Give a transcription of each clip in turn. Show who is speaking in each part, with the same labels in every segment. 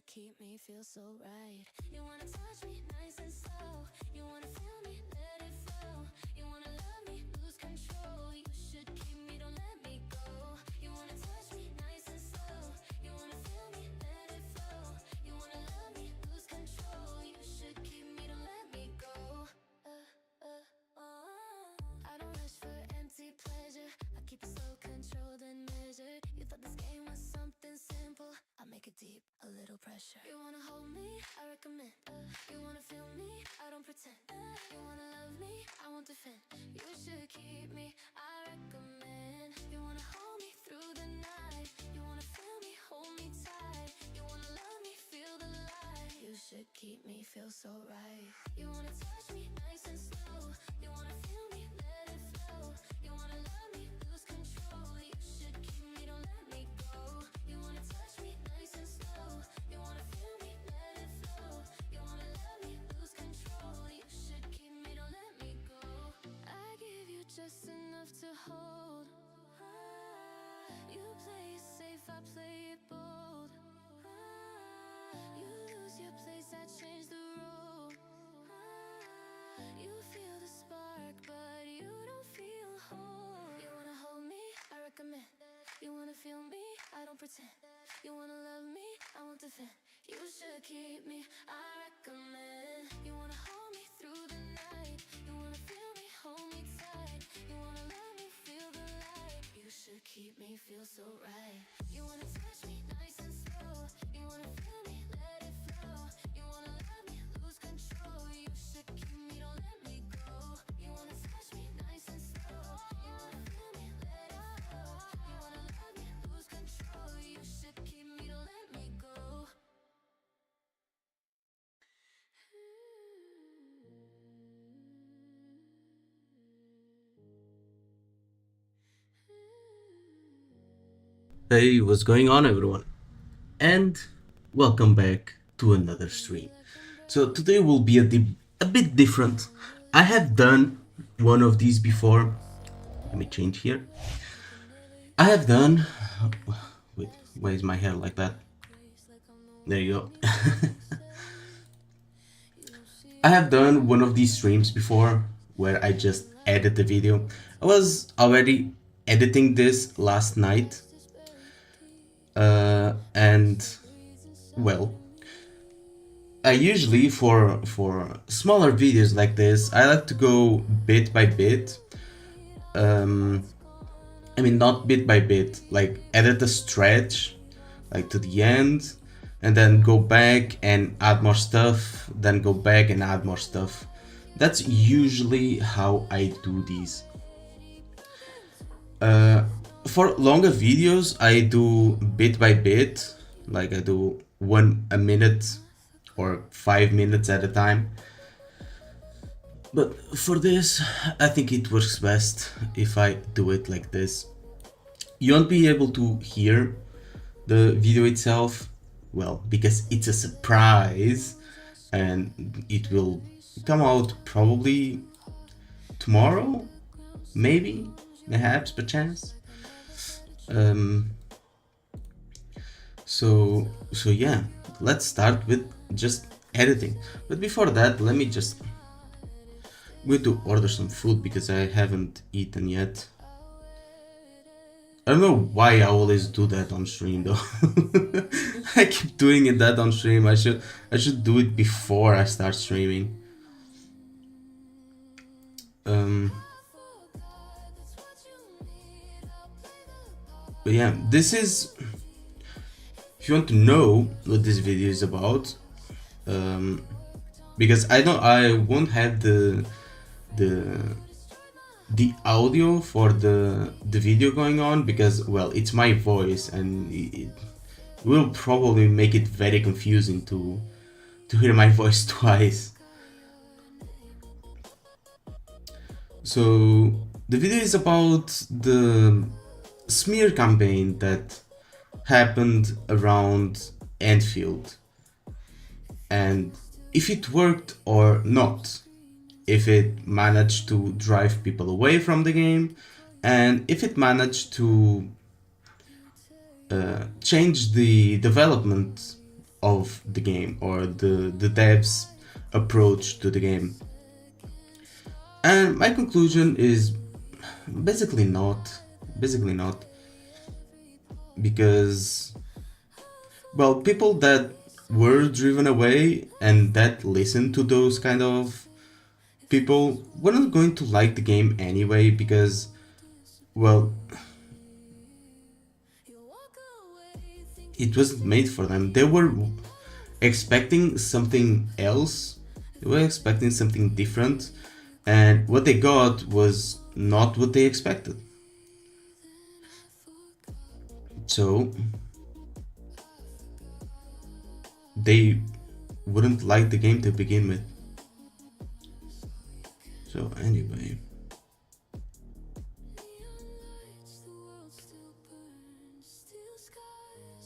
Speaker 1: Keep me feel so right. You wanna touch me nice and slow. You wanna feel me, let it flow. You wanna love me, lose control. You should keep me, don't let me go. You wanna touch me nice and slow. You wanna feel me, let it flow. You wanna love me, lose control. You should keep me, don't let me go. I don't rush for empty pleasure. I keep it slow, controlled and measured. You thought this game was something simple. I'll make it deep, a little pressure. You wanna hold me, I recommend. You wanna feel me, I don't pretend. You wanna love me, I won't defend. You should keep me, I recommend. You wanna hold me through the night. You wanna feel me, hold me tight. You wanna love me, feel the light. You should keep me, feel so right. You wanna touch me nice and slow. You wanna feel me, let it flow. You wanna love me, lose control. You should keep me, don't let me go. You wanna touch me nice and slow. You wanna feel me, let it flow. You wanna love me, lose control. You should keep me, don't let me go. I give you just enough to hold. You play it safe, I play it bold. You lose your place, I change the road. You feel the spark, but you don't feel whole. You wanna hold me, I recommend. You wanna feel me, I don't pretend. You wanna love me, I won't defend. You should keep me, I recommend. You wanna hold me through the night. You wanna feel me, hold me tight. You wanna love me, feel the light. You should keep me, feel so right. You wanna touch me nice and slow. You wanna feel me, let it flow. You wanna love me, lose control. You should keep me, don't let me go. You wanna touch me nice and slow. You wanna feel me, let it flow. You wanna love me, lose control. You should keep me, don't let me go.
Speaker 2: Hey, what's going on, everyone? And welcome back to another stream. So today will be a bit different. I have done one of these before. Let me change here. I have done. Wait, why is my hair like that? There you go. I have done one of these streams before where I just edit the video. I was already editing this last night. And well, I usually for smaller videos like this, I like to go bit by bit, and I mean, not bit by bit, like edit a stretch, like to the end, and then go back and add more stuff, then go back and add more stuff. That's usually how I do these. For longer videos, I do bit by bit, like I do a minute or 5 minutes at a time. But for this, I think it works best if I do it like this. You won't be able to hear the video itself, well, because it's a surprise and it will come out probably tomorrow, maybe, perhaps, perchance. So yeah, let's start with just editing. But before that, let me just go to order some food because I haven't eaten yet. I don't know why I always do that on stream though. I keep doing that on stream. I should do it before I start streaming. But yeah, this is, if you want to know what this video is about, because I won't have the audio for the video going on, because, well, it's my voice and it will probably make it very confusing to hear my voice twice. So the video is about the smear campaign that happened around Enfield, and if it worked or not, if it managed to drive people away from the game, and if it managed to change the development of the game, or the devs' approach to the game. And my conclusion is basically not. Because, well, people that were driven away and that listen to those kind of people weren't going to like the game anyway, because, well, it wasn't made for them. They were expecting something else, they were expecting something different, and what they got was not what they expected. So they wouldn't like the game to begin with. So anyway,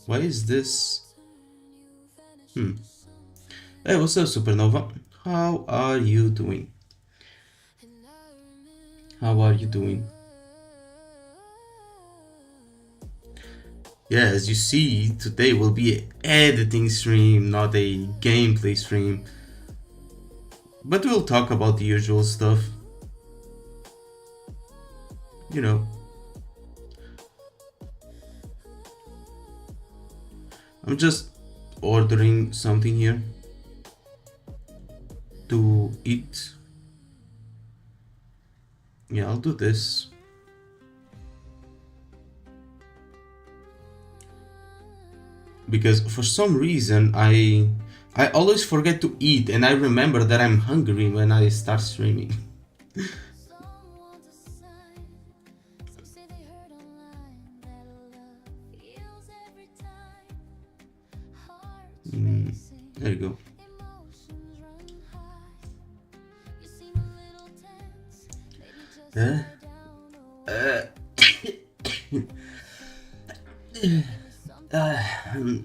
Speaker 2: why is this? Hey, what's up, Supernova? How are you doing? How are you doing? Yeah, as you see, today will be an editing stream, not a gameplay stream. But we'll talk about the usual stuff. You know. I'm just ordering something here to eat. Yeah, I'll do this. Because for some reason I always forget to eat, and I remember that I'm hungry when I start streaming. There you go.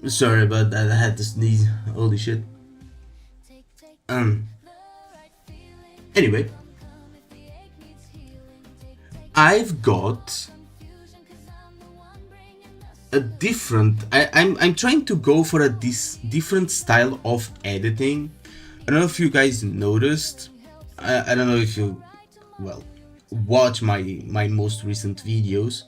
Speaker 2: Sorry about that, I had to sneeze. Holy shit. Anyway, I've got a different. I'm trying to go for a different style of editing. I don't know if you guys noticed. I don't know if you, well, watch my most recent videos,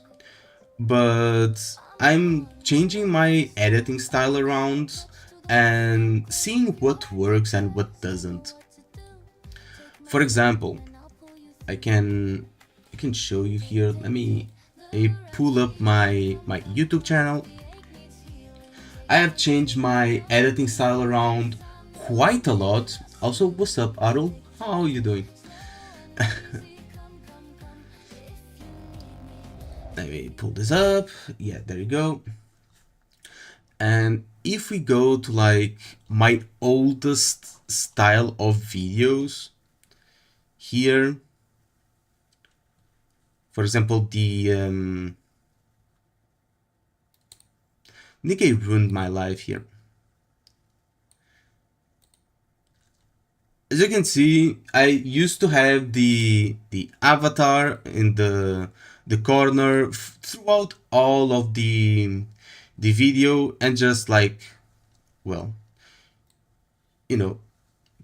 Speaker 2: but I'm changing my editing style around and seeing what works and what doesn't. For example, I can show you here. Let me I pull up my YouTube channel. I have changed my editing style around quite a lot. Also, what's up, Arul? How are you doing? Let me pull this up. Yeah, there you go. And if we go to like my oldest style of videos here, for example, the Nikkei ruined my life here. As you can see, I used to have the avatar in the corner throughout all of the video, and just like, well, you know,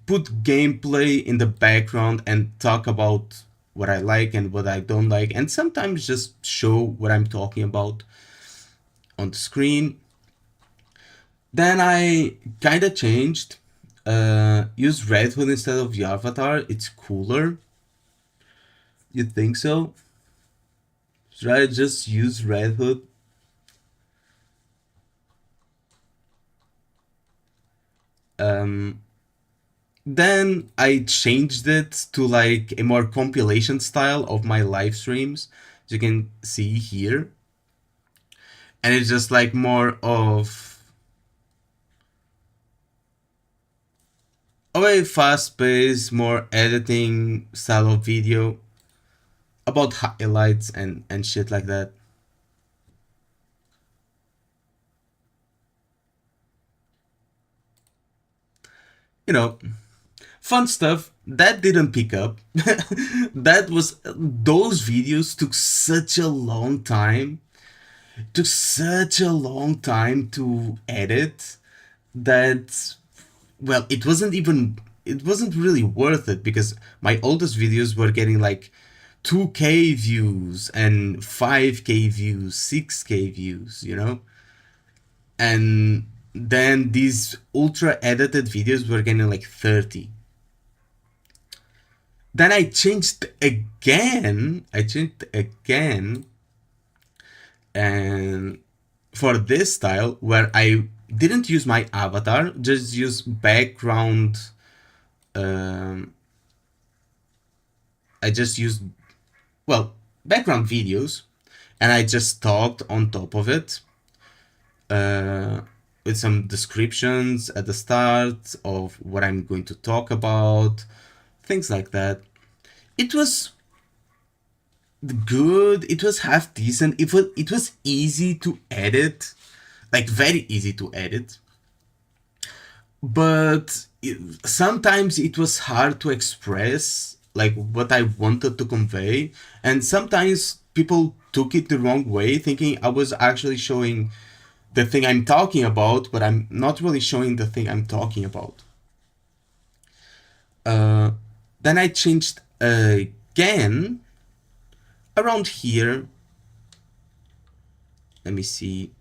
Speaker 2: put gameplay in the background and talk about what I like and what I don't like, and sometimes just show what I'm talking about on the screen. Then I kind of changed. Use Red Hood instead of the avatar. It's cooler. You think so? Should I just use Red Hood? Then I changed it to like a more compilation style of my live streams, as you can see here. And it's just like more of a fast paced, more editing style of video about highlights and shit like that. You know, fun stuff that didn't pick up. That was those videos took such a long time. Took such a long time to edit that, well, it wasn't really worth it, because my oldest videos were getting like 2K views and 5K views, 6K views, you know? And then these ultra edited videos were getting like 30. Then I changed again. And for this style, where I didn't use my avatar, just use background. I just used, well, background videos, and I just talked on top of it with some descriptions at the start of what I'm going to talk about, things like that. It was good. It was half decent. It was easy to edit, like very easy to edit. But sometimes it was hard to express like what I wanted to convey, and sometimes people took it the wrong way, thinking I was actually showing the thing I'm talking about, but I'm not really showing the thing I'm talking about. Then I changed again around here. Let me see.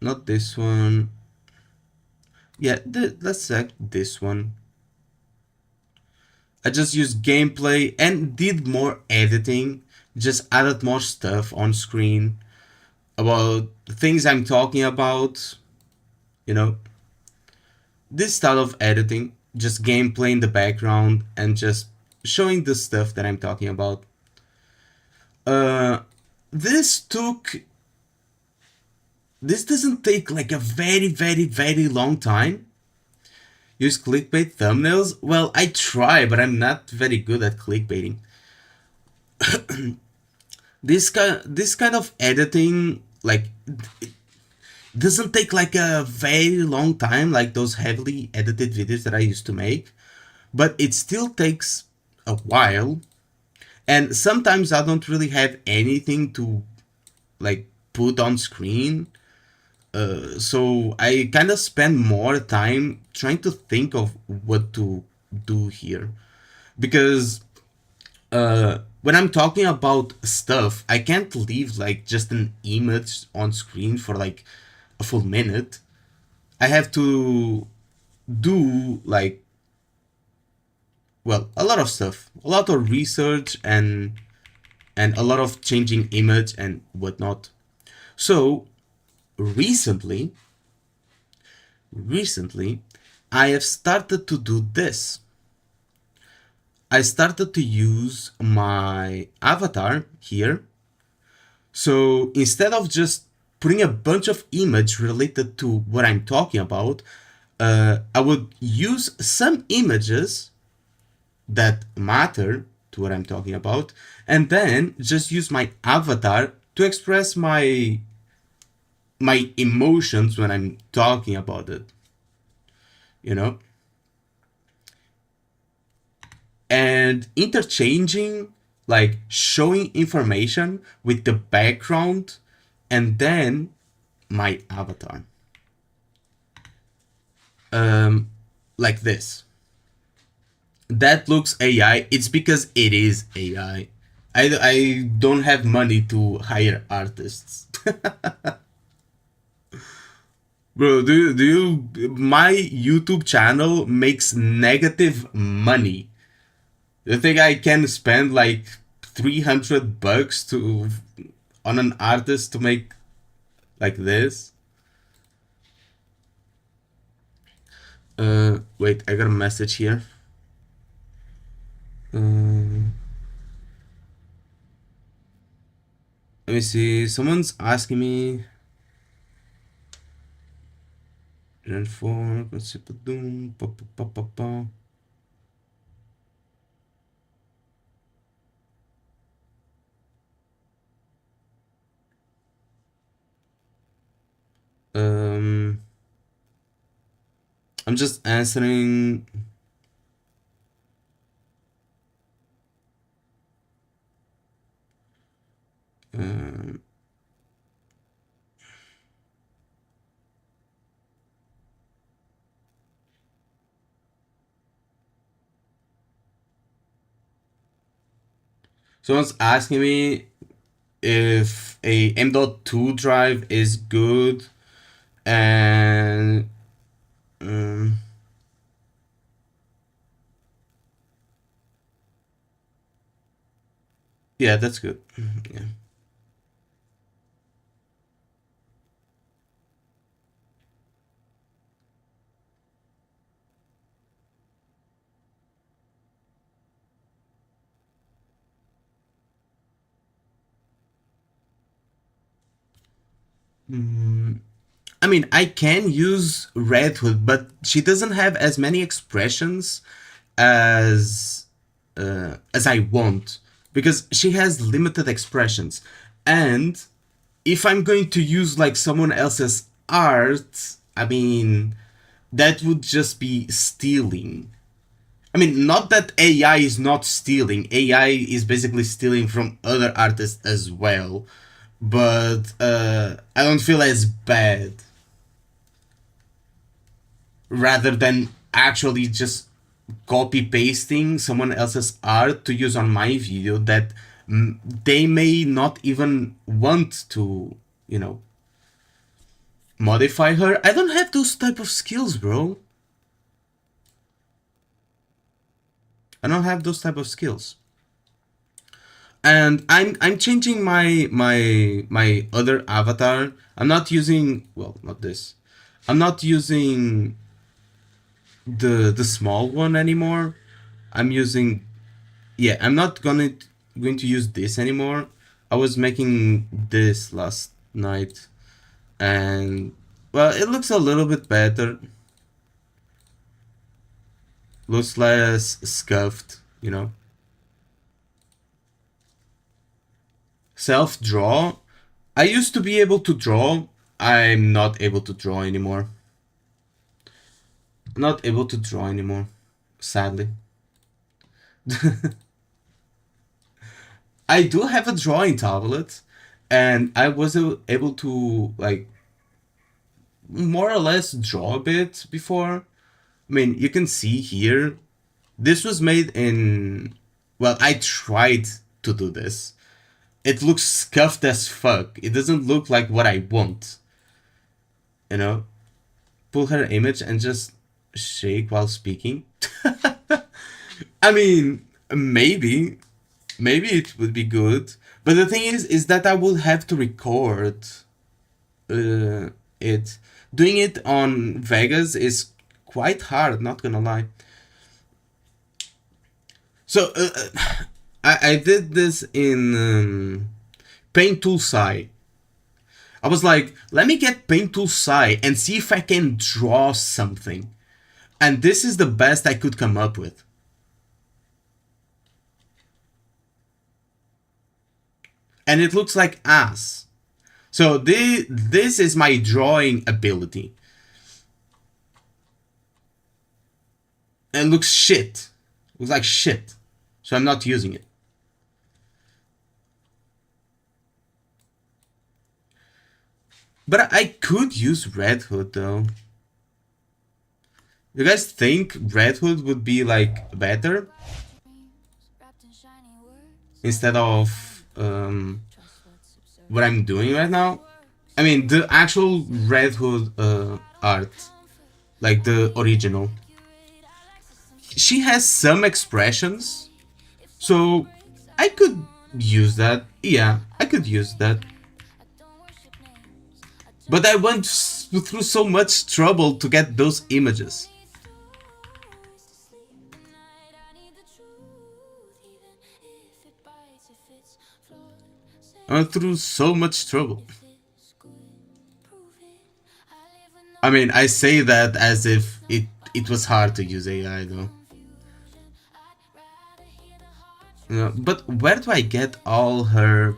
Speaker 2: Not this one. Yeah, let's select this one. I just used gameplay and did more editing, just added more stuff on screen about the things I'm talking about, you know. This style of editing, just gameplay in the background and just showing the stuff that I'm talking about. This doesn't take like a very, very, very long time. Use clickbait thumbnails? Well, I try, but I'm not very good at clickbaiting. This kind of editing, like, it doesn't take like a very long time, like those heavily edited videos that I used to make, but it still takes a while. And sometimes I don't really have anything to like put on screen. So I kind of spend more time trying to think of what to do here, because when I'm talking about stuff, I can't leave like just an image on screen for like a full minute. I have to do like well, a lot of stuff, a lot of research and a lot of changing image and whatnot. So recently, recently, I have started to do this. I started to use my avatar here. So instead of just putting a bunch of image related to what I'm talking about, I would use some images that matter to what I'm talking about, and then just use my avatar to express my emotions when I'm talking about it, you know? And interchanging, like showing information with the background and then my avatar. Like this. That looks AI. It's because it is AI. I don't have money to hire artists. Bro, my YouTube channel makes negative money. You think I can spend like $300 to on an artist to make like this? Wait, I got a message here. Let me see. Someone's asking me. Gen 4, Doom, pa, pa, pa, pa, pa. Um, I'm just answering. Um, Someone's asking me if a M.2 drive is good, and yeah, that's good. Yeah. I mean, I can use Red Hood, but she doesn't have as many expressions as as I want because she has limited expressions. And if I'm going to use like someone else's art, I mean, that would just be stealing. I mean, not that AI is not stealing. AI is basically stealing from other artists as well, but I don't feel as bad rather than actually just copy pasting someone else's art to use on my video that they may not even want to, you know, modify her. I don't have those type of skills, bro. I don't have those type of skills. And I'm changing my other avatar. I'm not using, well, not this. I'm not using the small one anymore. I'm using, yeah, I'm not going to use this anymore. I was making this last night, and well, it looks a little bit better. Looks less scuffed, you know. Self draw. I used to be able to draw. I'm not able to draw anymore. Not able to draw anymore, sadly. I do have a drawing tablet, and I was able to like more or less draw a bit before. I mean, you can see here, this was made in. Well, I tried to do this. It looks scuffed as fuck. It doesn't look like what I want. You know? Pull her image and just shake while speaking. I mean, maybe it would be good. But the thing is that I will have to record it. Doing it on Vegas is quite hard, not gonna lie. So I did this in Paint Tool Sai. I was like, let me get Paint Tool Sai and see if I can draw something. And this is the best I could come up with. And it looks like ass. So this is my drawing ability. And it looks shit. It looks like shit. So I'm not using it. But I could use Red Hood though. You guys think Red Hood would be like better? Instead of what I'm doing right now? I mean, the actual Red Hood art. Like the original. She has some expressions. So I could use that. Yeah, I could use that. But I went through so much trouble to get those images. I went through so much trouble. I mean, I say that as if it was hard to use AI though. But where do I get all her...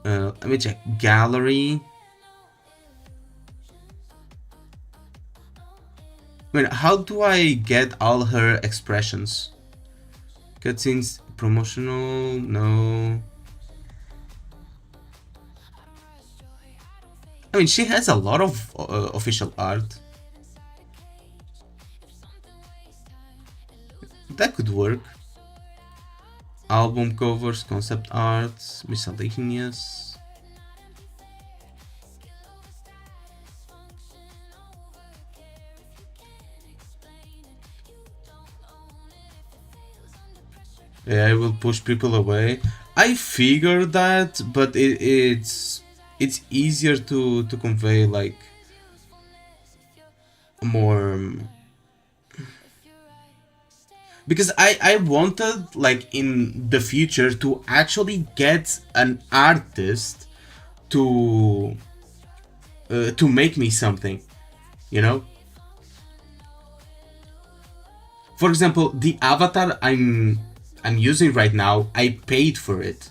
Speaker 2: let me check. Gallery. I mean, how do I get all her expressions? Cutscenes, promotional, no. I mean, she has a lot of official art. That could work. Album covers, concept art, miscellaneous. Yeah, I will push people away. I figured that, but it's easier to convey like more, because I wanted like in the future to actually get an artist to make me something, you know. For example, the avatar I'm using right now, I paid for it.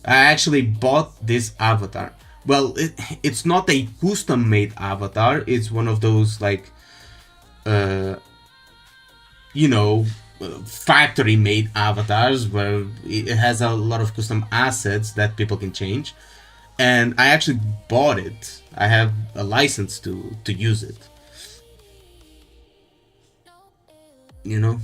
Speaker 2: I actually bought this avatar. Well, it's not a custom made avatar. It's one of those like, you know, factory made avatars where it has a lot of custom assets that people can change. And I actually bought it. I have a license to use it. You know?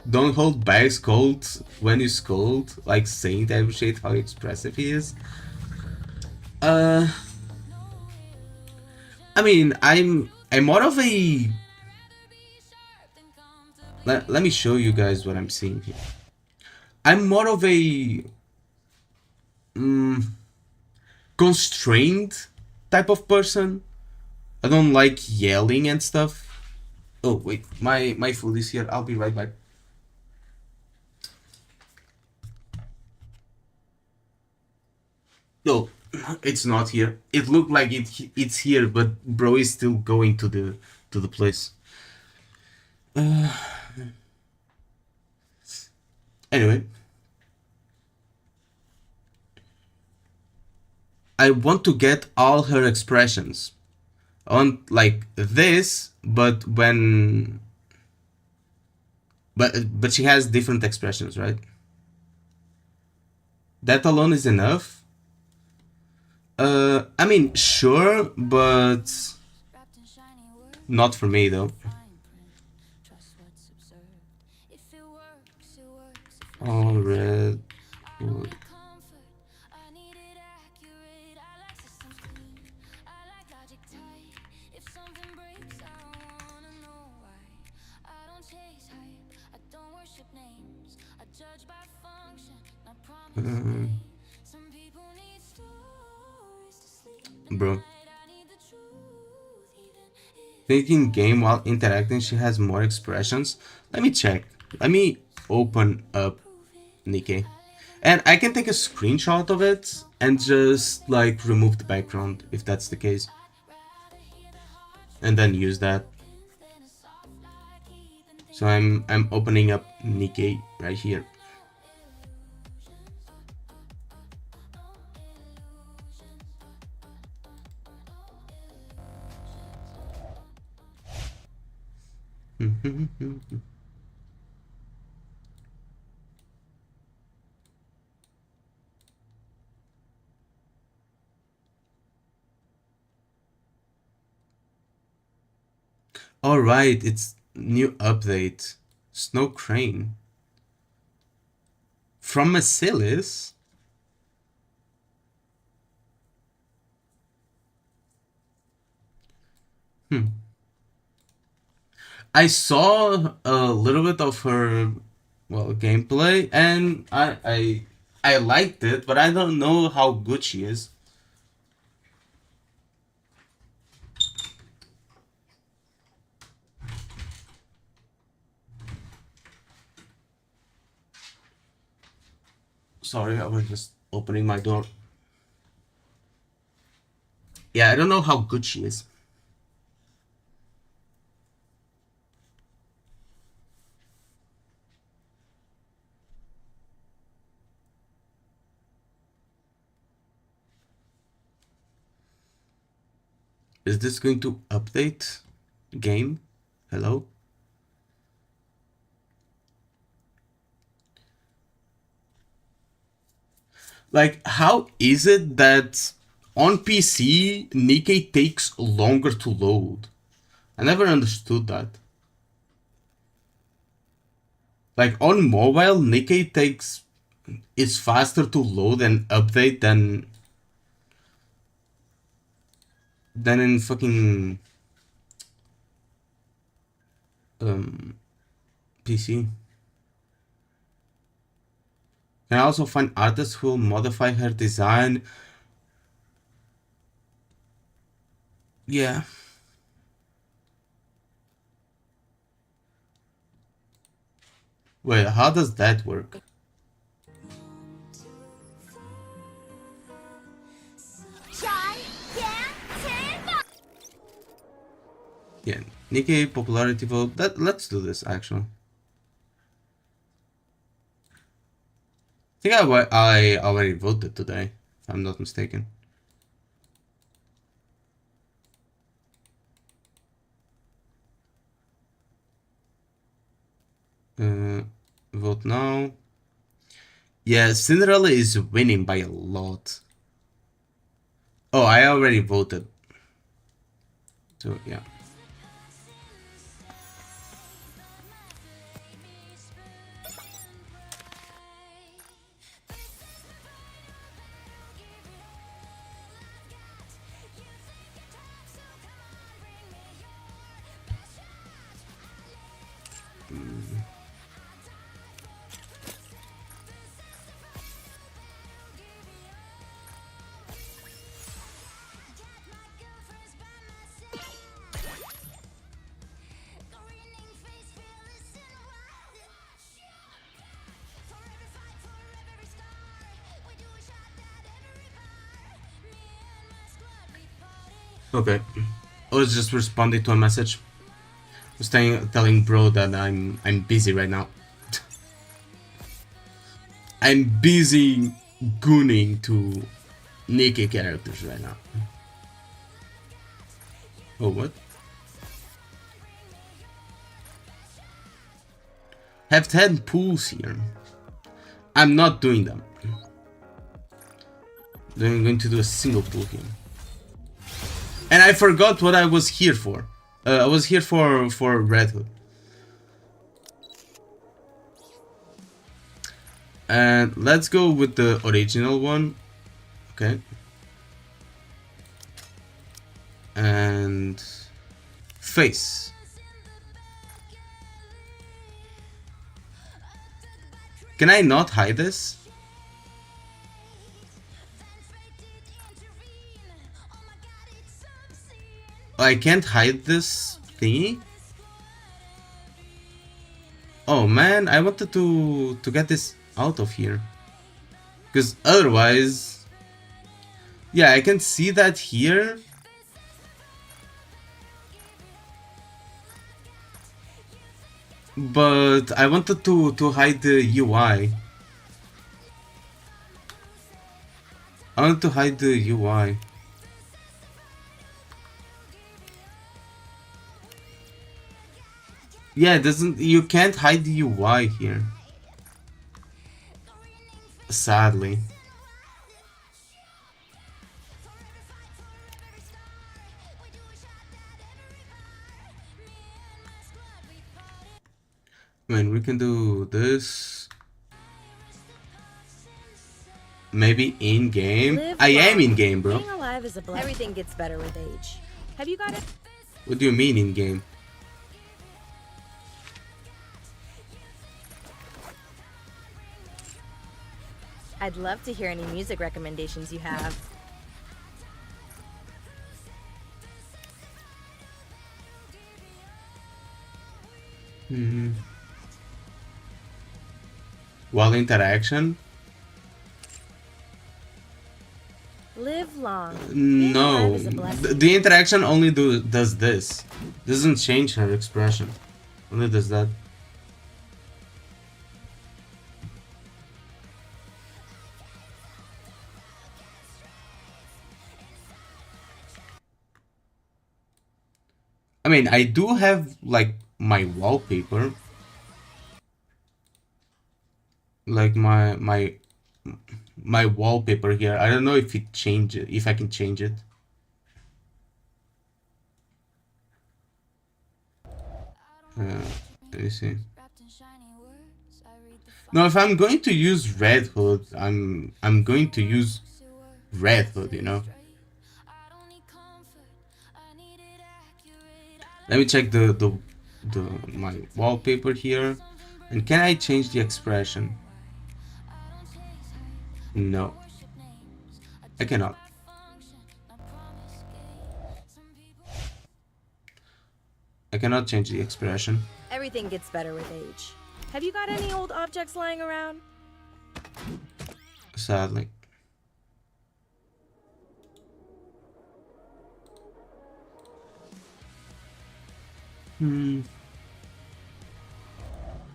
Speaker 2: Don't hold back, scold when you scold, like Saint. I appreciate how expressive he is. I mean, I'm more of a... Let me show you guys what I'm seeing here. I'm more of a constrained type of person. I don't like yelling and stuff. Oh wait, my food is here. I'll be right back. No, it's not here. It looked like it's here, but bro is still going to the place. Anyway, I want to get all her expressions. I want like this, but when... but she has different expressions, right? That alone is enough. I mean, sure, but not for me though. All red. Wood. Bro. Thinking game while interacting, she has more expressions. Let me check. Let me open up Nikkei. And I can take a screenshot of it and just like remove the background if that's the case. And then use that. So I'm opening up Nikkei right here. Alright, it's new update. Snow Crane. From Macilis? I saw a little bit of her, well, gameplay, and I liked it, but I don't know how good she is. Sorry, I was just opening my door. Yeah, I don't know how good she is. Is this going to update game? Hello? Like, how is it that on PC, Nikkei takes longer to load? I never understood that. Like, on mobile, Nikkei takes... It's faster to load and update than in fucking... PC. Can I also find artists who will modify her design? Yeah. Wait, how does that work? Yeah, Nikkei popularity vote. Let's do this actually. I think I already voted today, if I'm not mistaken. Vote now. Yeah, Cinderella is winning by a lot. Oh, I already voted. So, yeah. Okay. I was just responding to a message. I was telling bro that I'm busy right now. I'm busy gooning to Nikkei characters right now. Oh, what? Have 10 pools here. I'm not doing them. I'm going to do a single pool here. And I forgot what I was here for. I was here for Red Hood. And let's go with the original one. Okay. And face. Can I not hide this? I can't hide this thingy? Oh man, I wanted to get this out of here. Because otherwise... Yeah, I can see that here. But I wanted to hide the UI. I want to hide the UI. Yeah, it doesn't... You can't hide the UI here. Sadly. I mean, we can do this. Maybe in game. I am in game, bro.
Speaker 3: Being alive is a blessing. Everything gets better with age. Have you got it?
Speaker 2: What do you mean in game?
Speaker 3: I'd love to hear any music recommendations you have.
Speaker 2: Wall interaction?
Speaker 3: Live long. Being alive
Speaker 2: No.
Speaker 3: is a blessing.
Speaker 2: The interaction only does this. Doesn't change her expression. Only does that. I mean, I do have like my wallpaper. Like my wallpaper here. I don't know if if I can change it. Let me see. No, if I'm going to use Red Hood, I'm going to use Red Hood, you know. Let me check the my wallpaper here. And can I change the expression? No. I cannot. I cannot change the expression.
Speaker 3: Everything gets better with age. Have you got any old objects lying around?
Speaker 2: Sadly.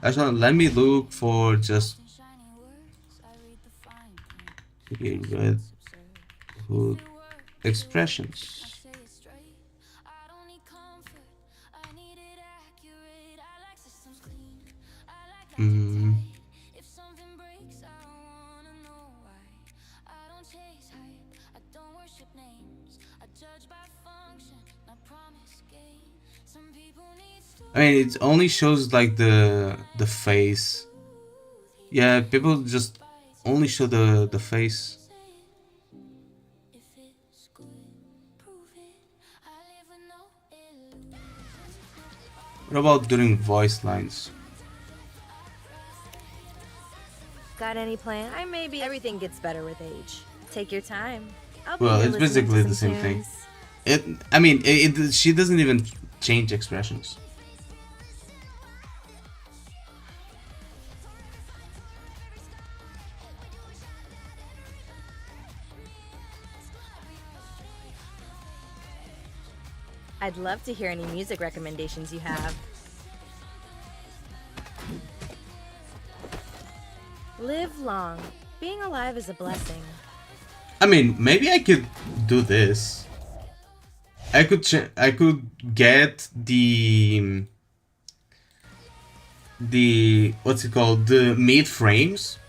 Speaker 2: Actually, let me look for just Red Hood expressions. I mean, it only shows like the face. Yeah, people just only show the face. What about during voice lines?
Speaker 3: Got any plan? Everything gets better with age. Take your time.
Speaker 2: Well, it's basically the same thing. I mean, she doesn't even change expressions.
Speaker 3: I'd love to hear any music recommendations you have. Live long. Being alive is a blessing.
Speaker 2: I mean, maybe I could do this. I could get the what's it called, the mid frames.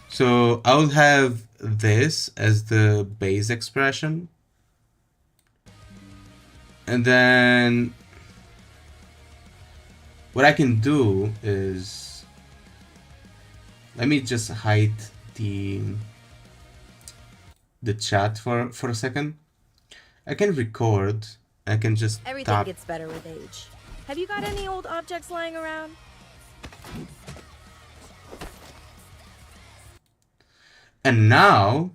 Speaker 2: So I would have this as the base expression, and then what I can do is, let me just hide the chat for a second. I can record. I can just
Speaker 3: Everything
Speaker 2: tap.
Speaker 3: gets better with age. Have you got any old objects lying around?
Speaker 2: And now,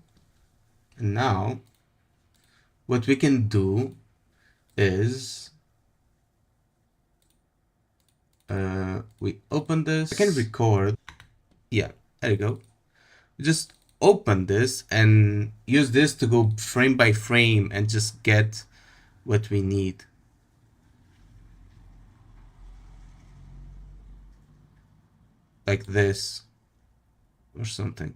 Speaker 2: what we can do is we open this. I can record. Yeah, there you go. Just open this and use this to go frame by frame and just get what we need. Like this or something.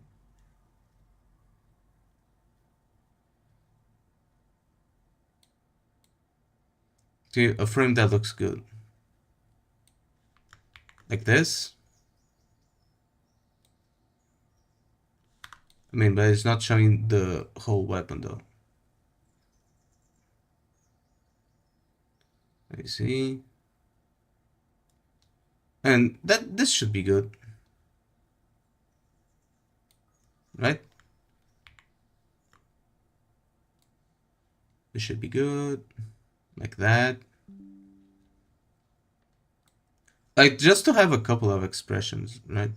Speaker 2: See, a frame that looks good. Like this. I mean, but it's not showing the whole weapon though. Let me see. And this should be good. Right? This should be good. Like that. Like just to have a couple of expressions, right?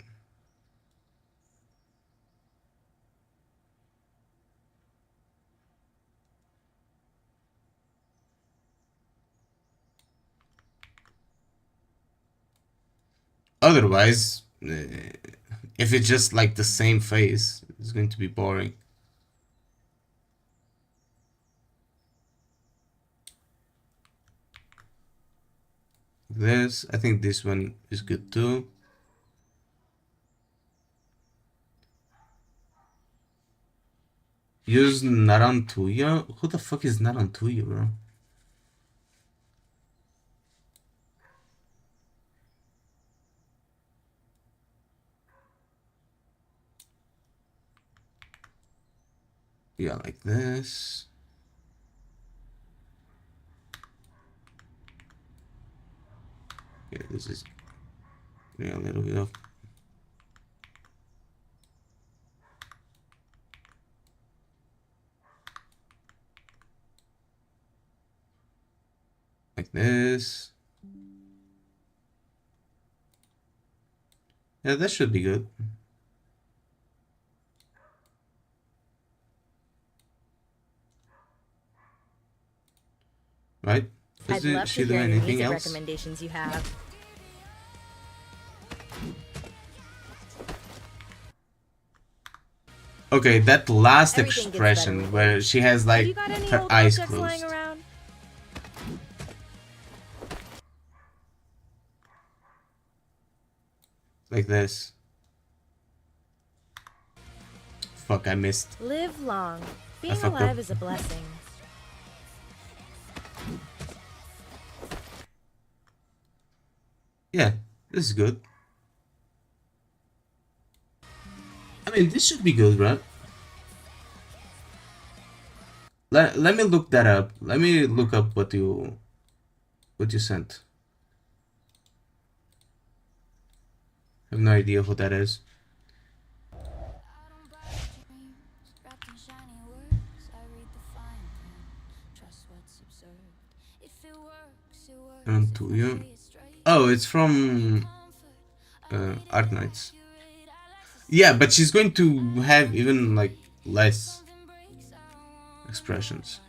Speaker 2: Otherwise, if it's just like the same face, it's going to be boring. This, I think this one is good too. Use Narantuya? Who the fuck is Narantuya, bro? Yeah, like this. Yeah, this is a little bit of. Like this. Yeah, that should be good. Right?
Speaker 3: I'd love to hear any music recommendations you have.
Speaker 2: Okay, that last expression where she has like her eyes closed. Like this. Fuck, I missed.
Speaker 3: Live long. Being alive is a blessing.
Speaker 2: Yeah, this is good. I mean, this should be good, right? Let me look that up. Let me look up what you sent. I have no idea who that is. And to you. Oh, it's from Art Knights. Yeah, but she's going to have even like less expressions.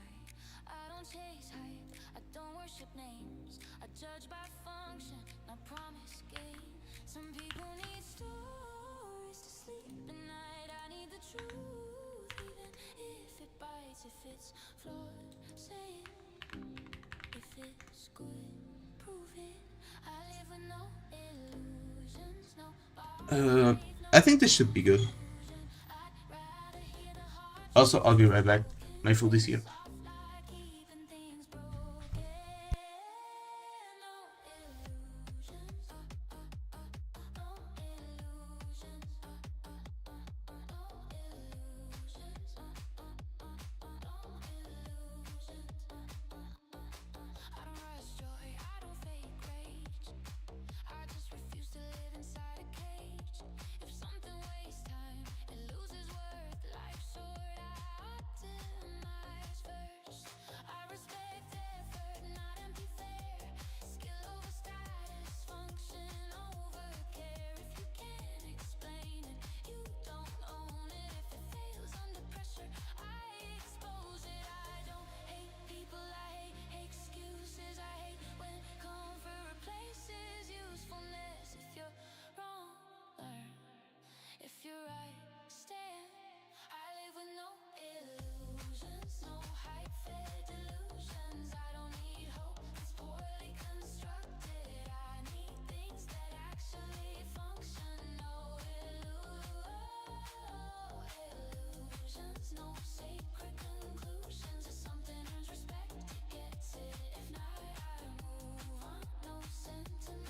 Speaker 2: I think this should be good. Also, I'll be right back. My food is here.
Speaker 1: If you're right, stand. I live with no illusions, no hype, fed delusions. I don't need hope, it's poorly constructed. I need things that actually function. No illusions, no sacred conclusions. If something earns respect, it gets it. If not, I move on. No sentiment.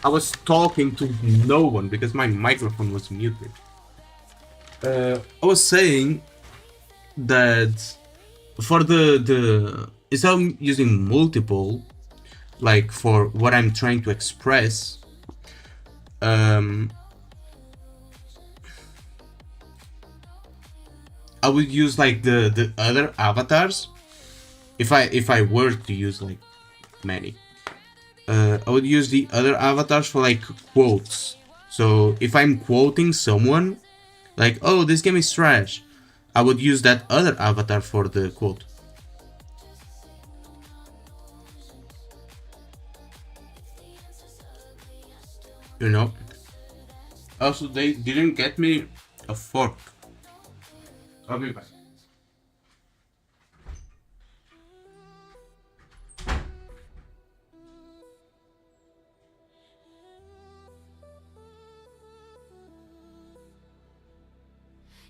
Speaker 2: I was talking to no one because my microphone was muted. I was saying that for the instead of using multiple, like for what I'm trying to express, I would use like the other avatars. If I were to use like many, I would use the other avatars for like quotes. So if I'm quoting someone, like, oh, this game is trash, I would use that other avatar for the quote. You know? Also, they didn't get me a fork. I'll be back.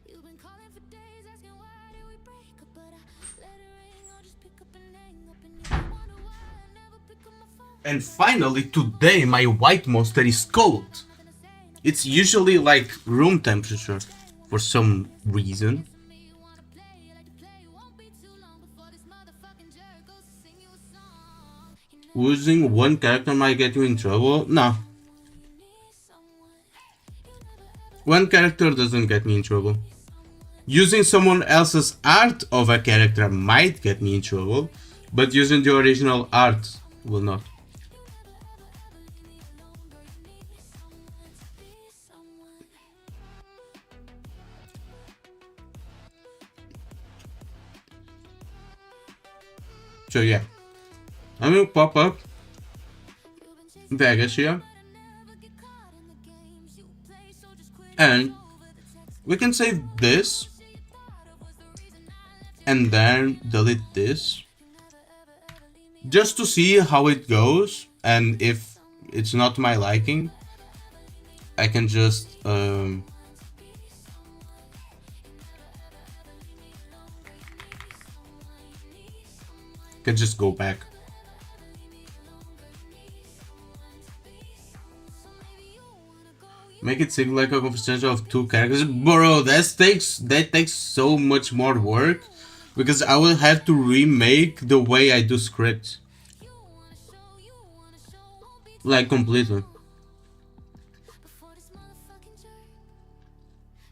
Speaker 1: You've been calling for days, asking why did we break up, but I let it ring. I'll just pick up and hang up, and you wonder why I never pick up my phone.
Speaker 2: And finally, today my white monster is cold. It's usually like room temperature for some reason.
Speaker 1: You wanna play, like to play, won't be too long before this motherfucking jerk goes to sing you a song. You
Speaker 2: Using one character might get you in trouble. No,
Speaker 1: need someone.
Speaker 2: one character doesn't get me in trouble. Using someone else's art of a character might get me in trouble, but using the original art will not. So yeah, I'm gonna pop up Vegas here, and we can save this, and then delete this, just to see how it goes, and if it's not my liking, I can just go back. Make it seem like a conversation of two characters, bro. That takes so much more work, because I will have to remake the way I do scripts, like completely.
Speaker 1: Before this motherfucking jerk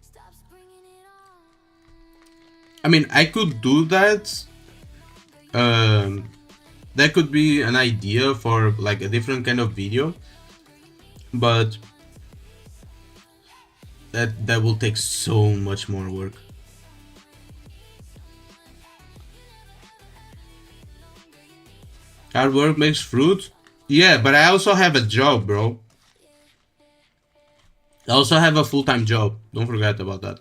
Speaker 1: stops bringing it on.
Speaker 2: I mean, I could do that. That could be an idea for like a different kind of video, but that will take so much more work. Hard work makes fruit. Yeah, but I also have a job, bro. I also have a full-time job. Don't forget about that.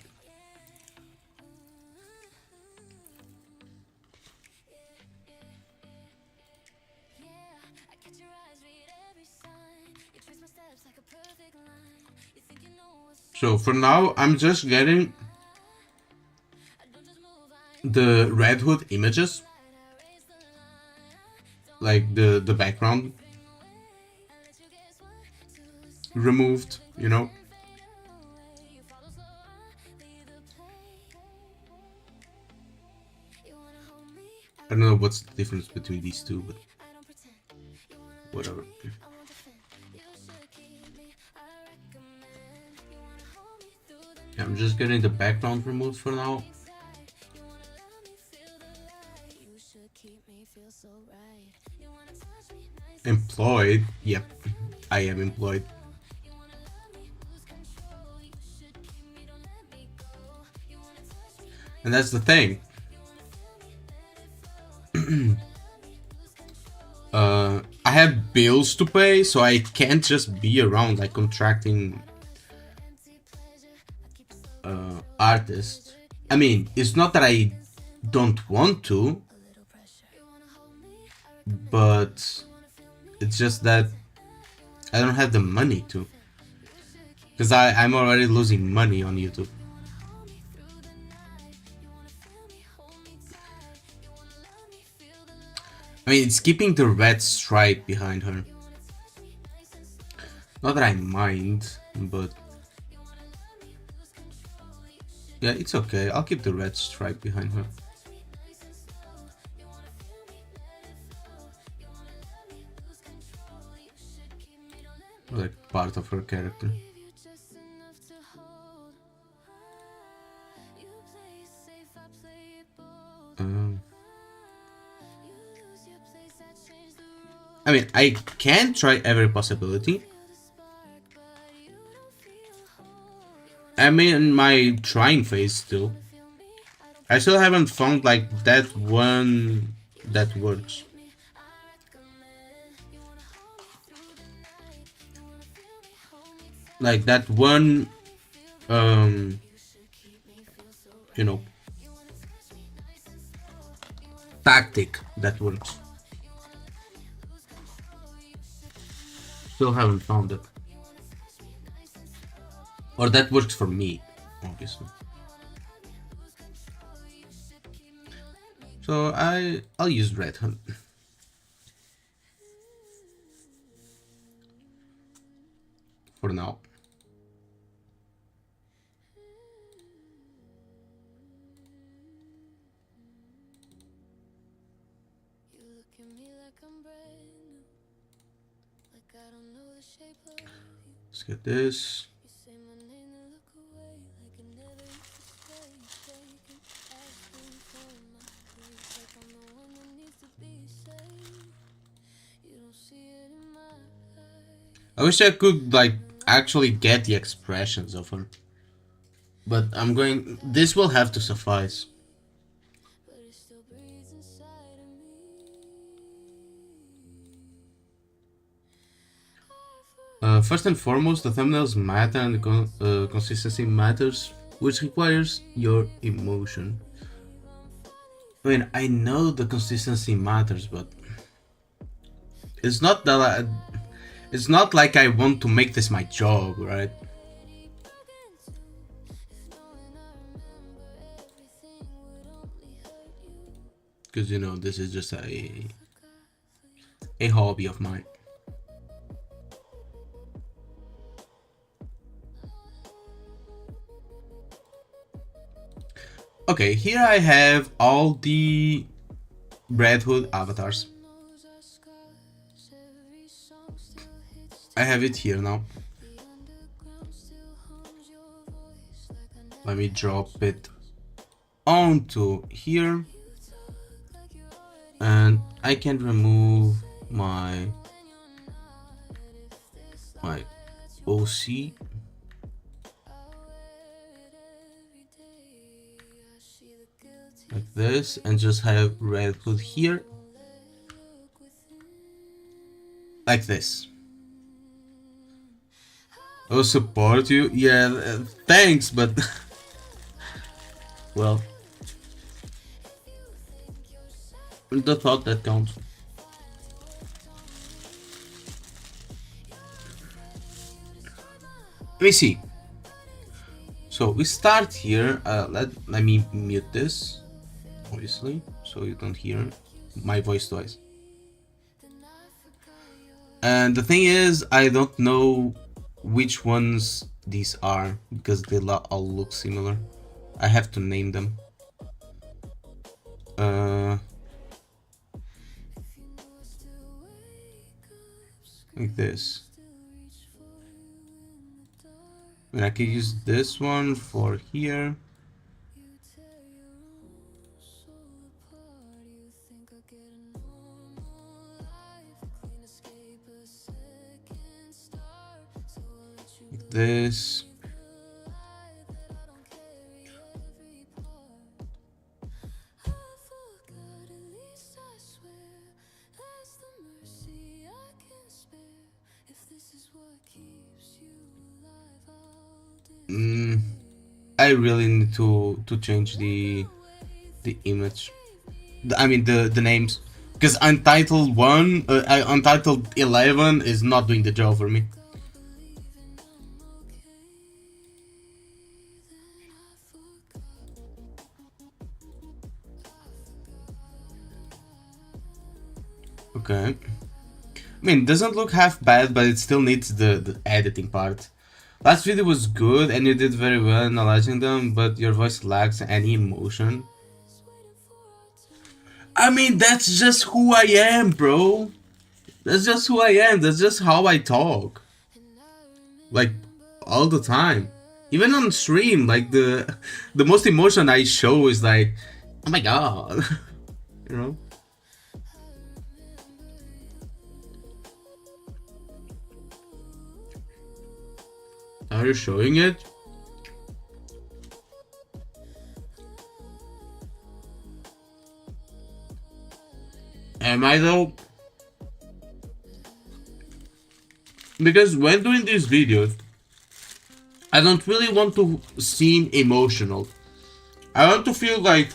Speaker 1: I catch your eyes, read every sign. You trace my steps like a perfect line. You think you know what's
Speaker 2: So for now, I'm just getting the Red Hood images, like the background removed, you know. I don't know what's the difference between these two, but whatever. Yeah, I'm just getting the background removed for now. Employed? Yep, I am employed. And that's the thing. have bills to pay, so I can't just be around like contracting artists. I mean, it's not that I don't want to, but it's just that I don't have the money to. Because I'm already losing money on YouTube. I mean, it's keeping the red stripe behind her. Not that I mind, but yeah, it's okay. I'll keep the red stripe behind her. Like part of her character. I mean, I can try every possibility. I'm in my trying phase still. I still haven't found like that one that works. Like that one, you know, tactic that works. Still haven't found it. Or that works for me, obviously. So I'll use Red Hunt. For now. Let's get this. I wish I could like actually get the expressions of her. But I'm going... This will have to suffice. First and foremost, the thumbnails matter and the consistency matters, which requires your emotion. I mean, I know the consistency matters, but it's not that it's not like I want to make this my job, right? Because, you know, this is just a hobby of mine. Okay, here I have all the Red Hood avatars. I have it here now. Let me drop it onto here. And I can remove my OC. Like this, and just have Red Hood here. Like this. I'll support you. Yeah, thanks, but well, the thought that counts. Let me see. So we start here. Let me mute this, obviously, so you don't hear my voice twice. And the thing is, I don't know which ones these are because they all look similar. I have to name them. Like this. And I can use this one for here. Like this. I really need to change the image. I mean the names, because Untitled 1, Untitled 11 is not doing the job for me. Okay. I mean, doesn't look half bad, but it still needs the editing part. Last video was good and you did very well analyzing them, but your voice lacks any emotion. I mean, that's just who I am, bro. That's just who I am. That's just how I talk. Like, all the time. Even on stream, like the most emotion I show is like, oh my god. You know? Are you showing it? Am I though? Because when doing these videos, I don't really want to seem emotional. I want to feel like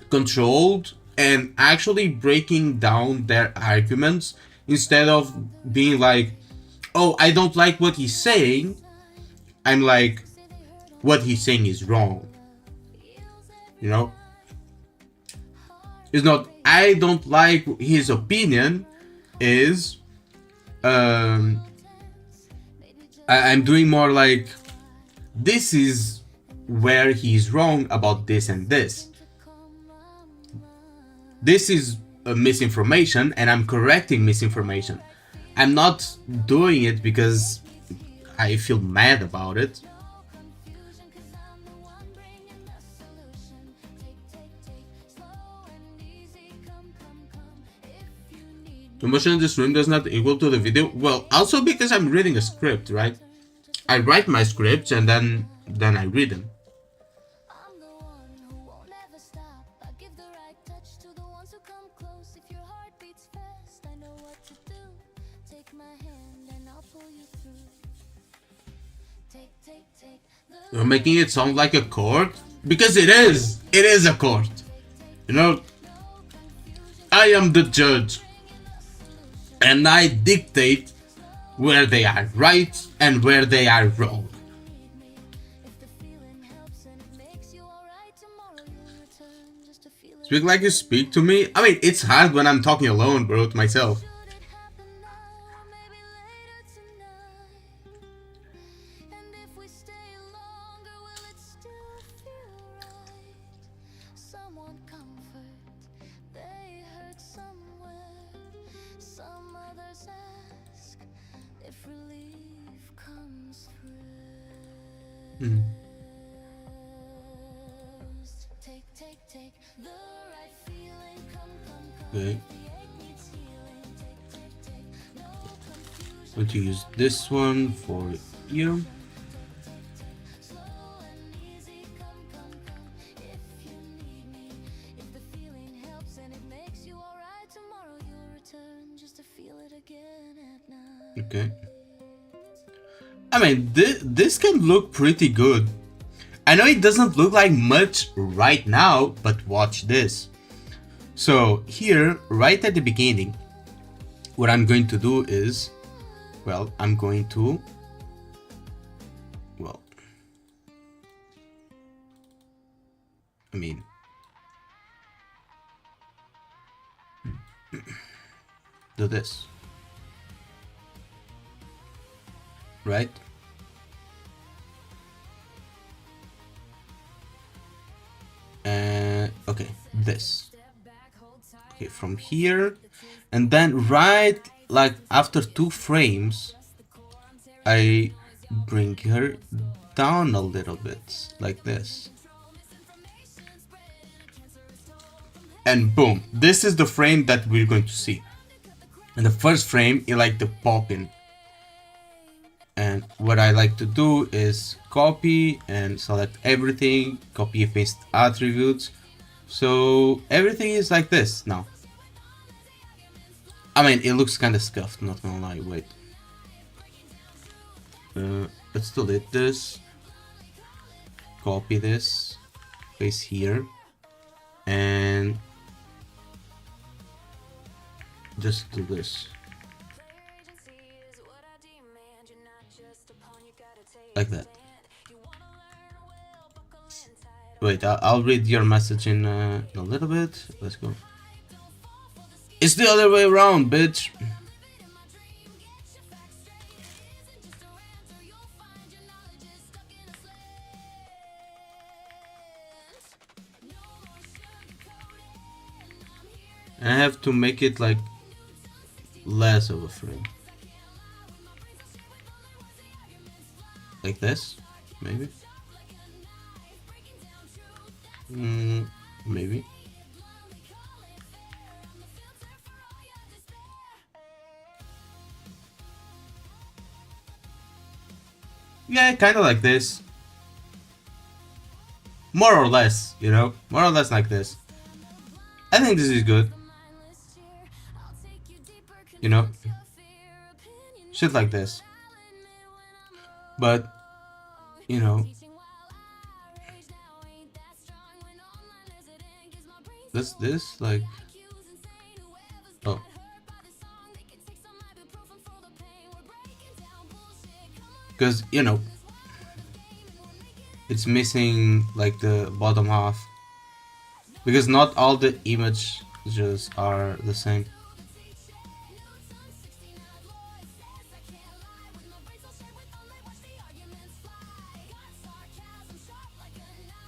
Speaker 2: controlled and actually breaking down their arguments instead of being like, oh, I don't like what he's saying. I'm like, what he's saying is wrong. You know? It's not, I don't like his opinion, is I'm doing more like, this is where he's wrong about this and this. This is misinformation and I'm correcting misinformation. I'm not doing it because I feel mad about it. The emotion in this room does not equal to the video. Well, also because I'm reading a script, right? I write my scripts and then I read them.
Speaker 1: I'm the one who won't ever stop. I give the right touch to the ones who come close. If your heart beats fast, I know what to do. Take my hand and I'll pull you through. Take
Speaker 2: You're making it sound like a court? Because it is! It is a court! You know, I am the judge. And I dictate where they are right and where they are wrong. Speak like you speak to me? I mean, it's hard when I'm talking alone, bro, to myself. Okay. Going to use this one for you. Okay. I mean, this can look pretty good. I know it doesn't look like much right now, but watch this. So here, right at the beginning, what I'm going to do is, well, I'm going to, well, I mean, do this, right? Okay, this. Okay, from here, and then right like after 2 frames, I bring her down a little bit, like this. And boom, this is the frame that we're going to see. And the first frame is like the pop-in. And what I like to do is copy and select everything, copy and paste attributes. So everything is like this now. I mean, it looks kind of scuffed, not gonna lie, wait. let's delete this, copy this, paste here, and just do this like that. Wait, I'll read your message in a little bit. Let's go. It's the other way around, bitch. And I have to make it like less of a frame. Like this, maybe. Maybe. Yeah, kind of like this. More or less, you know? More or less like this. I think this is good. You know? Shit like this. But, you know... This, like... Oh. Because, you know... It's missing, like, the bottom half. Because not all the images are the same.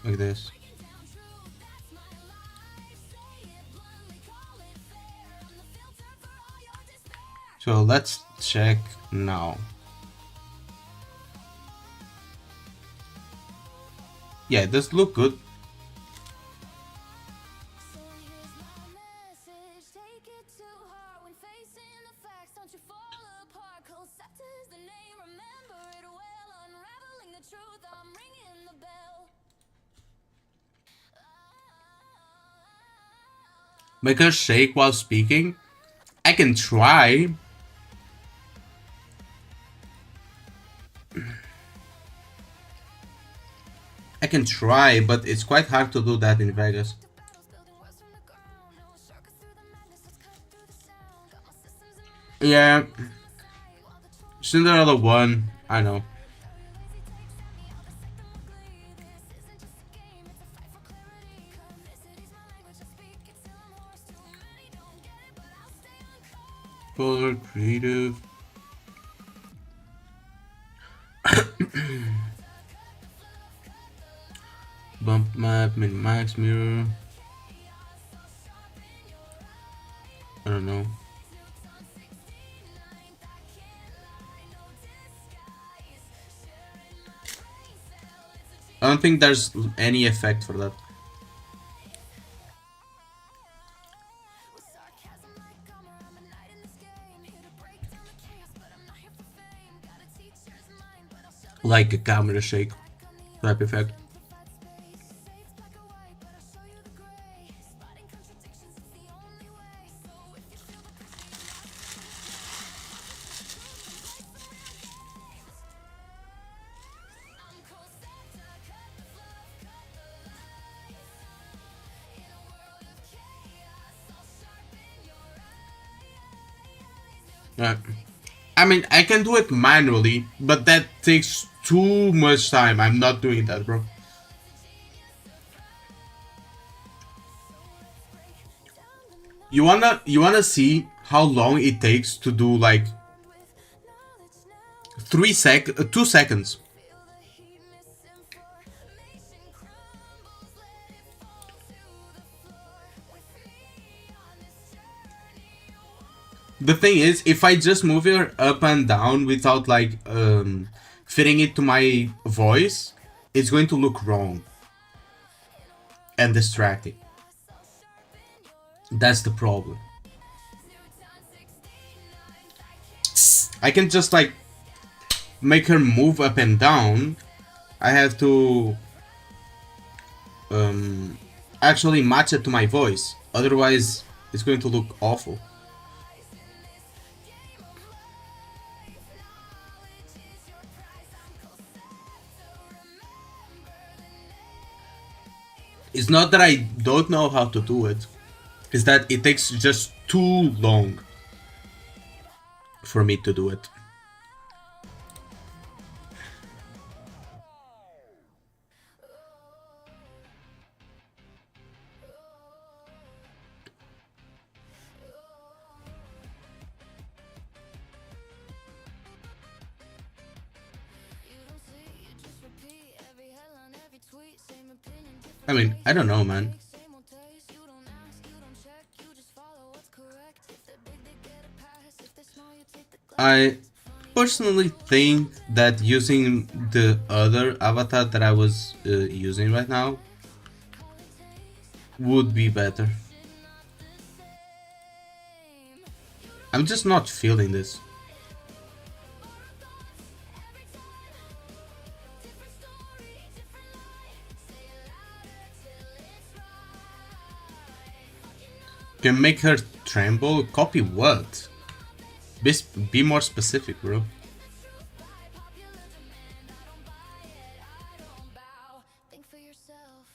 Speaker 2: Like this. So let's check now. Yeah, it does look good. Make her shake while speaking. I can try. I can try, but it's quite hard to do that in Vegas. Yeah. Cinderella won. I know. Color, creative. Bump map, min max, mirror. I don't know. I don't think there's any effect for that. Like a camera shake type effect. Yeah. I mean, I can do it manually, but that takes too much time. I'm not doing that, bro. You wanna see how long it takes to do like 2 seconds. The thing is, if I just move it up and down without like fitting it to my voice, it's going to look wrong and distracting. That's the problem. I can just like make her move up and down. I have to actually match it to my voice. Otherwise, it's going to look awful. It's not that I don't know how to do it. It's that it takes just too long for me to do it. I mean, I don't know, man. I personally think that using the other avatar that I was using right now would be better. I'm just not feeling this. Can make her tremble? Copy what? Be more specific, bro.
Speaker 1: Think for yourself,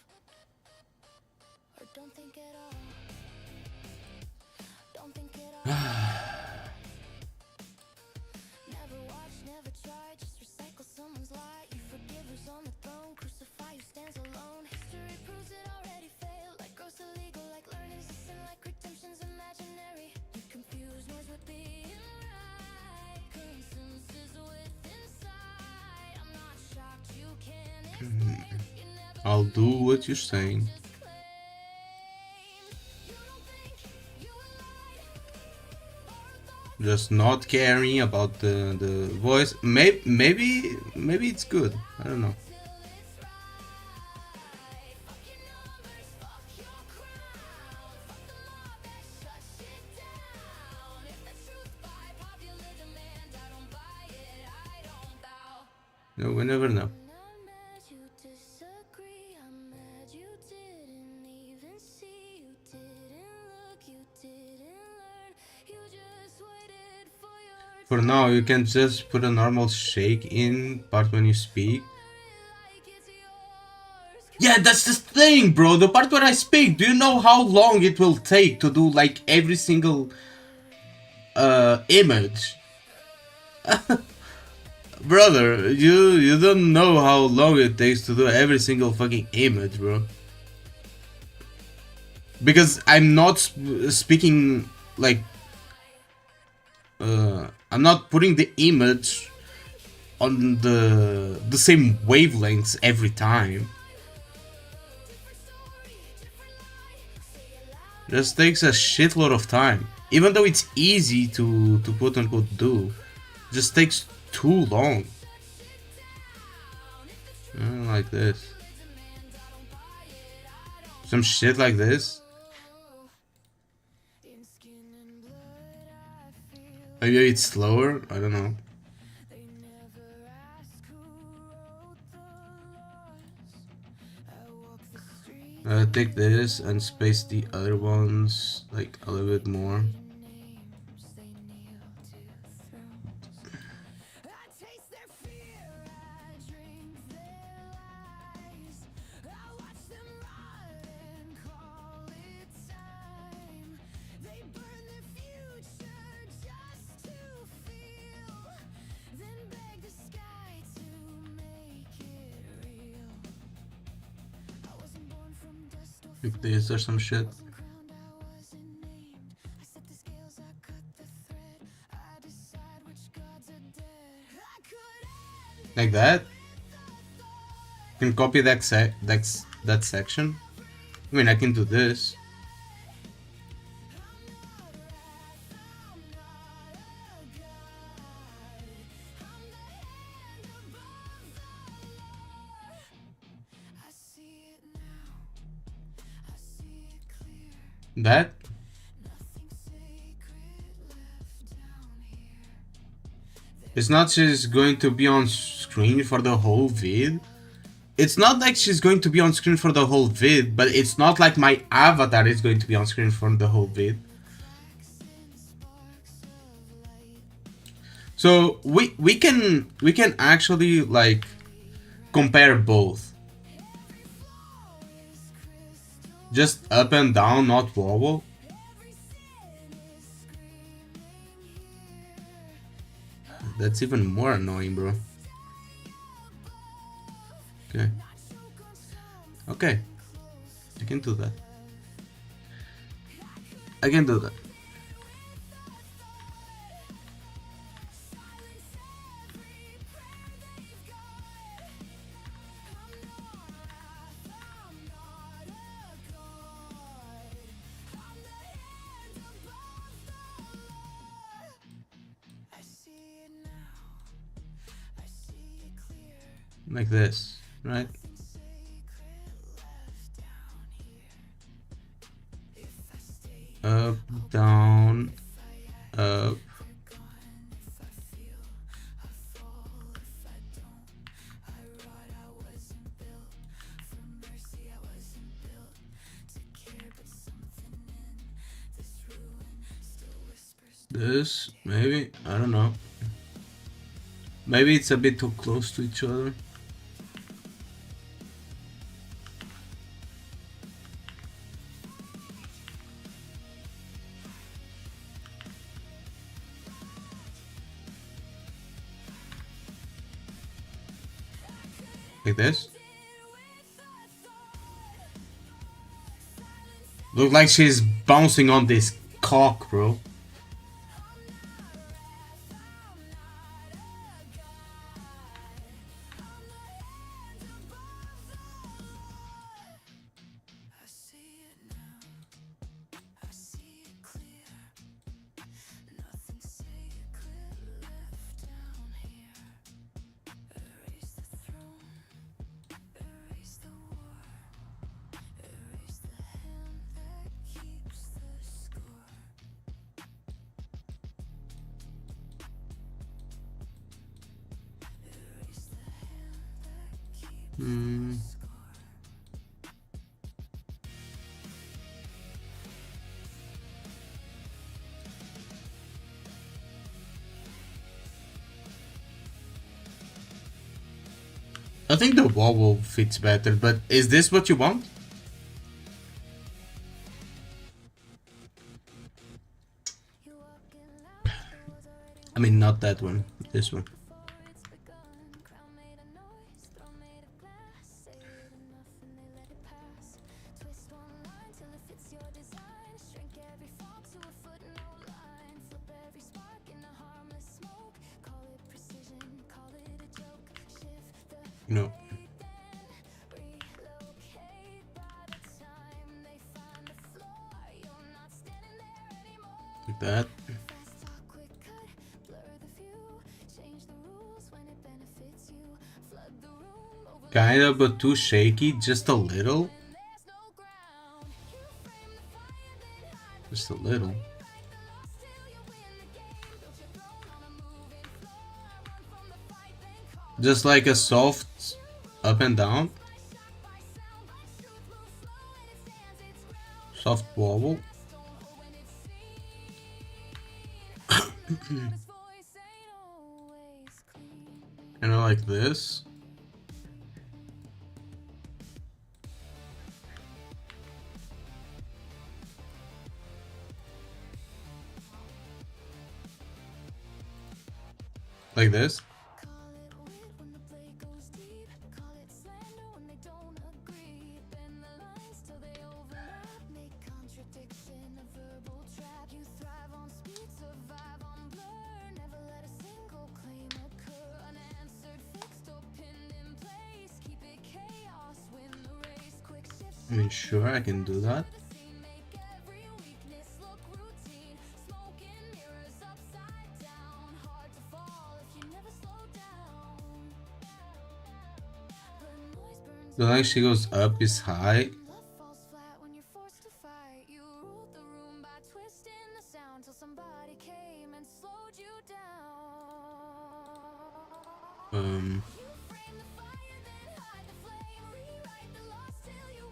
Speaker 1: or don't think at all. Don't think at all. Never watch, never try, just recycle someone's lie. You forgive who's on the throne, crucify who stands alone. History proves it already failed, like gross illegal, like learning to sin, like redemption's imaginary. You confuse noise with being right, consensus with insight. I'm not shocked, you can't explain. You never
Speaker 2: I'll do what you're saying.
Speaker 1: just claim. You don't think you were right, or a thought.
Speaker 2: Just not caring about the voice. Maybe it's good. I don't know. No, we never know.
Speaker 1: I'm mad you disagree, I'm mad you didn't even see, you didn't look, you didn't learn, you just waited for your
Speaker 2: For now, you can just put a normal shake in part when you speak.
Speaker 1: like it's yours.
Speaker 2: Yeah, that's the thing, bro. The part where I speak. Do you know how long it will take to do like every single image? Brother, you don't know how long it takes to do every single fucking image, bro. Because I'm not speaking like I'm not putting the image on the same wavelengths every time. Just takes a shitload of time. Even though it's easy to quote unquote do, just takes too long. Like this. Some shit like this.
Speaker 1: In skin and blood I feel
Speaker 2: Maybe it's slower. I don't know.
Speaker 1: they never ask who wrote the laws. I walk the street
Speaker 2: Take this and space the other ones like a little bit more.
Speaker 1: names, they kneel to thrones. I taste their fear, I drink their lies. I watch them rot and call it time. They burn their future just to feel, then beg the sky to make it real. I wasn't born from dust or
Speaker 2: Like this or some shit.
Speaker 1: wasn't crowned, I wasn't named. I set the scales, I cut the thread. I decide which gods are dead. I could end
Speaker 2: Like that. You can copy that section. I mean, I can do this.
Speaker 1: I see it now. I see it clear.
Speaker 2: That.
Speaker 1: Nothing sacred left down here.
Speaker 2: It's not she's going to be on screen for the whole vid. It's not like she's going to be on screen for the whole vid, but it's not like my avatar is going to be on screen for the whole vid. So we can actually like compare both. Just up and down, not wobble. That's even more annoying, bro. Okay. Okay. I can do that. I can do that. Like this, right? Up, down, up. This, maybe, I don't know. Maybe it's a bit too close to each other. Like this. Look like she's bouncing on this cock, bro. I think the wobble fits better, but is this what you want? I mean, not that one, this one. No. Like that. Kinda, but too shaky, just a little. Just a little. Just like a soft up and down. Soft wobble. And I like this. Like this. I mean, sure, I can do that. The line she goes up is high.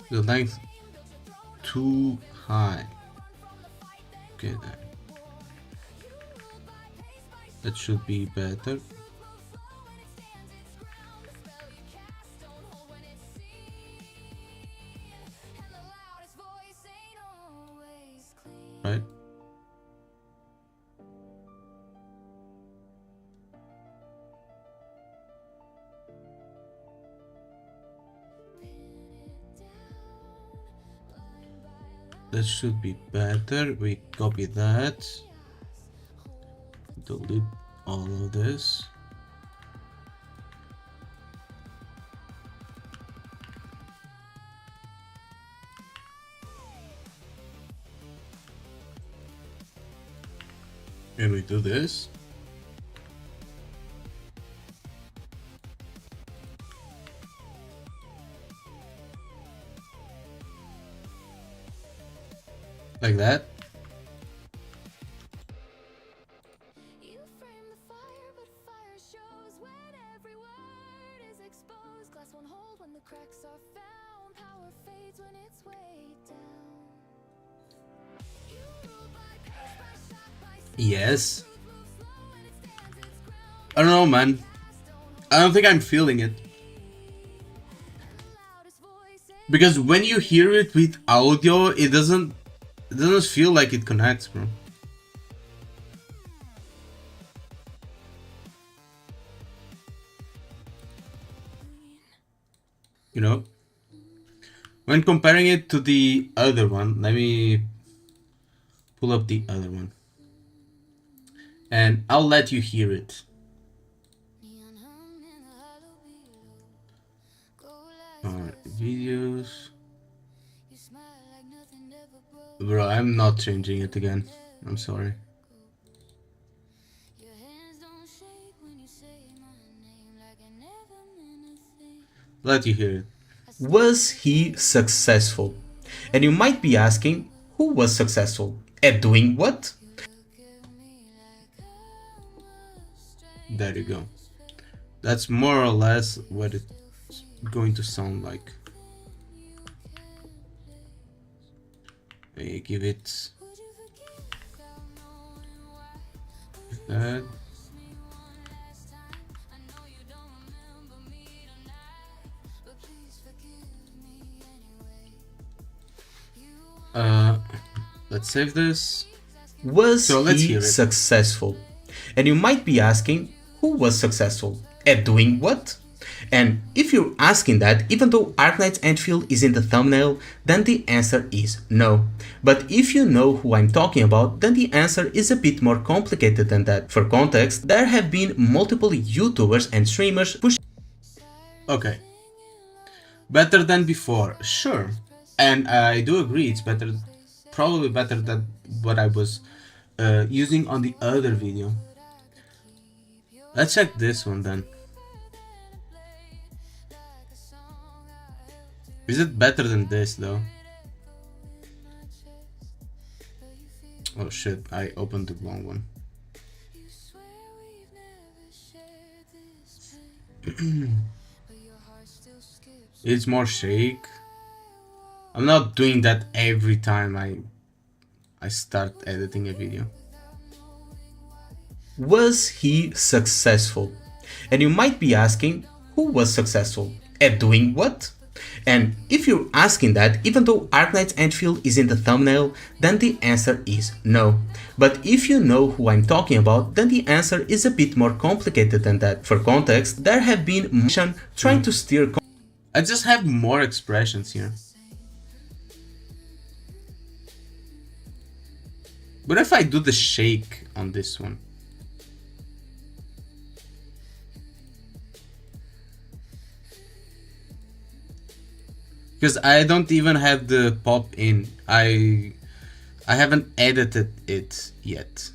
Speaker 2: The length too high. Okay, then. That should be better. that should be better. We copy that. Delete all of this. And we do this. Like that.
Speaker 1: You frame the fire, but fire shows when every word is exposed. Glass won't hold when the cracks are found. Power fades when it's weighed down. You rule by pace, by shock, by
Speaker 2: Yes.
Speaker 1: truth moves slow and it stands its ground.
Speaker 2: I don't know, man. I don't think I'm feeling it.
Speaker 1: Loudest voices.
Speaker 2: Because when you hear it with audio, it doesn't feel like it connects, bro. You know? When comparing it to the other one, let me pull up the other one. And I'll let you hear it.
Speaker 1: Neon hum in the hollow below. Go lights
Speaker 2: Alright, videos.
Speaker 1: you smile like nothing ever broke.
Speaker 2: Bro, I'm not changing it again. I'm sorry.
Speaker 1: Your hands don't shake when you say my name like I never meant a thing.
Speaker 2: Let you hear it. Was he successful? And you might be asking, who was successful? At doing what? There you go. That's more or less what it's going to sound like. I give it that. Let's save this. Was he successful? And you might be asking, who was successful? At doing what? And if you're asking that, even though Arknight's Enfield is in the thumbnail, then the answer is no. But if you know who I'm talking about, then the answer is a bit more complicated than that. For context, there have been multiple YouTubers and streamers pushing. Okay. Better than before, sure. And I do agree, it's better, probably better than what I was using on the other video. Let's check this one then. Is it better than this though? Oh shit, I opened the wrong one. It's more shake. I'm not doing that every time I start editing a video. Was he successful? And you might be asking, who was successful? At doing what? And if you're asking that, even though Arknight's Enfield is in the thumbnail, then the answer is no. But if you know who I'm talking about, then the answer is a bit more complicated than that. For context, there have been trying to steer. I just have more expressions here. What if I do the shake on this one? Because I don't even have the pop in. I haven't edited it yet.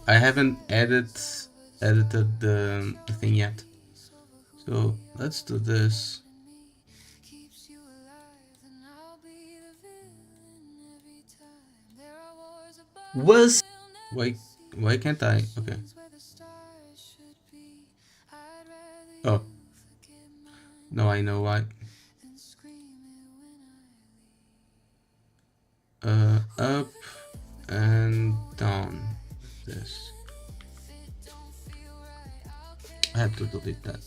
Speaker 2: I haven't edited the thing yet. So let's do this. Was why can't I? Okay. Oh. No, I know why. Up and down. This. I have to delete that.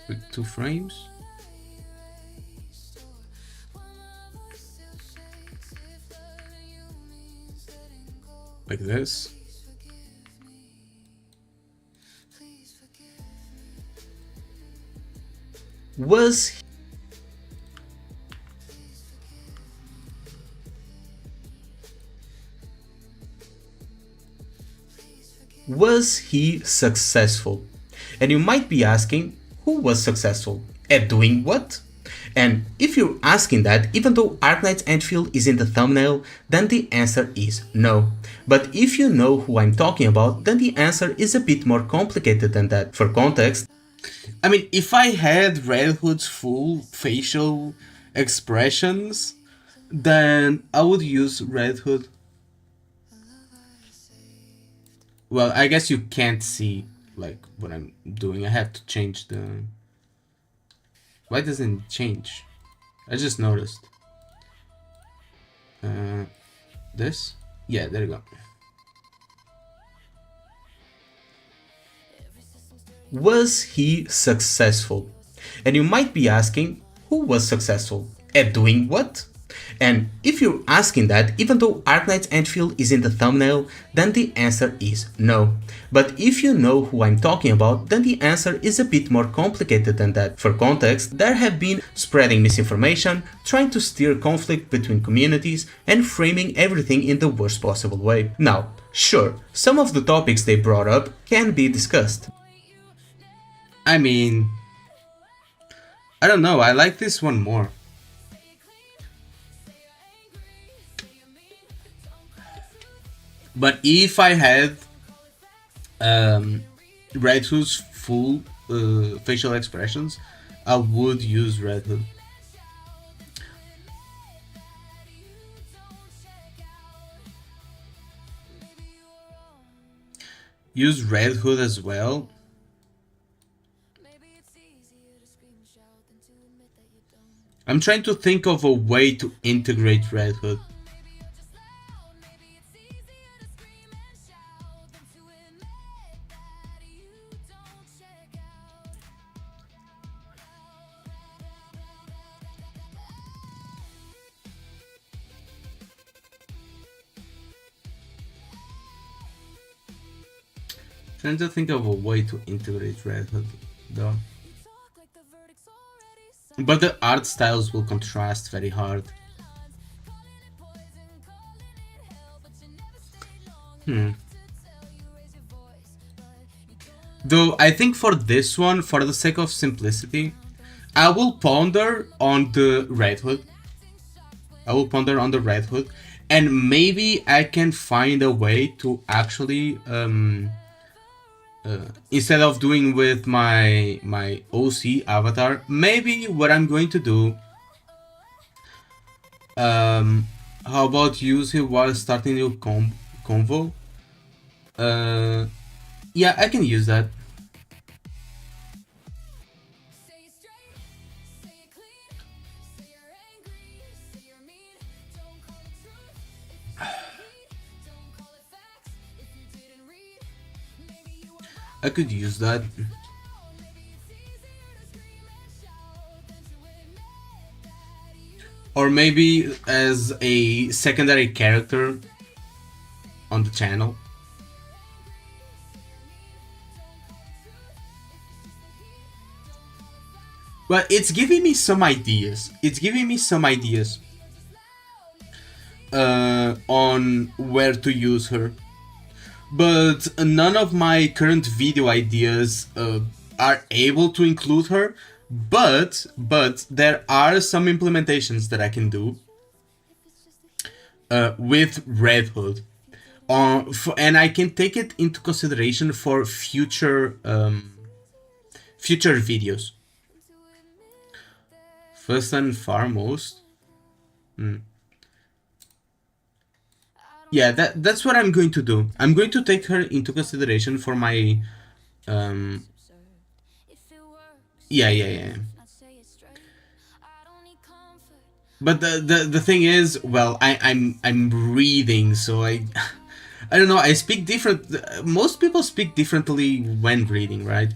Speaker 2: With 2 frames. Like this. Was Was he successful? And you might be asking, who was successful? At doing what? And if you're asking that, even though Arknight's Enfield is in the thumbnail, then the answer is no. But if you know who I'm talking about, then the answer is a bit more complicated than that. For context, I mean, if I had Red Hood's full facial expressions, then I would use Red Hood. Well, I guess you can't see like what I'm doing. I have to change the... Why doesn't it change? I just noticed. This? Yeah, there you go. Was he successful? And you might be asking, who was successful? At doing what? And if you're asking that, even though Arknight's Enfield is in the thumbnail, then the answer is no. But if you know who I'm talking about, then the answer is a bit more complicated than that. For context, there have been spreading misinformation, trying to steer conflict between communities, and framing everything in the worst possible way. Now, sure, some of the topics they brought up can be discussed. I mean, I don't know, I like this one more. But if I had Red Hood's full facial expressions, I would use Red Hood. Use Red Hood as well. I'm trying to think of a way to integrate Red Hood. Trying to think of a way to integrate Red Hood, though. But the art styles will contrast very hard. Though I think for this one, for the sake of simplicity, I will ponder on the Red Hood. And maybe I can find a way to actually instead of doing with my OC avatar, maybe what I'm going to do, how about use it while starting new convo? Yeah, I can use that. I could use that. Or maybe as a secondary character on the channel. But it's giving me some ideas. On where to use her. But none of my current video ideas are able to include her. But there are some implementations that I can do with Red Hood. And I can take it into consideration for future videos. First and foremost, yeah, that's what I'm going to do. I'm going to take her into consideration for my yeah. But the thing is, well, I'm reading, so I don't know. I speak different. Most people speak differently when reading, right?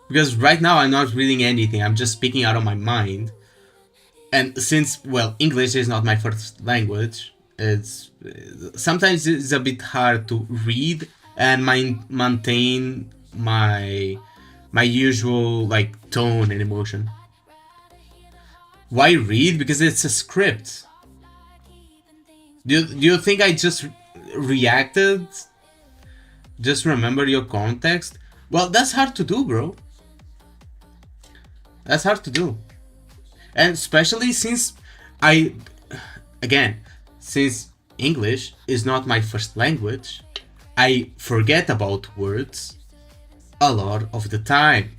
Speaker 2: Because right now I'm not reading anything. I'm just speaking out of my mind. And since, well, English is not my first language, It's sometimes it's a bit hard to read and maintain my usual like tone and emotion. Why read? Because it's a script. Do you think I just reacted? Just remember your context? Well, that's hard to do, bro. That's hard to do. And especially since I, again, since English is not my first language, I forget about words a lot of the time.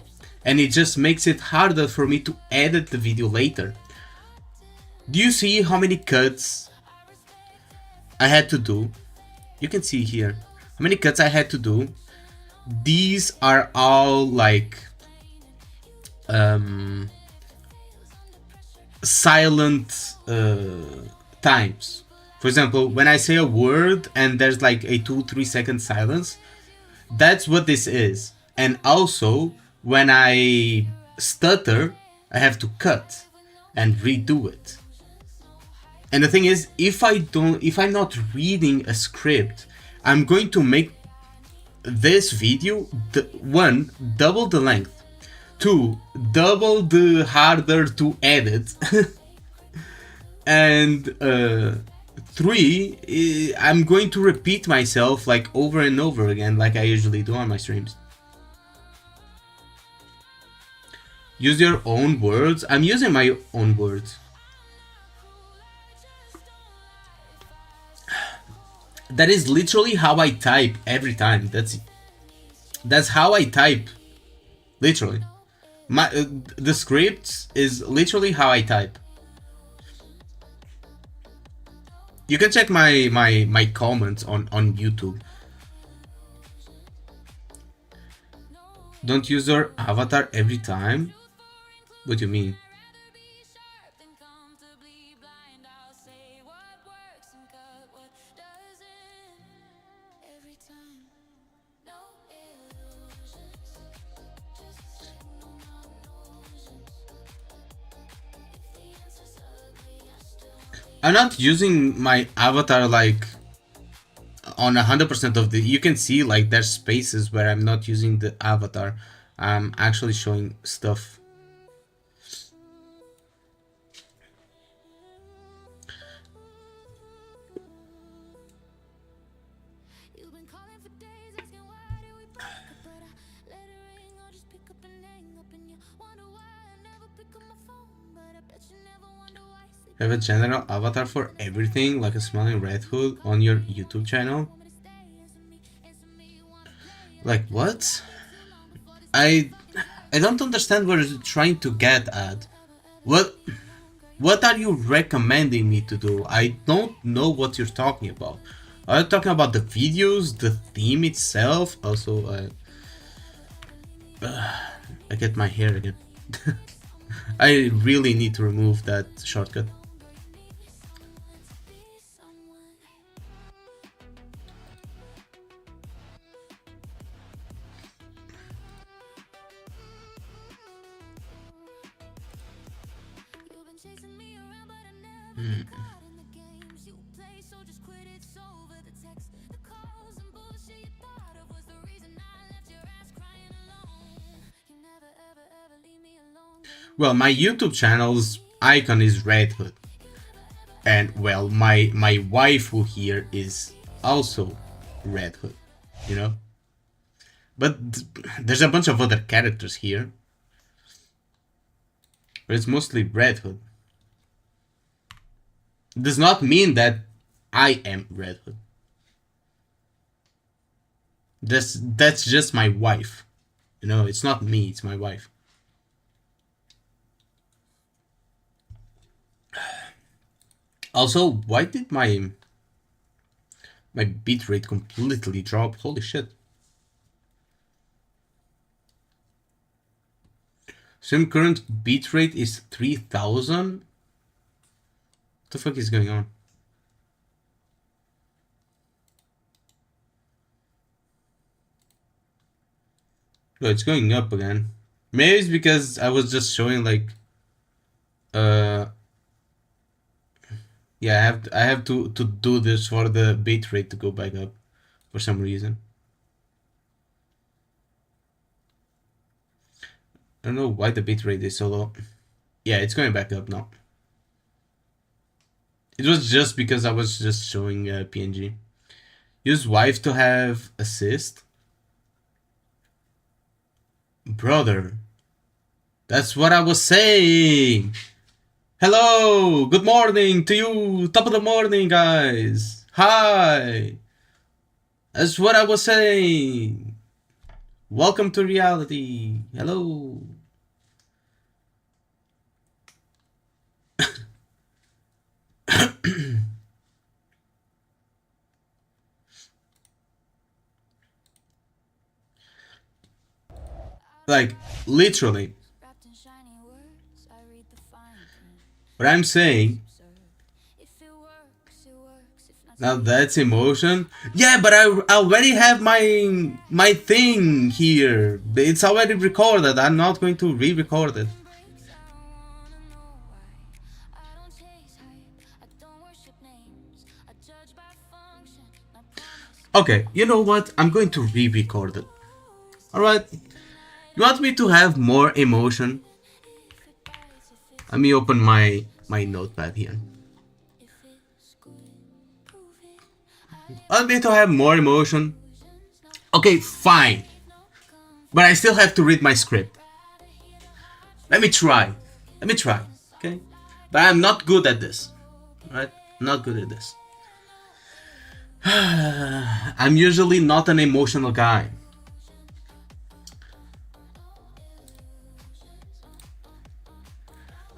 Speaker 2: And it just makes it harder for me to edit the video later. Do you see how many cuts I had to do? You can see here how many cuts I had to do. These are all like silent times. For example, when I say a word and there's like a 2-3 second silence, that's what this is. And also when I stutter, I have to cut and redo it. And the thing is, if I'm not reading a script, I'm going to make this video, one, double the length, two, double the harder to edit, and three, I'm going to repeat myself like over and over again, like I usually do on my streams. Use your own words. I'm using my own words. That is literally how I type every time. That's how I type. Literally. The script is literally how I type. You can check my comments on YouTube. Don't use your avatar every time? What do you mean? I'm not using my avatar like on 100% of the. You can see like there's spaces where I'm not using the avatar. I'm actually showing stuff. Have a general avatar for everything, like a smiling Red Hood on your YouTube channel? Like what? I don't understand what you're trying to get at. What are you recommending me to do? I don't know what you're talking about. Are you talking about the videos, the theme itself? Also, I get my hair again. I really need to remove that shortcut. Well, my YouTube channel's icon is Red Hood. And well, my waifu here is also Red Hood, you know? But there's a bunch of other characters here. But it's mostly Red Hood. Does not mean that I am Red Hood. That's just my wife. You know, it's not me, it's my wife. Also, why did my bitrate completely drop? Holy shit. Sim current bitrate is 3000. What the fuck is going on? Oh, it's going up again. Maybe it's because I was just showing like yeah, Yeah, I have to do this for the bit rate to go back up for some reason. I don't know why the bit rate is so low. Yeah, it's going back up now. It was just because I was just showing PNG. Use wife to have assist. Brother, that's what I was saying. Hello, good morning to you. Top of the morning, guys. Hi. That's what I was saying. Welcome to reality. Hello. Like, literally. What I'm saying. Now that's emotion. Yeah, but I already have my thing here. It's already recorded. I'm not going to re-record it. Okay, you know what? I'm going to re-record it. Alright. You want me to have more emotion? Let me open my notepad here. Want me to have more emotion? Okay, fine. But I still have to read my script. Let me try. Okay? But I'm not good at this. Right? Not good at this. I'm usually not an emotional guy.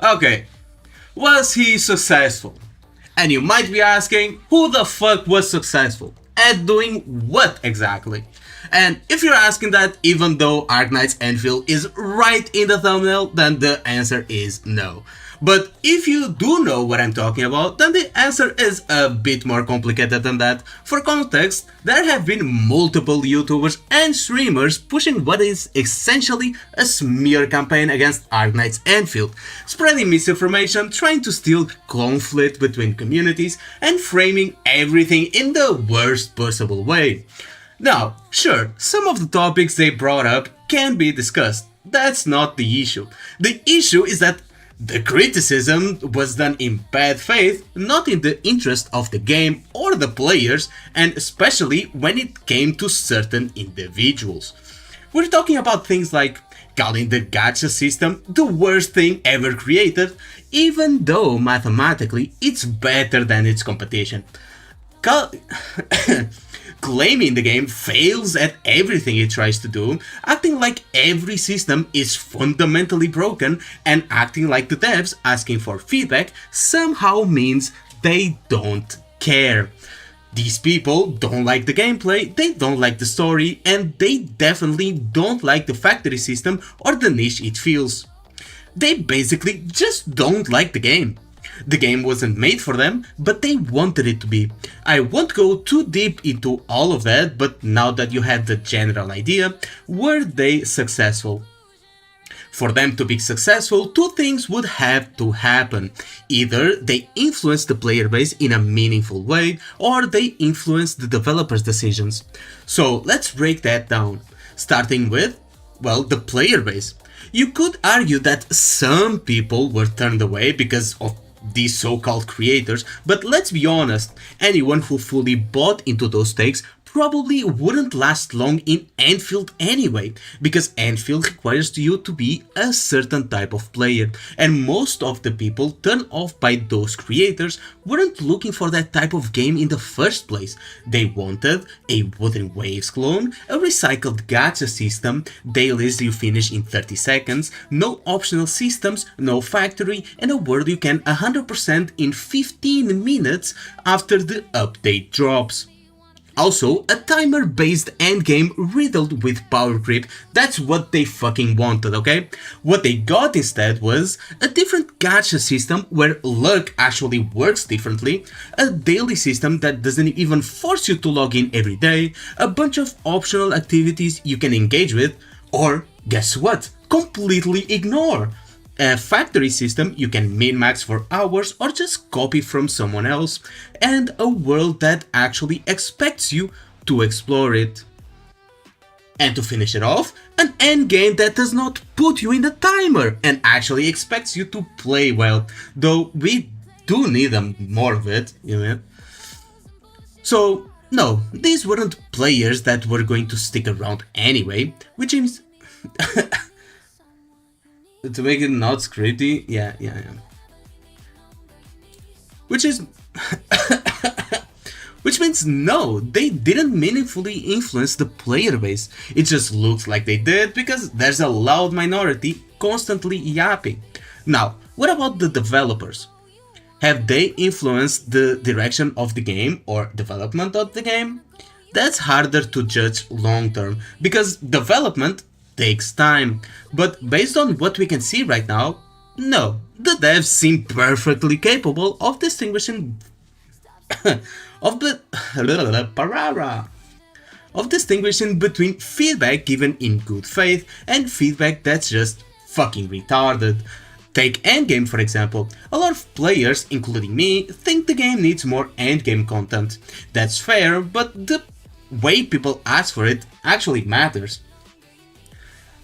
Speaker 2: Okay, was he successful? And you might be asking, who the fuck was successful? At doing what exactly? And if you're asking that, even though Arknight's Enfield is right in the thumbnail, then the answer is no. But if you do know what I'm talking about, then the answer is a bit more complicated than that. For context, there have been multiple YouTubers and streamers pushing what is essentially a smear campaign against Arknight's Enfield, spreading misinformation, trying to steal conflict between communities, and framing everything in the worst possible way. Now, sure, some of the topics they brought up can be discussed. That's not the issue. The issue is that the criticism was done in bad faith, not in the interest of the game or the players, and especially when it came to certain individuals. We're talking about things like calling the gacha system the worst thing ever created, even though mathematically it's better than its competition. Claiming the game fails at everything it tries to do, acting like every system is fundamentally broken, and acting like the devs asking for feedback somehow means they don't care. These people don't like the gameplay, they don't like the story, and they definitely don't like the factory system or the niche it fills. They basically just don't like the game. The game wasn't made for them, but they wanted it to be. I won't go too deep into all of that, but now that you have the general idea, were they successful? For them to be successful, two things would have to happen. Either they influence the player base in a meaningful way, or they influence the developers' decisions. So let's break that down. Starting with, well, the player base. You could argue that some people were turned away because of these so-called creators, but let's be honest, anyone who fully bought into those takes probably wouldn't last long in Enfield anyway, because Enfield requires you to be a certain type of player, and most of the people turned off by those creators weren't looking for that type of game in the first place. They wanted a Wooden Waves clone, a recycled gacha system, dailies you finish in 30 seconds, no optional systems, no factory, and a world you can 100% in 15 minutes after the update drops. Also, a timer-based endgame riddled with power creep. That's what they fucking wanted, okay? What they got instead was a different gacha system where luck actually works differently, a daily system that doesn't even force you to log in every day, a bunch of optional activities you can engage with, or guess what? Completely ignore. A factory system you can min-max for hours or just copy from someone else, and a world that actually expects you to explore it. And to finish it off, an endgame that does not put you in the timer and actually expects you to play well, though we do need more of it, you know. So, no, these weren't players that were going to stick around anyway, which means to make it not scripty, yeah. Which is which means no, they didn't meaningfully influence the player base. It just looks like they did because there's a loud minority constantly yapping. Now, what about the developers? Have they influenced the direction of the game or development of the game? That's harder to judge long term because development takes time. But based on what we can see right now, no, the devs seem perfectly capable of distinguishing of the of distinguishing between feedback given in good faith and feedback that's just fucking retarded. Take endgame for example. A lot of players, including me, think the game needs more endgame content. That's fair, but the way people ask for it actually matters.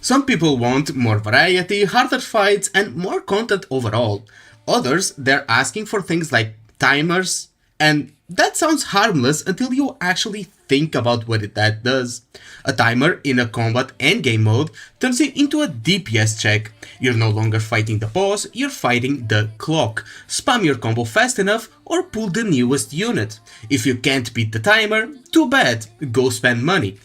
Speaker 2: Some people want more variety, harder fights, and more content overall. Others, they're asking for things like timers, and that sounds harmless until you actually think about what that does. A timer in a combat endgame mode turns it into a DPS check. You're no longer fighting the boss, you're fighting the clock. Spam your combo fast enough or pull the newest unit. If you can't beat the timer, too bad, go spend money.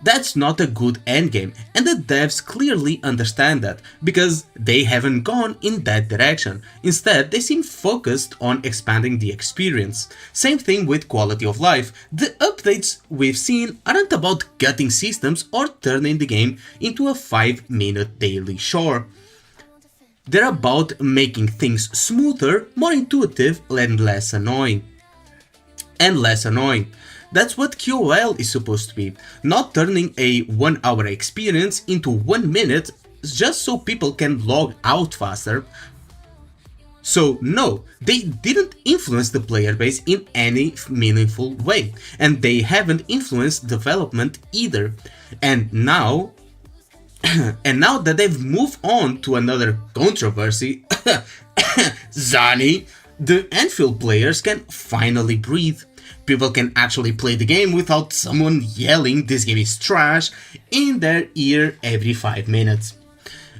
Speaker 2: That's not a good endgame, and the devs clearly understand that, because they haven't gone in that direction. Instead, they seem focused on expanding the experience. Same thing with quality of life. The updates we've seen aren't about gutting systems or turning the game into a 5-minute daily chore. They're about making things smoother, more intuitive, and less annoying. That's what QOL is supposed to be, not turning a 1-hour experience into 1 minute just so people can log out faster. So no, they didn't influence the player base in any meaningful way, and they haven't influenced development either. And now that they've moved on to another controversy, Zani, the Anfield players can finally breathe. People can actually play the game without someone yelling "this game is trash" in their ear every 5 minutes.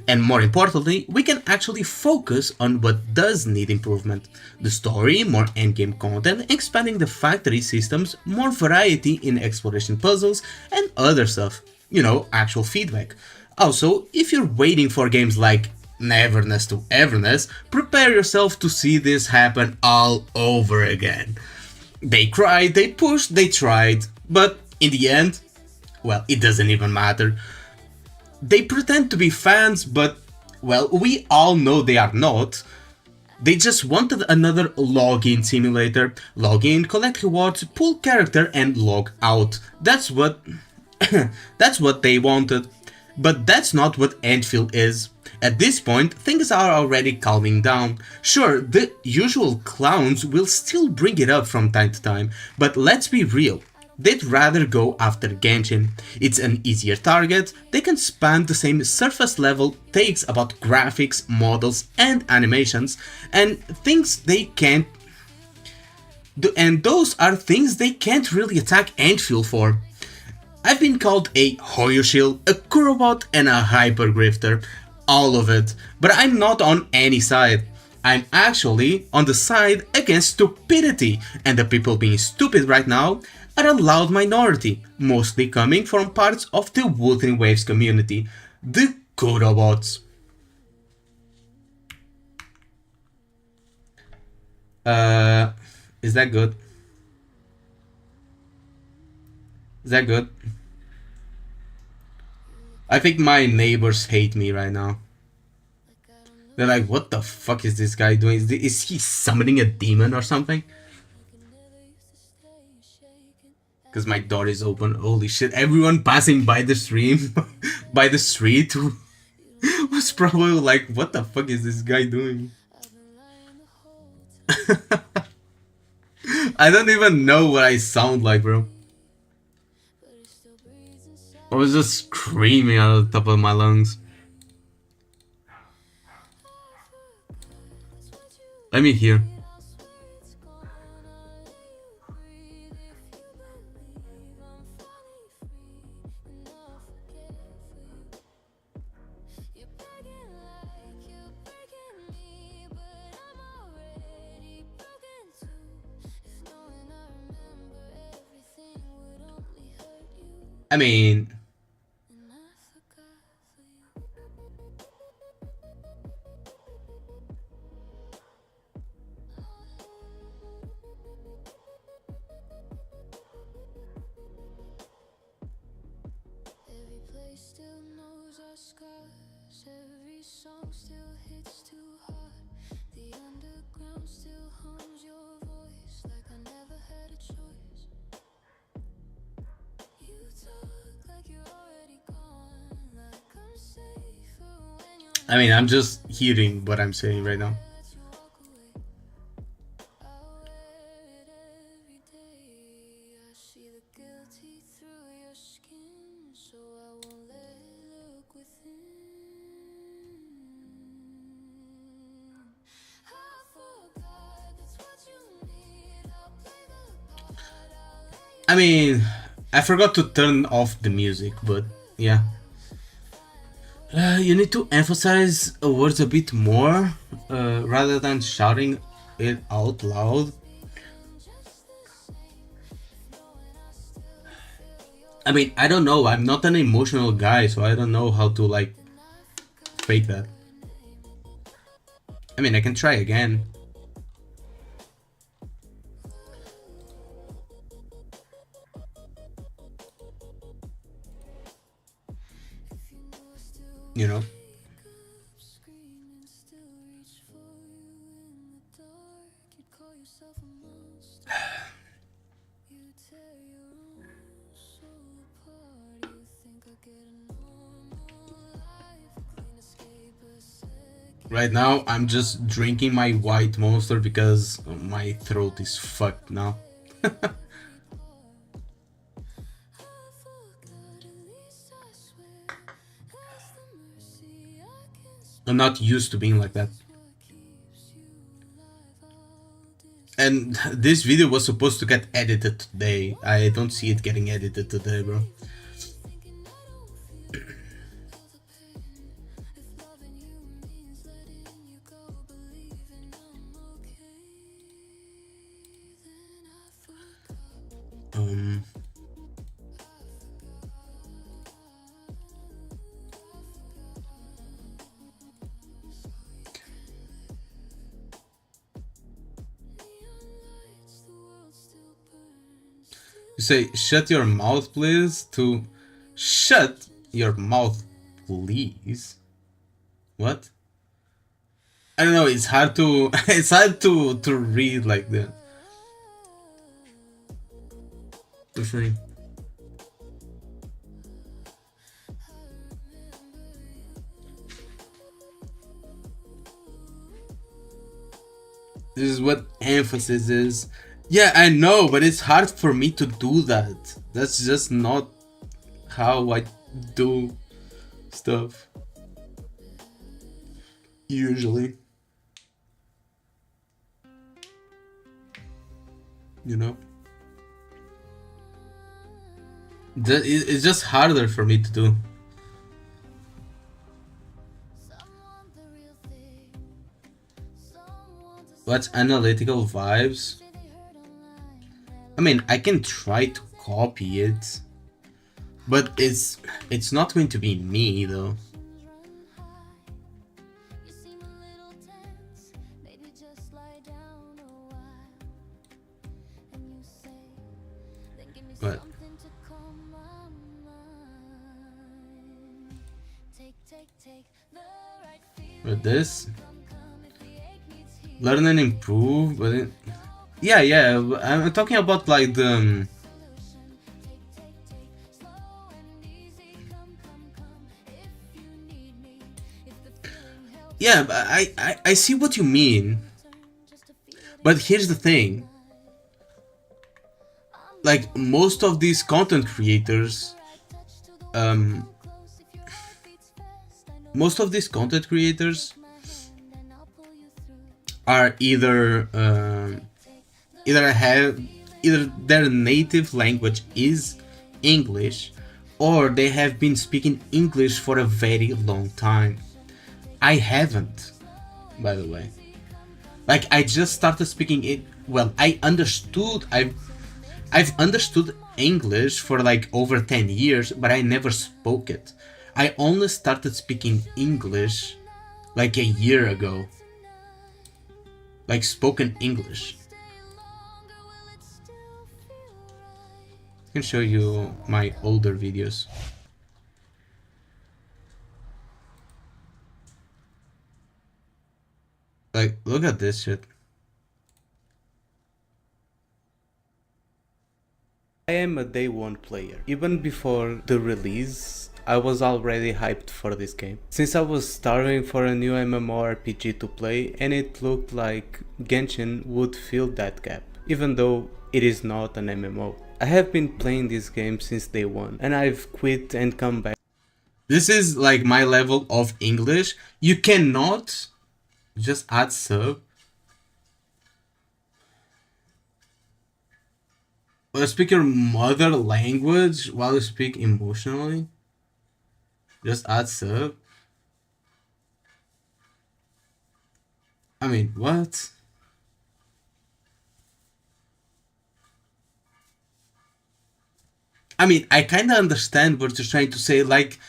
Speaker 2: And more importantly, we can actually focus on what does need improvement. The story, more endgame content, expanding the factory systems, more variety in exploration puzzles, and other stuff. You know, actual feedback. Also, if you're waiting for games like Neverness to Everness, prepare yourself to see this happen all over again. They cried, they pushed, they tried, but in the end, well, it doesn't even matter. They pretend to be fans, but, well, we all know they are not. They just wanted another login simulator. Log in, collect rewards, pull character, and log out. That's what that's what they wanted. But that's not what Anfield is. At this point, things are already calming down. Sure, the usual clowns will still bring it up from time to time, but let's be real. They'd rather go after Genshin. It's an easier target, they can span the same surface level takes about graphics, models, and animations, and things they can't. And those are things they can't really attack Anfield for. I've been called a Hoyoshil, a Kurobot, and a Hypergrifter. All of it. But I'm not on any side. I'm actually on the side against stupidity, and the people being stupid right now are a loud minority, mostly coming from parts of the Wuthering Waves community, the Kurobots. Is that good? Is that good? I think my neighbors hate me right now. They're like, what the fuck is this guy doing? Is he summoning a demon or something? Because my door is open. Holy shit, everyone passing by the stream, by the street was was probably like, what the fuck is this guy doing? I don't even know what I sound like, bro. I was just screaming out of the top of my lungs. Let me hear. I mean,
Speaker 1: Every place still knows our scars. Every song still hits too hard. The underground still hums your voice like I never had a choice. You talk like you're already gone, like I'm safer when you're
Speaker 2: I mean, I'm just hearing what I'm saying right now.
Speaker 1: let you walk away. I wear it every day. I see the guilty through your skin, so I won't let it look within. I forgot that's what you need. I'll play the part. I'll lay
Speaker 2: I mean, I forgot to turn off the music, but yeah. You need to emphasize words a bit more rather than shouting it out loud. I mean, I don't know. I'm not an emotional guy, so I don't know how to like fake that. I mean, I can try again. You know?
Speaker 1: screaming, still reach for you in the dark. You'd call yourself a monster. You tear your own soul apart. You think I get a normal life, clean escape a second.
Speaker 2: Right now, I'm just drinking my white monster because my throat is fucked now.
Speaker 1: I forgot, at least I swear. That's the mercy I can spare.
Speaker 2: I'm not used to being like that.
Speaker 1: What keeps you alive? I'll
Speaker 2: And this video was supposed to get edited today. I don't see it getting edited today, bro.
Speaker 1: thinking I don't feel the pain. If loving you means letting you go, believing I'm okay, then I forgot. Neon lights, the world still burns.
Speaker 2: You say, shut your mouth, please, to shut your mouth, please. What? I don't know, it's hard to it's hard to read like that. The thing. This is what emphasis is. Yeah, I know, but it's hard for me to do that. That's just not how I do stuff. Usually. You know? It's just harder for me to do.
Speaker 1: Someone the real thing. Someone to
Speaker 2: What's analytical vibes?
Speaker 1: say they heard online.
Speaker 2: I mean, I can try to copy it, but it's not going to be me though.
Speaker 1: Run high. You seem a little tense. Maybe just lie down a while. And you say, then give me
Speaker 2: What?
Speaker 1: something to calm my mind. Take the right feeling.
Speaker 2: With this,
Speaker 1: Come if the ache needs healing.
Speaker 2: learn and improve, but yeah, I'm talking about like the
Speaker 1: Slow and easy, come, if you need me. If the
Speaker 2: Yeah, but I see what you mean. But here's the thing. Like, most of these content creators, um, most of these content creators are either have either their native language is English, or they have been speaking English for a very long time. I haven't, by the way. Like, I just started speaking it. Well, I've understood English for like over 10 years, but I never spoke it. I only started speaking English like a year ago. Like, spoken English. I can show you my older videos. Like, look at this shit. I am a day one player. Even before the release, I was already hyped for this game, since I was starving for a new MMORPG to play, and it looked like Genshin would fill that gap, even though it is not an MMO. I have been playing this game since day one, and I've quit and come back. This is like my level of English. You cannot just add sub. Or speak your mother language while you speak emotionally. Just add sub. I mean, what? I mean, I kind of understand what you're trying to say. Like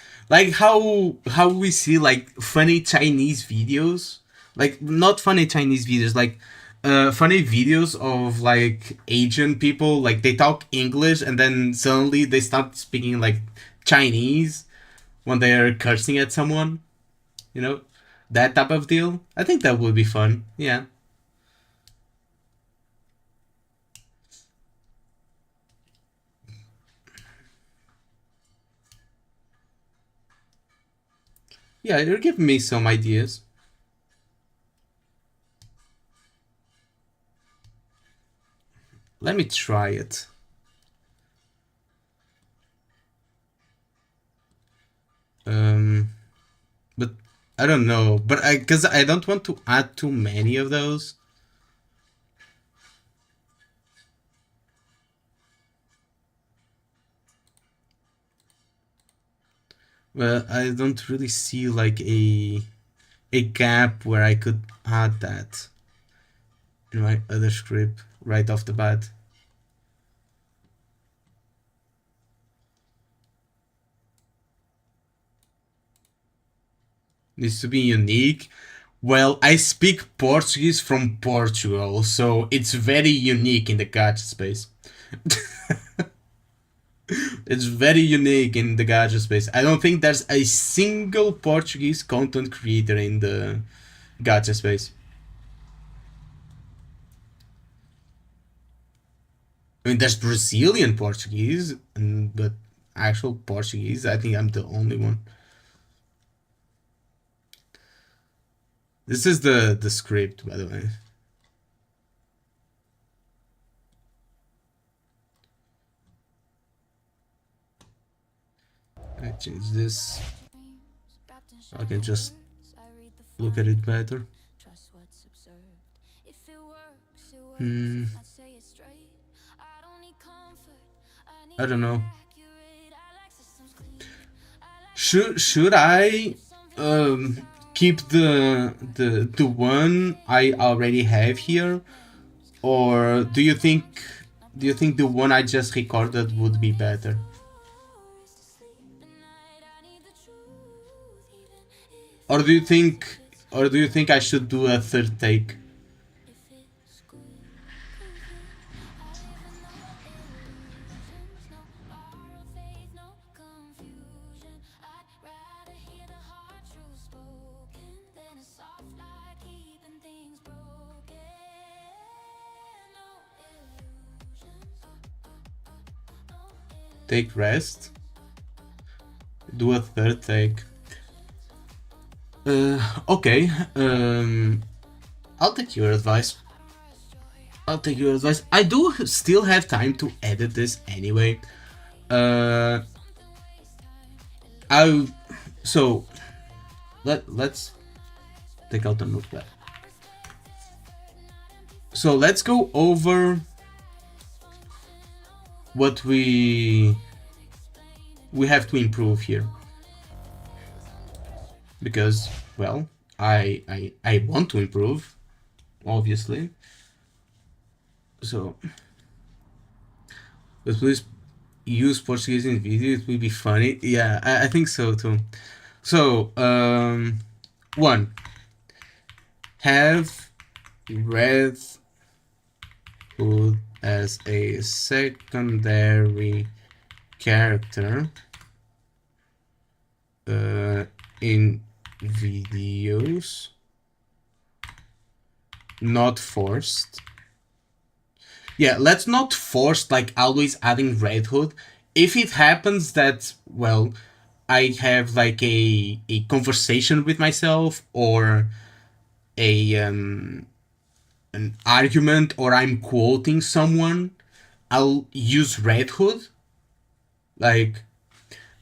Speaker 2: how we see like funny Chinese videos, like not funny Chinese videos, like funny videos of like Asian people. Like, they talk English and then suddenly they start speaking like Chinese when they are cursing at someone. You know, that type of deal. I think that would be fun. Yeah. Yeah, you're giving me some ideas. Let me try it. But I don't know. But because I don't want to add too many of those. Well, I don't really see like a gap where I could add that in my other script right off the bat. Needs to be unique. Well, I speak Portuguese from Portugal, so it's very unique in the gacha space. It's very unique in the gacha space. I don't think there's a single Portuguese content creator in the gacha space. I mean, there's Brazilian Portuguese, but actual Portuguese, I think I'm the only one. This is the script, by the way. I change this. I can just look at it better. I don't know. Should I keep the one I already have here, or do you think the one I just recorded would be better? Or do you think I should do a third take? Take rest. Do a third take. Okay. I'll take your advice. I'll take your advice. I do still have time to edit this anyway. Uh, I so let's take out the notepad. So let's go over what we have to improve here, because well, I want to improve, obviously. So, but please use Portuguese in video. It will be funny. Yeah, I think so too. So, one, have Red Hood as a secondary character in videos, not forced. Yeah, let's not force like always adding Red Hood. If it happens that, well, I have like a conversation with myself, or a an argument, or I'm quoting someone, I'll use Red Hood. Like,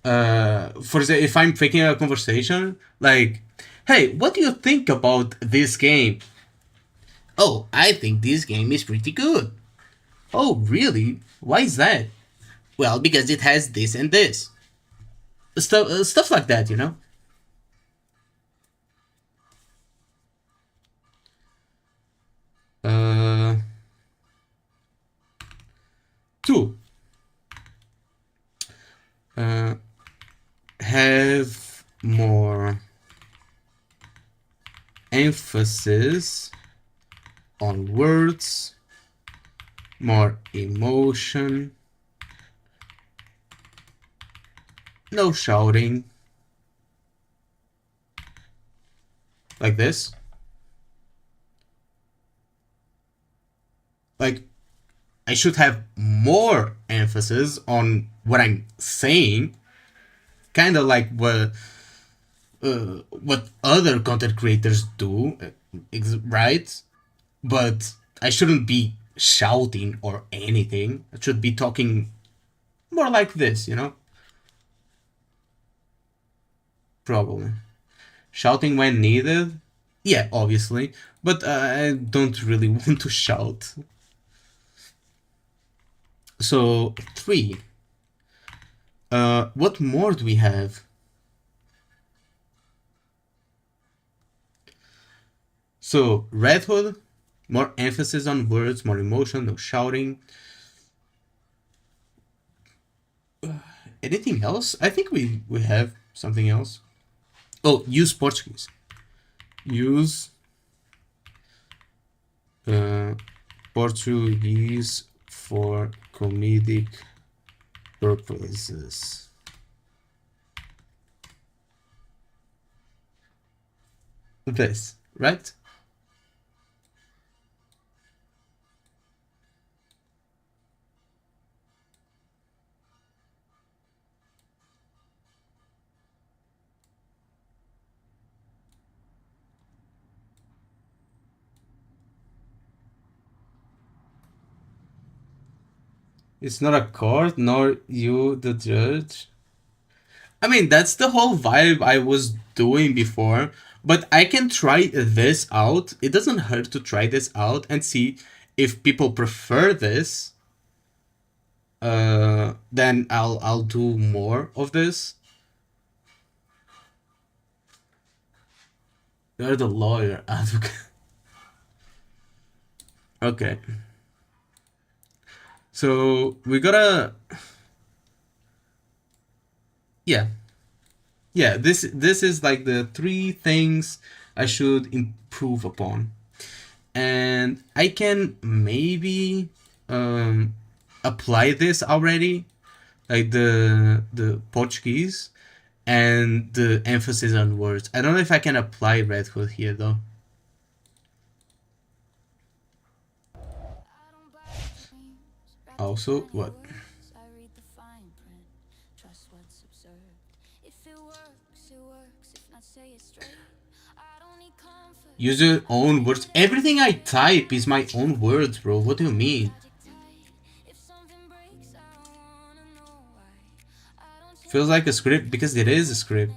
Speaker 2: for example, if I'm faking a conversation, like, hey, what do you think about this game? Oh, I think this game is pretty good. Oh, really? Why is that? Well, because it has this and this. Stuff like that, you know? Uh, two. Have more emphasis on words, more emotion, no shouting, like this. Like, I should have more emphasis on what I'm saying, kind of like what other content creators do, right? But I shouldn't be shouting or anything. I should be talking more like this, you know? Probably. Shouting when needed? Yeah, obviously. But I don't really want to shout. So, three. What more do we have? So, Red Hood, more emphasis on words, more emotion, no shouting. Anything else? I think we have something else. Oh, use Portuguese. Use Portuguese for comedic purposes. This, right? It's not a court, nor you, the judge. I mean, that's the whole vibe I was doing before, but I can try this out. It doesn't hurt to try this out and see if people prefer this. Then I'll do more of this. You're the lawyer advocate. Okay. So we gotta, yeah, yeah. This is like the three things I should improve upon, and I can maybe apply this already, like the Portuguese and the emphasis on words. I don't know if I can apply Red Hood here though. Also, what?
Speaker 1: I read the fine print. Trust what's observed. If it works, it works. If
Speaker 2: Use your own words. Everything I type is my own words, bro. What do you mean? Feels like a script because it is a script.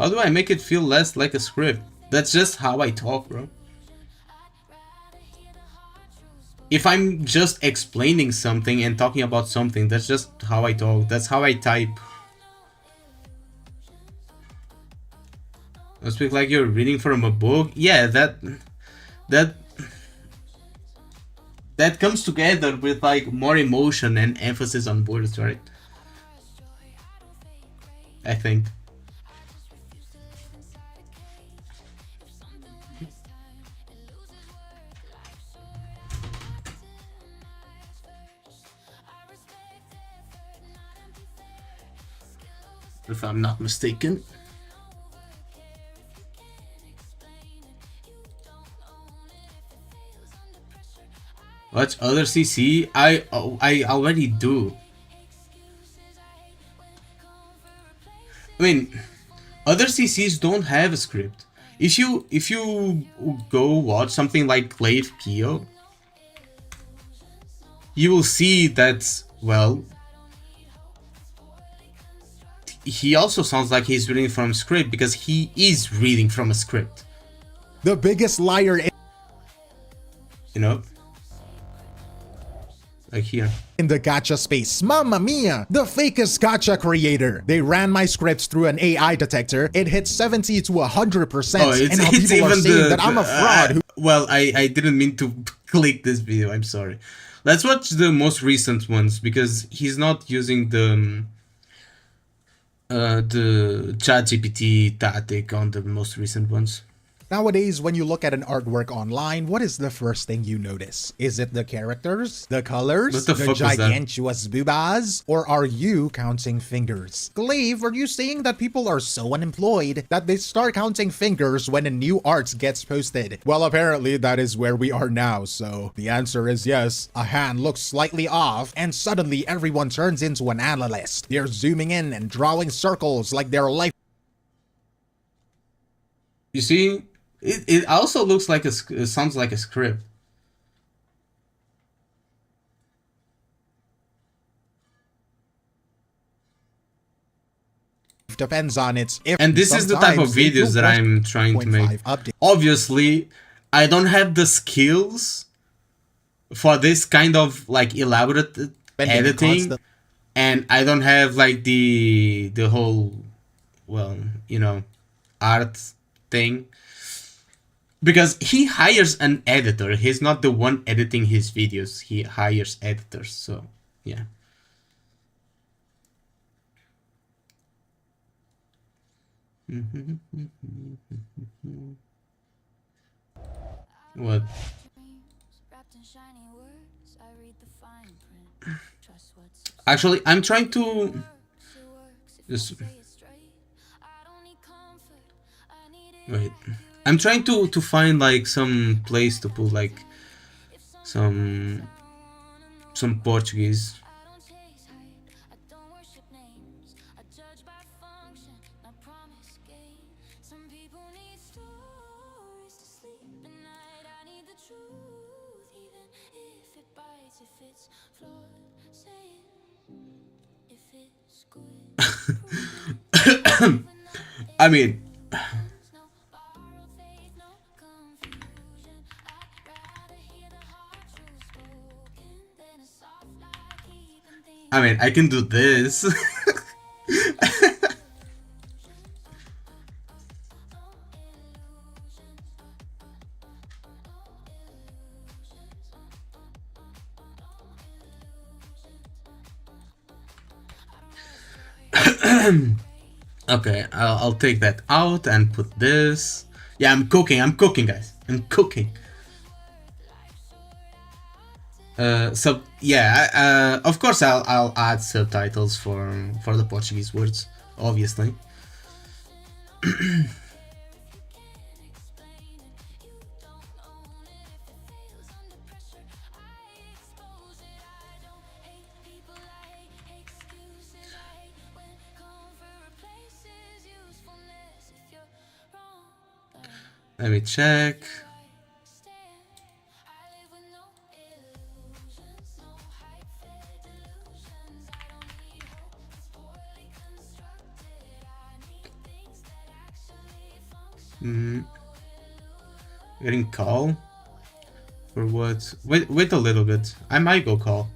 Speaker 2: How do I make it feel less like a script? That's just how I talk, bro. If I'm just explaining something and talking about something, that's just how I talk. That's how I type. I speak like you're reading from a book. Yeah, that comes together with like more emotion and emphasis on words, right? I think. If I'm not mistaken. Watch other CC? I already do. I mean, other CCs don't have a script. If you go watch something like Clave Kyo, you will see that, well, he also sounds like he's reading from a script because he is reading from a script.
Speaker 4: The biggest liar
Speaker 2: You know? Like here.
Speaker 4: in the gacha space. Mamma mia! The fakest gacha creator. They ran my scripts through an AI detector. It hit 70 to 100%.
Speaker 2: Oh,
Speaker 4: and now people are saying that I'm a fraud.
Speaker 2: Well, I didn't mean to click this video. I'm sorry. Let's watch the most recent ones because he's not using the ChatGPT tactic on the most recent ones.
Speaker 4: Nowadays, when you look at an artwork online, what is the first thing you notice? Is it the characters, the colors,
Speaker 2: What the fuck was that?
Speaker 4: gigantuous boobas, or are you counting fingers? Glaive, are you saying that people are so unemployed that they start counting fingers when a new art gets posted? Well, apparently that is where we are now, so the answer is yes. A hand looks slightly off, and suddenly everyone turns into an analyst. They're zooming in and drawing circles like their life.
Speaker 2: You see, it also looks like it sounds like a script.
Speaker 4: Depends on its if.
Speaker 2: And this is the type of videos that I'm trying to make. Obviously, I don't have the skills for this kind of like elaborate editing, and I don't have like the whole, well, you know, art thing. Because he hires an editor. He's not the one editing his videos. He hires editors. So, yeah. What? Actually, I'm trying to just wait. I'm trying to find like some place to put like some Portuguese. I mean, I can do this. Okay, I'll take that out and put this. Yeah, I'm cooking, guys. I'm cooking. So yeah, of course I'll add subtitles for the Portuguese words, obviously. Let me check. Getting call for what? Wait a little bit. I might go call.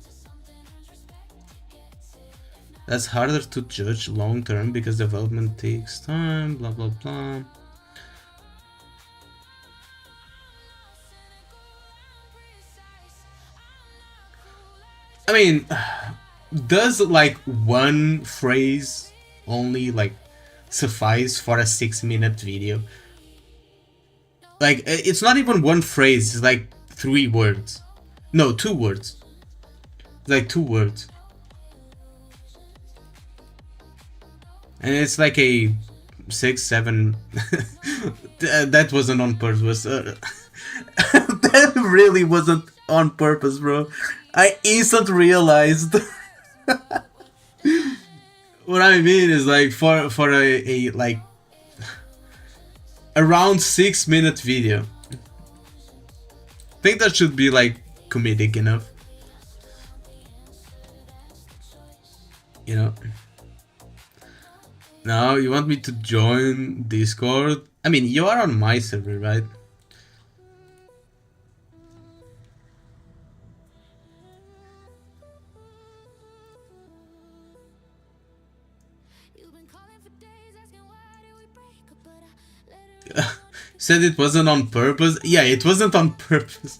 Speaker 2: That's harder to judge long term because development takes time. Blah blah blah. I mean, does like one phrase only like suffice for a 6-minute video? Like, it's not even one phrase, it's like 3 words. No, 2 words. It's like 2 words. And it's like a 6, 7. That wasn't on purpose. That really wasn't on purpose, bro. I instantly realized. What I mean is like for a like around 6-minute video. I think that should be like comedic enough. You know. Now you want me to join Discord? I mean, you are on my server, right? Said it wasn't on purpose. Yeah, it wasn't on purpose.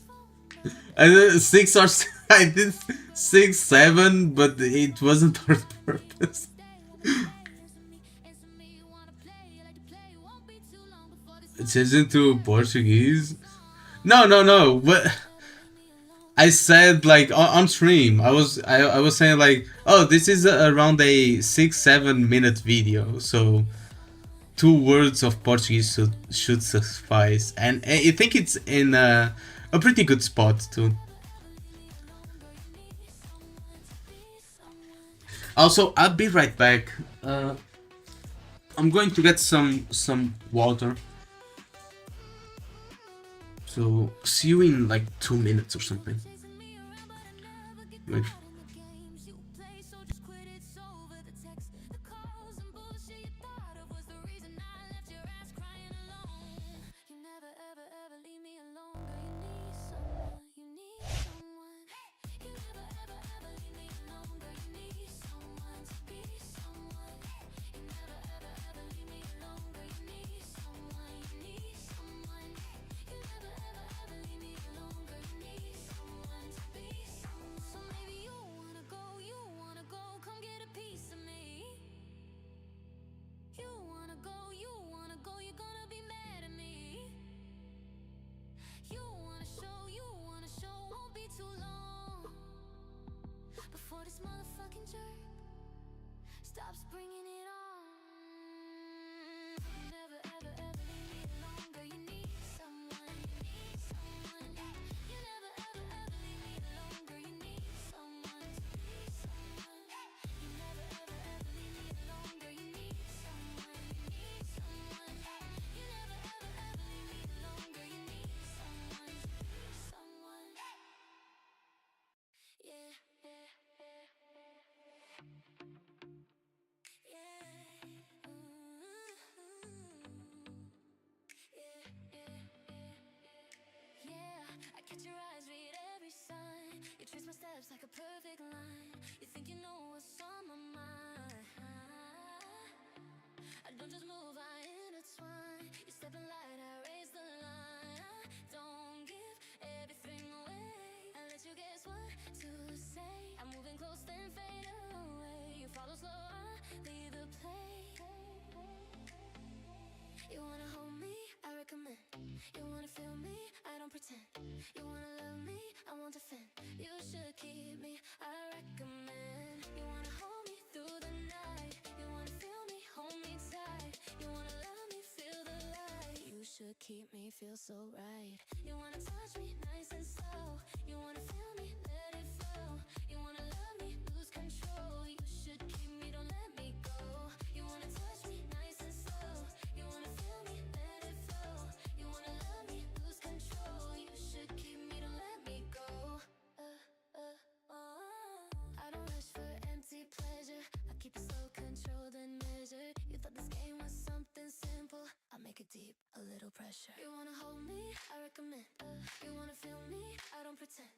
Speaker 2: I did 6 or I did 6, 7, but it wasn't on purpose. It says into Portuguese. No. But I said like on stream. I was saying like, oh, this is around a 6-7 minute video, so 2 words of Portuguese should suffice, and I think it's in a pretty good spot too. Also, I'll be right back. I'm going to get some water. So see you in like 2 minutes or something. Like,
Speaker 1: before this motherfucking jerk stops bringing it on. You never ever ever leave me alone, girl. You need someone. You never ever ever leave me alone, girl. You need someone to be someone. You never ever ever leave me alone, girl. You need someone. You never ever ever leave me alone, girl. You need someone to be someone. Yeah. I catch your eyes, read every sign. You trace my steps like a perfect line. You think you know what's on my mind. I don't just move, I intertwine. You step in light, I raise the line. I don't give everything away. I let you guess what to say. I'm moving close, then fade away. You follow slow, I lead the play. You wanna hold me, I recommend. You wanna feel me, I don't pretend. You wanna love me, I won't defend. You should should keep me feel so right. You wanna touch me nice and slow. You wanna feel me, let it flow. You wanna love me, lose control. You should keep me, don't let me go. You wanna touch me nice and slow. You wanna feel me, let it flow. You wanna love me, lose control. You should keep me, don't let me go. I don't rush for empty pleasure. I keep it slow, controlled and measured. You thought this game was something simple. I'll make it deep, a little pressure. You wanna hold me? I recommend. You wanna feel me? I don't pretend.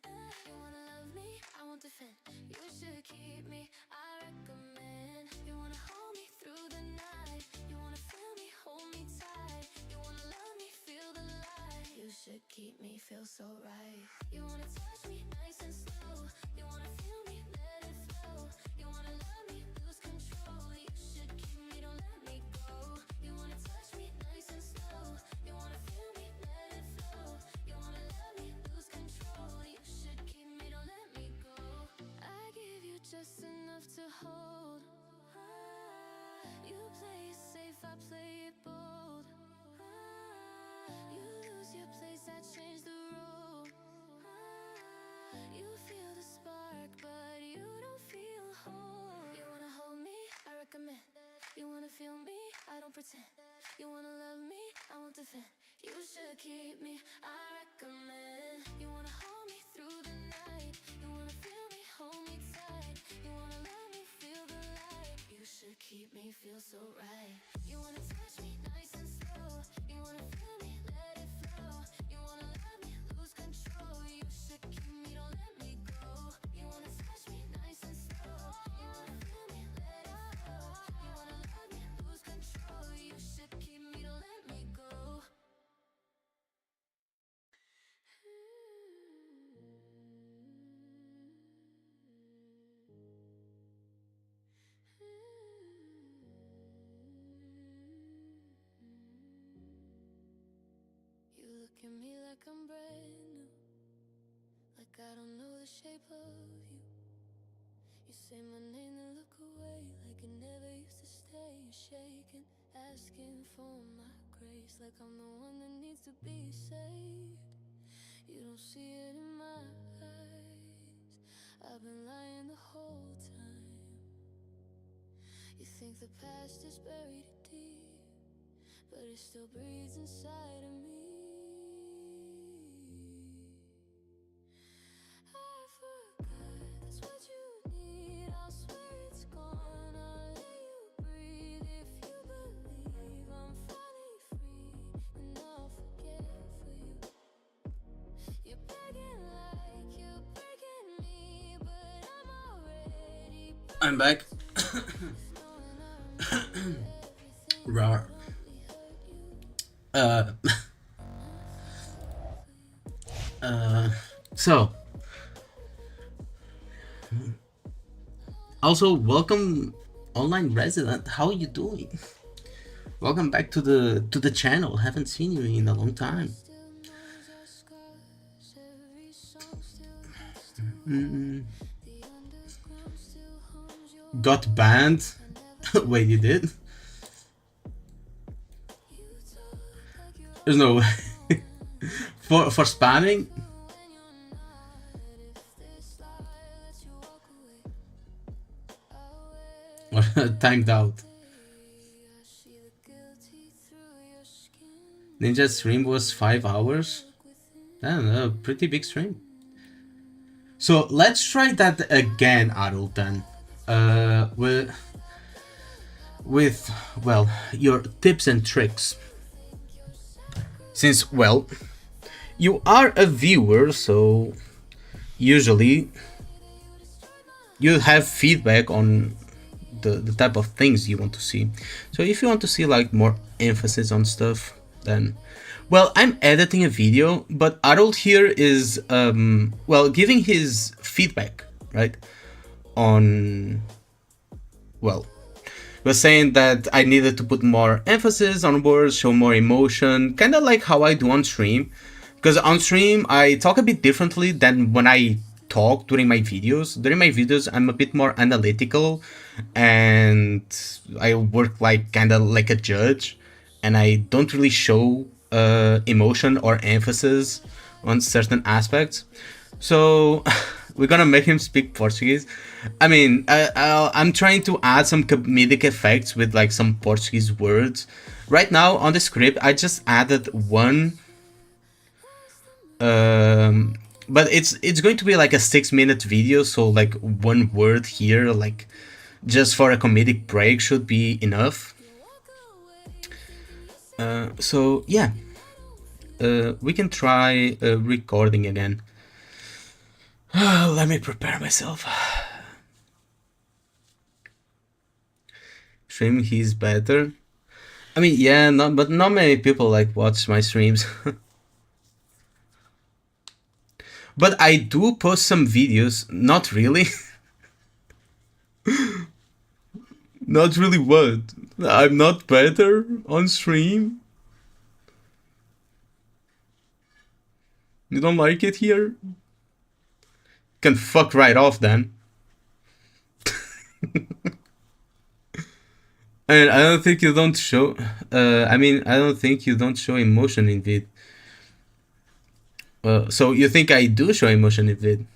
Speaker 1: You wanna love me? I won't defend. You should keep me. I recommend. You wanna hold me through the night. You wanna feel me? Hold me tight. You wanna love me? Feel the light. You should keep me. Feel so right. You wanna touch me nice and slow. You wanna feel me? Let it flow. You wanna love me? Lose control. You should keep me. Don't let me go. You wanna touch me nice and slow. You wanna feel me? Let it flow. You wanna love me? Lose control. You should keep me. Don't let me go. I give you just enough to hold. You play it safe, I play it bold. You lose your place, I change the road. You feel the spark, but you don't feel whole. You wanna hold me? I recommend. You wanna feel me? I don't pretend. You wanna love me? I won't defend. You should keep me. I recommend. You wanna hold me through the night. You wanna feel me? Hold me tight. You wanna love me? Feel the light. You should keep me. Feel so right. You wanna touch me nice and slow. You wanna feel me? Let it flow. You wanna love me? Lose control. You should keep me. Don't let me go. You wanna touch me nice and slow. You wanna feel me? Let it flow. You wanna love me? Lose control. You should keep me. Don't let me go. You look at me like I'm brand new, like I don't know the shape of you. You say my name and look away, like it never used to stay. You're shaking, asking for my grace, like I'm the one that needs to be saved. You don't see it in my eyes, I've been lying the whole time. You think the past is buried deep, but it still breathes inside of me. I forgot, that's what you need. I'll swear it's gone, I'll let you breathe. If you believe I'm finally free, then I'll forget for you. You're begging like you're breaking me, but I'm already
Speaker 2: I'm back. Rar. Uh, so also welcome online resident. How are you doing? Welcome back to the channel. Haven't seen you in a long time. Got banned? Wait, you did? There's no way. for spamming? Timed out. Ninja's stream was 5 hours. I don't know, pretty big stream. So let's try that again, Adult, then. With well, your tips and tricks. Since, well, you are a viewer, so usually you have feedback on the type of things you want to see. So if you want to see like more emphasis on stuff, then, well, I'm editing a video, but Adult here is well, giving his feedback, right, on, well, was saying that I needed to put more emphasis on words, show more emotion, kind of like how I do on stream. Because on stream, I talk a bit differently than when I talk during my videos. During my videos, I'm a bit more analytical, and I work like kind of like a judge, and I don't really show emotion or emphasis on certain aspects. So we're gonna make him speak Portuguese. I mean, I'm trying to add some comedic effects with like some Portuguese words. Right now on the script, I just added one. But it's going to be like a 6-minute video, so like one word here, like just for a comedic break, should be enough. So yeah, we can try recording again. Let me prepare myself. Stream, he's better. I mean, yeah, but not many people like watch my streams. But I do post some videos. Not really. Not really what? I'm not better on stream? You don't like it here? Can fuck right off then. And I don't think you don't show... I mean, I don't think you don't show emotion in vid. So you think I do show emotion in vid?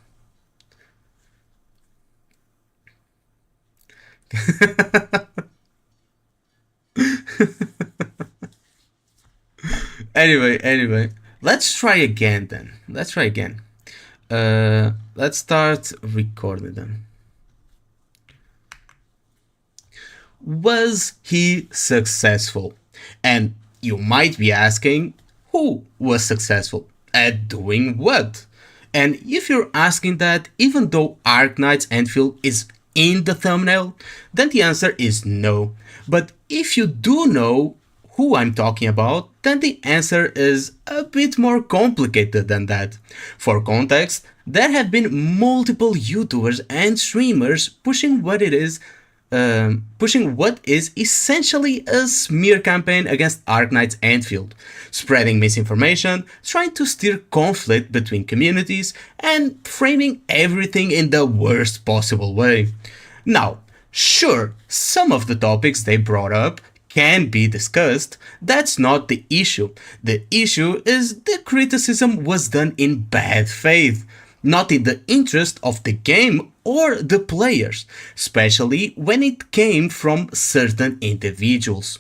Speaker 2: Anyway, let's try again then. Let's try again. Let's start recording then. Was he successful? And you might be asking, who was successful? At doing what? And if you're asking that, even though Arknight's Enfield is in the thumbnail, then the answer is no. But if you do know who I'm talking about, then the answer is a bit more complicated than that. For context, there have been multiple YouTubers and streamers pushing what is essentially a smear campaign against Arknight's Enfield, spreading misinformation, trying to steer conflict between communities, and framing everything in the worst possible way. Now, sure, some of the topics they brought up can be discussed. That's not the issue. The issue is the criticism was done in bad faith, not in the interest of the game or the players, especially when it came from certain individuals.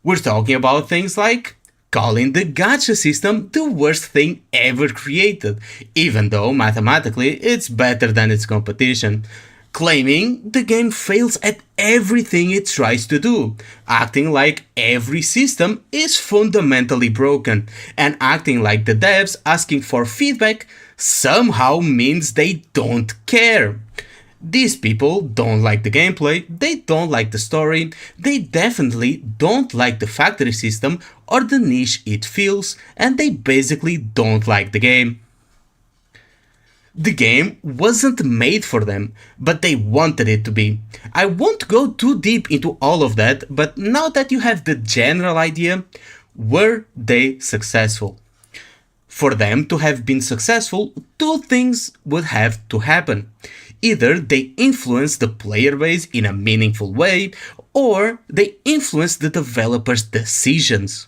Speaker 2: We're talking about things like calling the gacha system the worst thing ever created, even though mathematically it's better than its competition. Claiming the game fails at everything it tries to do, acting like every system is fundamentally broken, and acting like the devs asking for feedback somehow means they don't care. These people don't like the gameplay, they don't like the story, they definitely don't like the factory system or the niche it fills, and they basically don't like the game. The game wasn't made for them, but they wanted it to be. I won't go too deep into all of that, but now that you have the general idea, were they successful? For them to have been successful, two things would have to happen. Either they influence the player base in a meaningful way, or they influence the developers' decisions.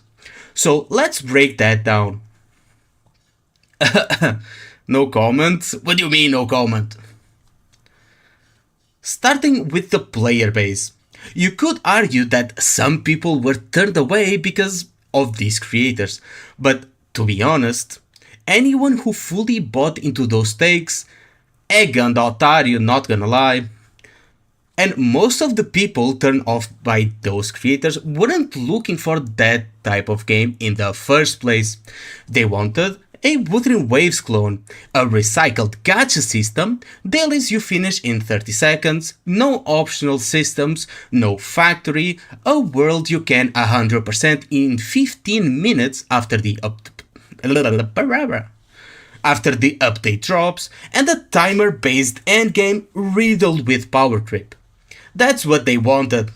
Speaker 2: So let's break that down. No comment? What do you mean no comment? Starting with the player base. You could argue that some people were turned away because of these creators, but to be honest, anyone who fully bought into those takes, é ganda otário, not gonna lie. And most of the people turned off by those creators weren't looking for that type of game in the first place. They wanted a Wuthering Waves clone, a recycled gacha system, dailies you finish in 30 seconds, no optional systems, no factory, a world you can 100% in 15 minutes after the update drops, and a timer-based endgame riddled with power creep. That's what they wanted.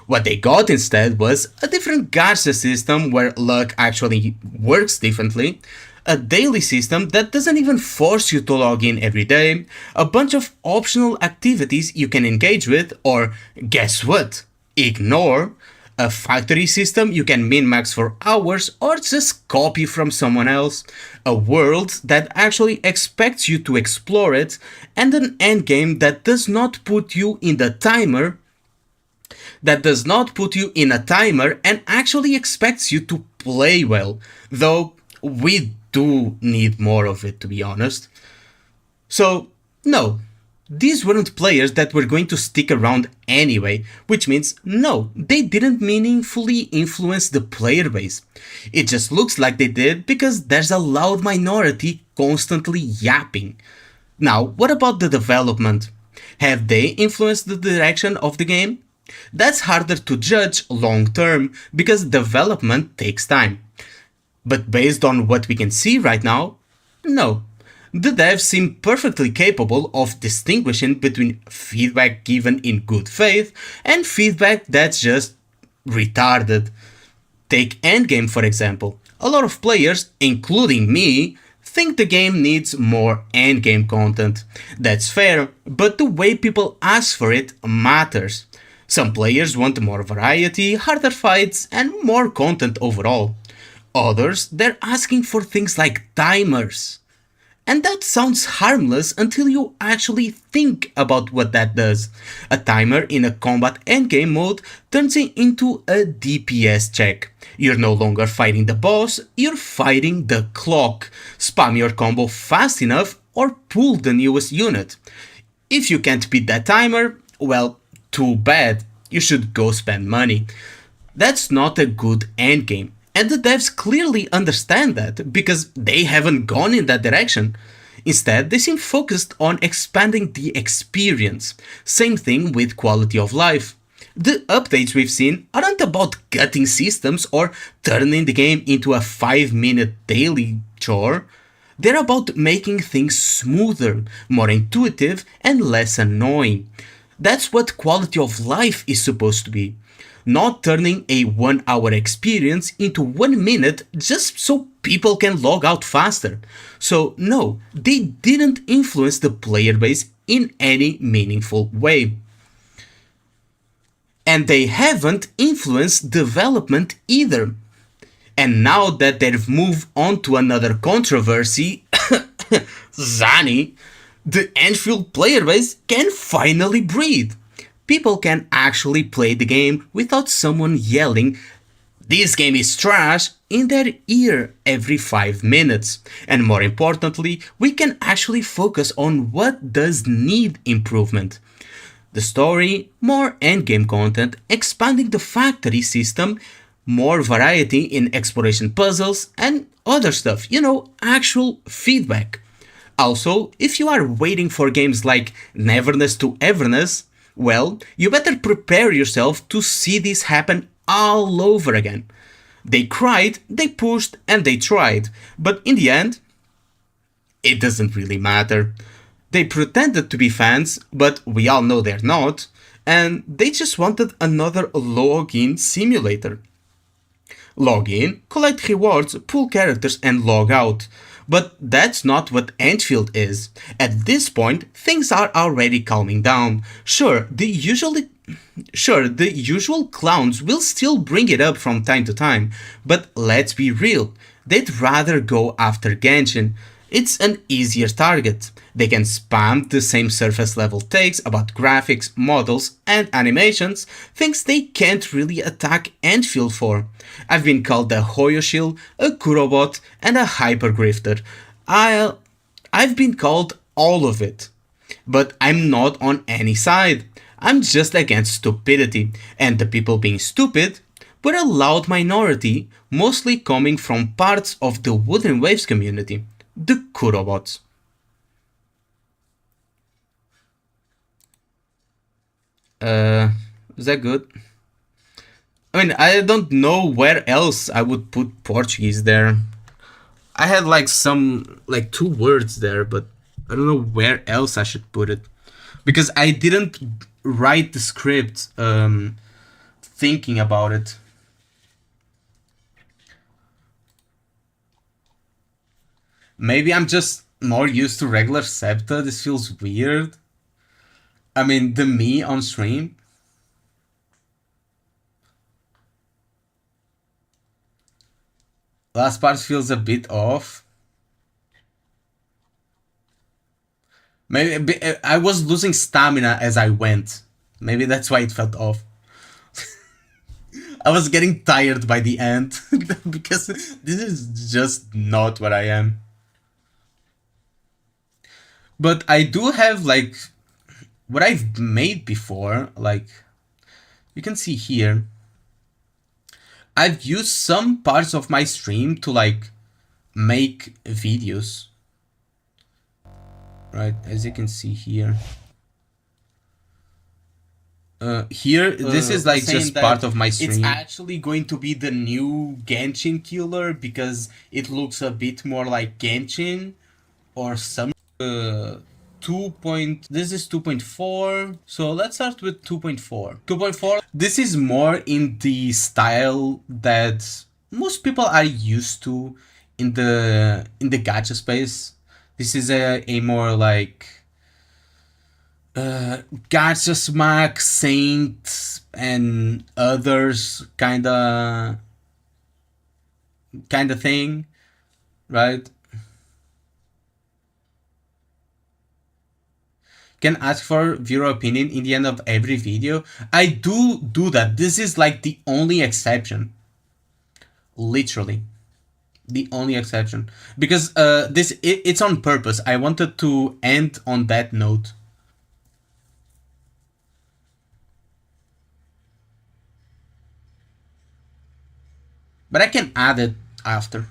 Speaker 2: What they got instead was a different gacha system where luck actually works differently, a daily system that doesn't even force you to log in every day, a bunch of optional activities you can engage with or, guess what, ignore, A factory system you can min-max for hours or just copy from someone else, a world that actually expects you to explore it, and an endgame that does not put you in the timer and actually expects you to play well, though we do need more of it, to be honest. So, no, these weren't players that were going to stick around anyway, which means no, they didn't meaningfully influence the player base. It just looks like they did because there's a loud minority constantly yapping. Now, what about the development? Have they influenced the direction of the game? That's harder to judge long term because development takes time. But based on what we can see right now, no. The devs seem perfectly capable of distinguishing between feedback given in good faith and feedback that's just retarded. Take Endgame for example. A lot of players, including me, think the game needs more endgame content. That's fair, but the way people ask for it matters. Some players want more variety, harder fights, and more content overall. Others, they're asking for things like timers. And that sounds harmless until you actually think about what that does. A timer in a combat endgame mode turns it into a DPS check. You're no longer fighting the boss, you're fighting the clock. Spam your combo fast enough or pull the newest unit. If you can't beat that timer, well, too bad. You should go spend money. That's not a good endgame. And the devs clearly understand that because they haven't gone in that direction. Instead, they seem focused on expanding the experience. Same thing with quality of life. The updates we've seen aren't about cutting systems or turning the game into a 5-minute daily chore. They're about making things smoother, more intuitive, and less annoying. That's what quality of life is supposed to be. Not turning a 1 hour experience into 1 minute just so people can log out faster. So no, they didn't influence the player base in any meaningful way. And they haven't influenced development either. And now that they've moved on to another controversy, Zani, the Enfield player base can finally breathe. People can actually play the game without someone yelling, "This game is trash," in their ear every 5 minutes. And more importantly, we can actually focus on what does need improvement. The story, more endgame content, expanding the factory system, more variety in exploration puzzles, and other stuff, actual feedback. Also, if you are waiting for games like Neverness to Everness, well, you better prepare yourself to see this happen all over again. They cried, they pushed, and they tried, but in the end, it doesn't really matter. They pretended to be fans, but we all know they're not, and they just wanted another login simulator. Log in, collect rewards, pull characters, and log out. But that's not what Enfield is. At this point, things are already calming down. Sure, the usual clowns will still bring it up from time to time, but let's be real, they'd rather go after Genshin. It's an easier target. They can spam the same surface level takes about graphics, models, and animations, things they can't really attack Enfield for. I've been called a Hoyoshil, a Kurobot, and a Hypergrifter. I've been called all of it. But I'm not on any side. I'm just against stupidity, and the people being stupid were a loud minority, mostly coming from parts of the Wooden Waves community, the Kurobots. Is that good? I mean, I don't know where else I would put Portuguese there. I had like 2 words there, but I don't know where else I should put it. Because I didn't write the script thinking about it. Maybe I'm just more used to regular Septa. This feels weird. I mean, the me on stream. Last part feels a bit off. Maybe I was losing stamina as I went. Maybe that's why it felt off. I was getting tired by the end because this is just not what I am. But I do have like what I've made before, like you can see here. I've used some parts of my stream to like make videos. Right, as you can see here. Here, this is like just part of my stream. It's actually going to be the new Genshin killer because it looks a bit more like Genshin or some 2. This is 2.4. So let's start with 2.4. 2.4. This is more in the style that most people are used to in the gacha space. This is a more like gacha smack, Saint, and others kinda thing, right? Can ask for viewer opinion in the end of every video. I do that. This is like the only exception. Literally. The only exception. Because it's on purpose. I wanted to end on that note. But I can add it after.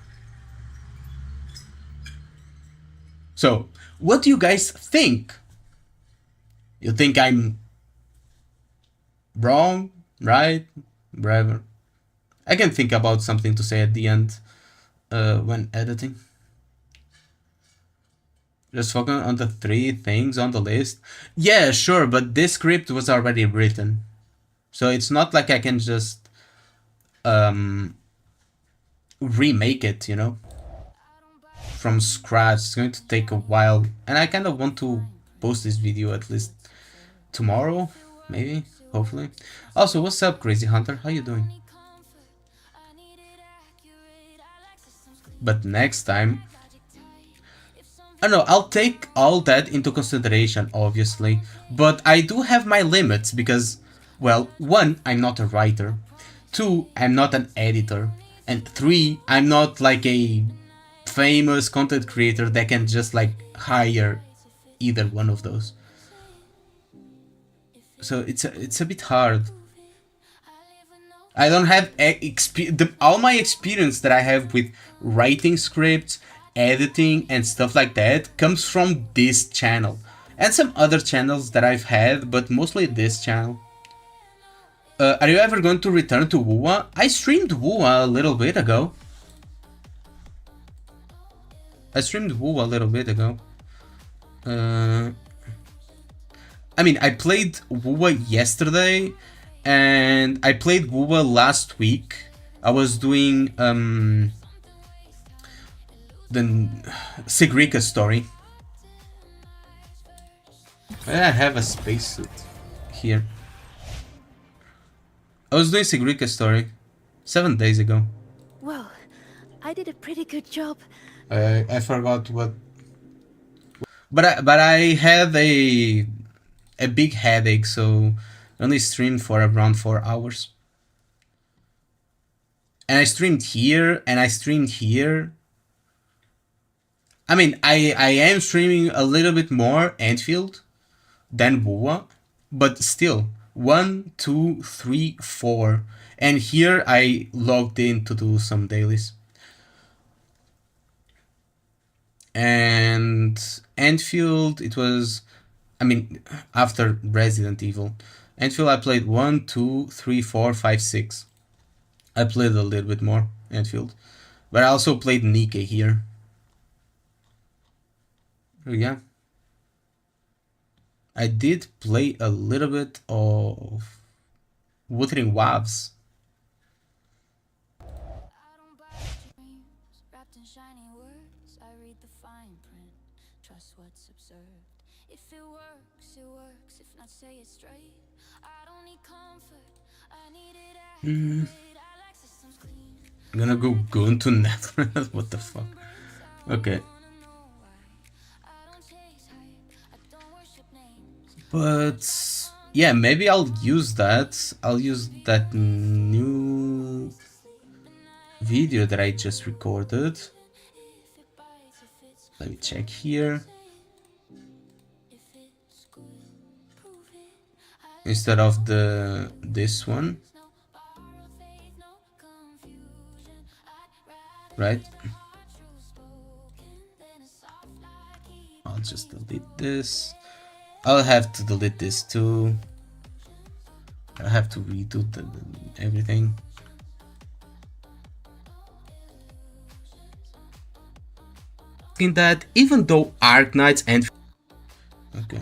Speaker 2: So, what do you guys think? You think I'm wrong, right, whatever? I can think about something to say at the end when editing. Just focus on the 3 things on the list. Yeah, sure, but this script was already written. So it's not like I can just remake it, you know, from scratch. It's going to take a while. And I kind of want to post this video at least tomorrow, maybe, hopefully. Also, what's up, Crazy Hunter? How you doing? But next time, I don't know, I'll take all that into consideration, obviously. But I do have my limits because, well, 1, I'm not a writer. 2, I'm not an editor. And 3, I'm not like a famous content creator that can just like hire either one of those. So it's a bit hard. I don't have all my experience that I have with writing scripts, editing, and stuff like that comes from this channel. And some other channels that I've had, but mostly this channel. Are you ever going to return to WoWa? I streamed WoWa a little bit ago. I mean, I played WoWa yesterday, and I played WoWa last week. I was doing the Sigrika story. I have a spacesuit here. I was doing Sigrika story 7 days ago.
Speaker 3: Well, I did a pretty good job.
Speaker 2: I forgot what. But I had a big headache, so I only streamed for around 4 hours. And I streamed here, and I streamed here. I mean, I am streaming a little bit more Enfield than WoWa, but still, 1, 2, 3, 4. And here I logged in to do some dailies. And Enfield, it was, I mean, after Resident Evil. Enfield I played 1, 2, 3, 4, 5, 6. I played a little bit more Enfield. But I also played Nikke here. Yeah. I did play a little bit of Wuthering Waves. I'm gonna go into Netherlands. What the fuck? Okay. But yeah, maybe I'll use that. I'll use that new video that I just recorded. Let me check here. Instead of this one. Right? I'll just delete this. I'll have to delete this too. I have to redo everything. In that, even though Arknights and okay.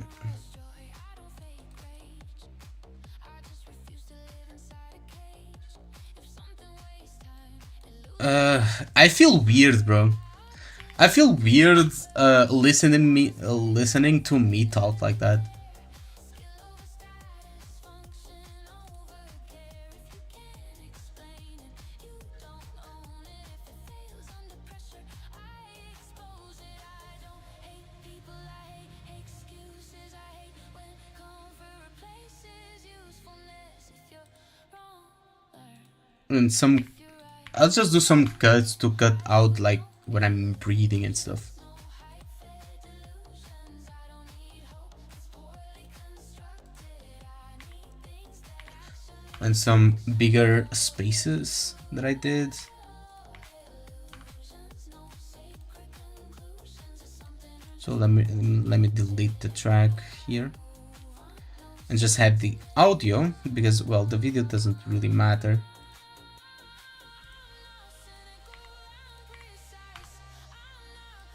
Speaker 2: I feel weird, bro. I feel weird listening to me talk like that. And I'll just do some cuts to cut out like when I'm breathing and stuff. And some bigger spaces that I did. So let me delete the track here. And just have the audio, because well, the video doesn't really matter.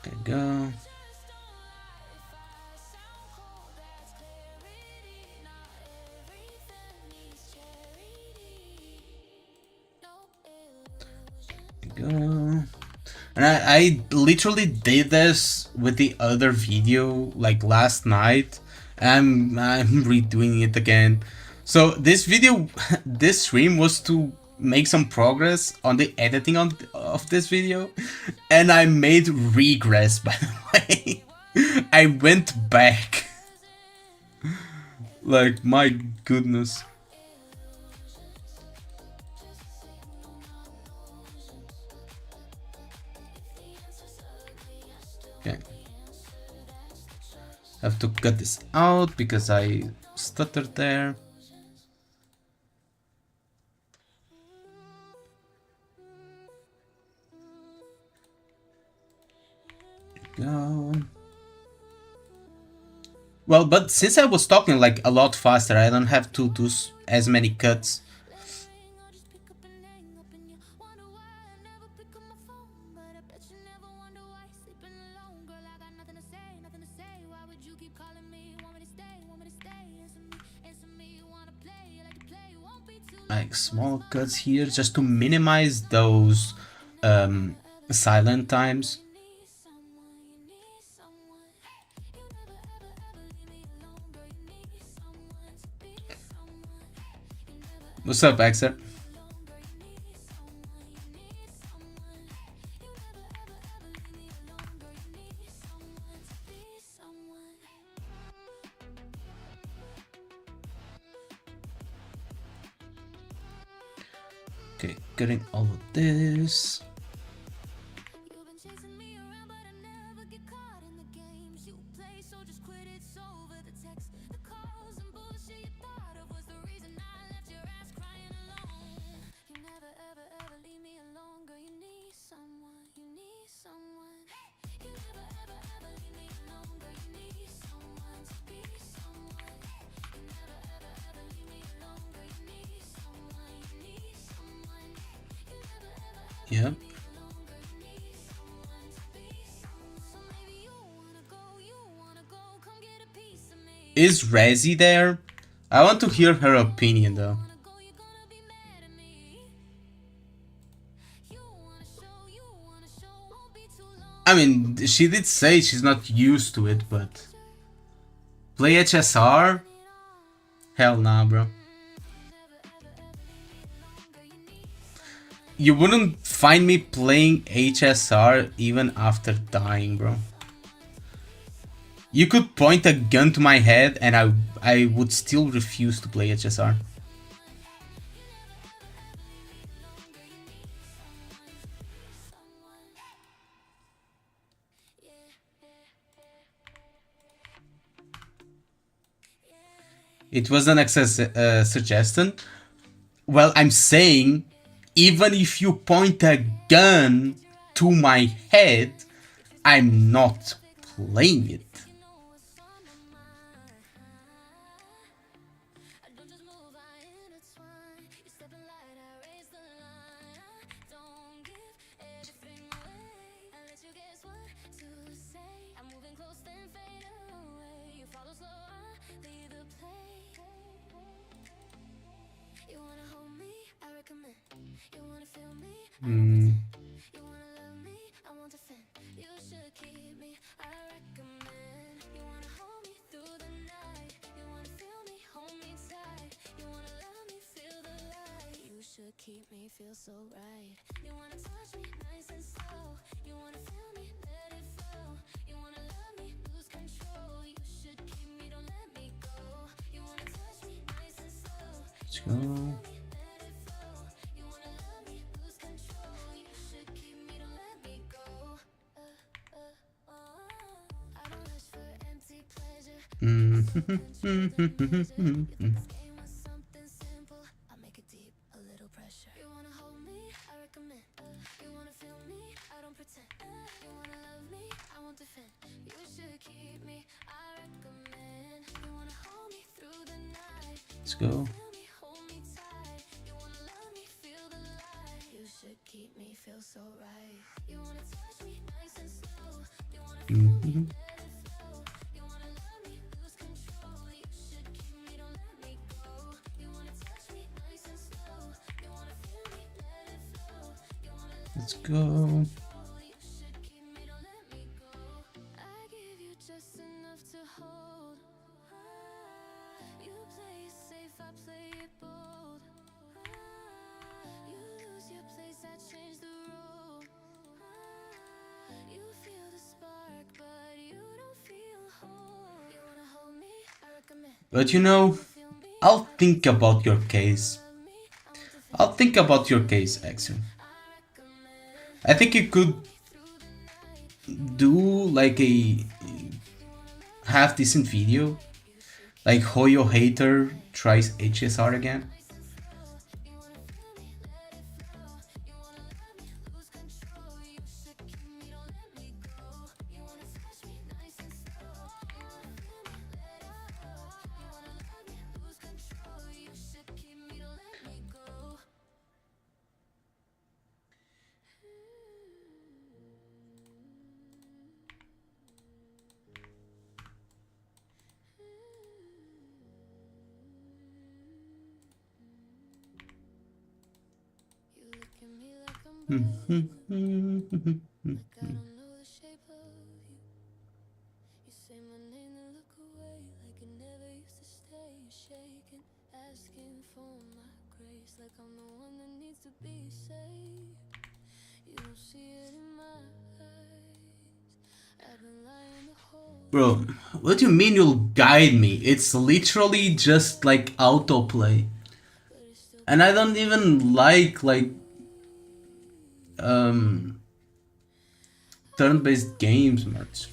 Speaker 2: There you go. There you go. And I literally did this with the other video like last night. I'm redoing it again. So this video, this stream was to make some progress on the editing of this video, and I made regress, by the way. I went back. Like, my goodness. Okay. Have to cut this out because I stuttered there. Go. Well, but since I was talking like a lot faster, I don't have to do as many cuts. Like small cuts here just to minimize those silent times. What's up, Axel? Okay, getting all of this. Yep. Is Razzie there? I want to hear her opinion though. I mean, she did say she's not used to it, but... Play HSR? Hell nah, bro. You wouldn't find me playing HSR even after dying, bro. You could point a gun to my head and I would still refuse to play HSR. It was an suggestion. Well, I'm saying, even if you point a gun to my head, I'm not playing it.
Speaker 1: Keep me feel so right. You wanna touch me nice and slow. You wanna feel me, let it flow. You wanna love me, lose control. You should keep me, don't let me go. You wanna touch me nice and slow.
Speaker 2: Let's go.
Speaker 1: You wanna love me, lose control. You should keep me, don't let me go. I don't rush for empty pleasure.
Speaker 2: Let's go. Let's go. But you know, I'll think about your case. I'll think about your case, Axel. I think you could do like a half decent video, like Hoyo Hater tries HSR again. Bro, what do you mean you'll guide me? It's literally just like autoplay. And I don't even like turn-based games much.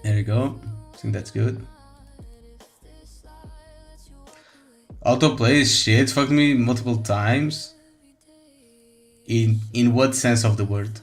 Speaker 2: There you go. I think that's good. Autoplay is shit. Fucked me multiple times. In what sense of the word?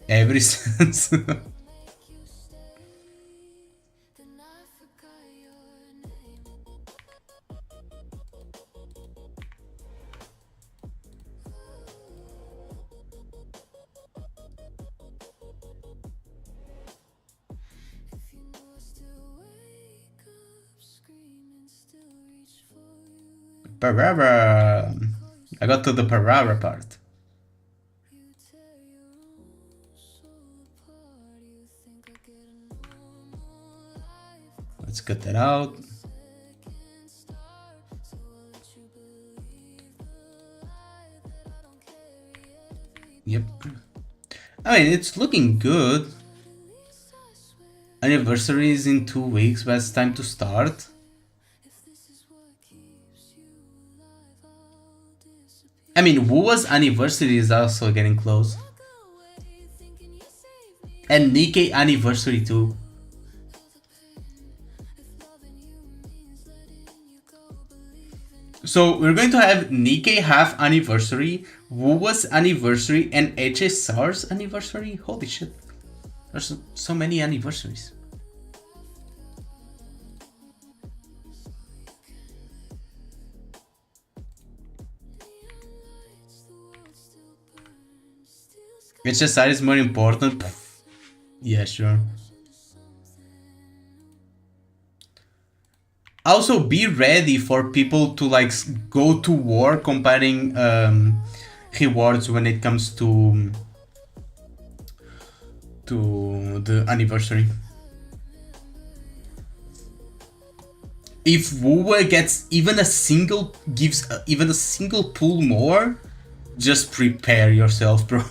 Speaker 2: Every sense. Parara. I got to the Parara part. Let's cut that out. Yep. I mean, it's looking good. Anniversary is in 2 weeks, but it's time to start. I mean, Wu's anniversary is also getting close. And Nikkei anniversary too. So we're going to have Nikkei half anniversary, Wu's anniversary, and HSR's anniversary. Holy shit. There's so many anniversaries. HSR is more important. Yeah, sure. Also, be ready for people to like go to war comparing rewards when it comes to the anniversary. If Wu gets even a single even a single pull more, just prepare yourself, bro.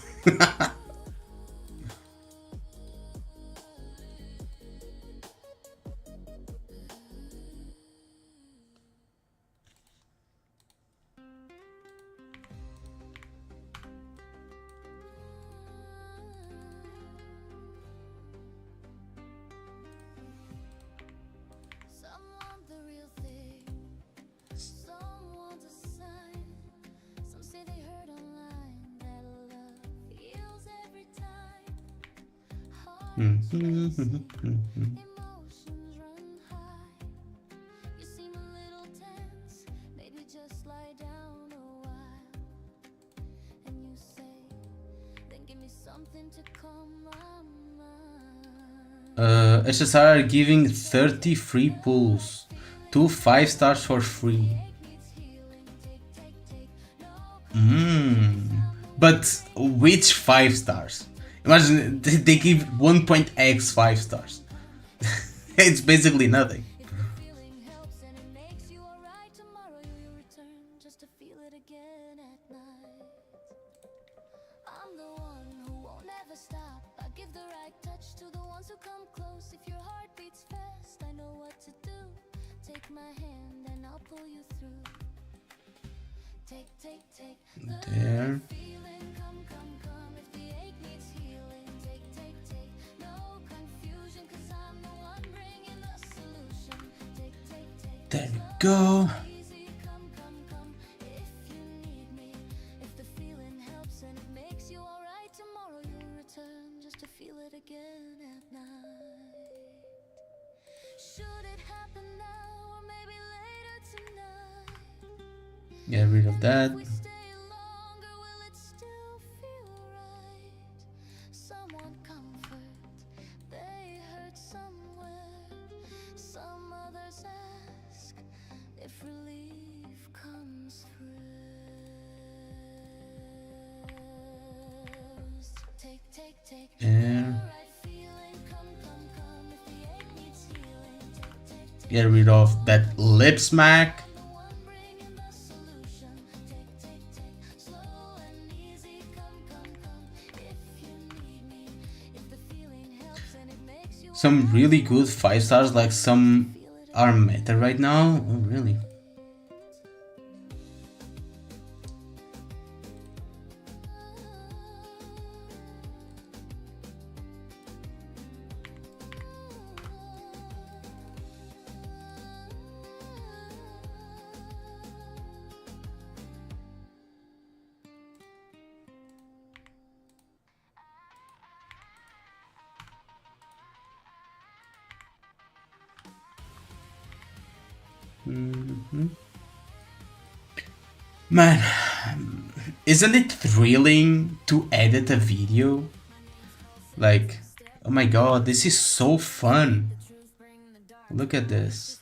Speaker 2: SSR are giving 30 free pulls, 2 5 stars for free. But which 5 stars? Imagine they give 1.x 5 stars. It's basically nothing. There. There we go. Get rid of that. There. Get rid of that lip smack. Some really good 5 stars, like some are meta right now. Oh, really? Man, isn't it thrilling to edit a video? Like, oh my god, this is so fun. Look at this.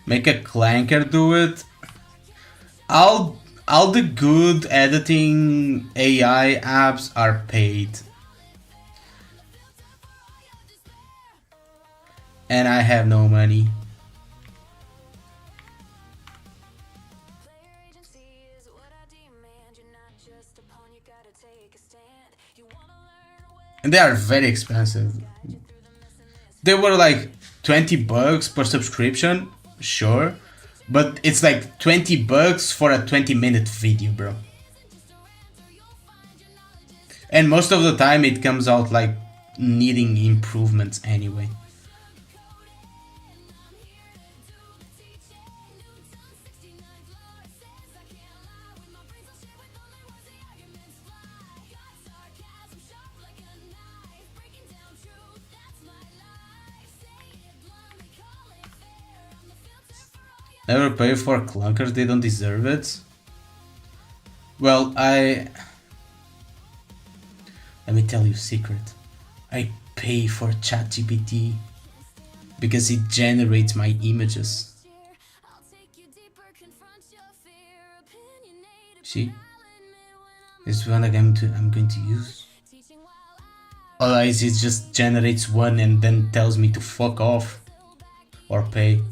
Speaker 2: Make a clanker do it. All the good editing AI apps are paid. And I have no money. And they are very expensive. They were like 20 bucks per subscription, sure, but it's like 20 bucks for a 20-minute video, bro. And most of the time it comes out like needing improvements anyway. Never pay for clunkers, they don't deserve it. Well, let me tell you a secret. I pay for ChatGPT because it generates my images. See? This is one I'm going to use. Otherwise it just generates one and then tells me to fuck off or pay.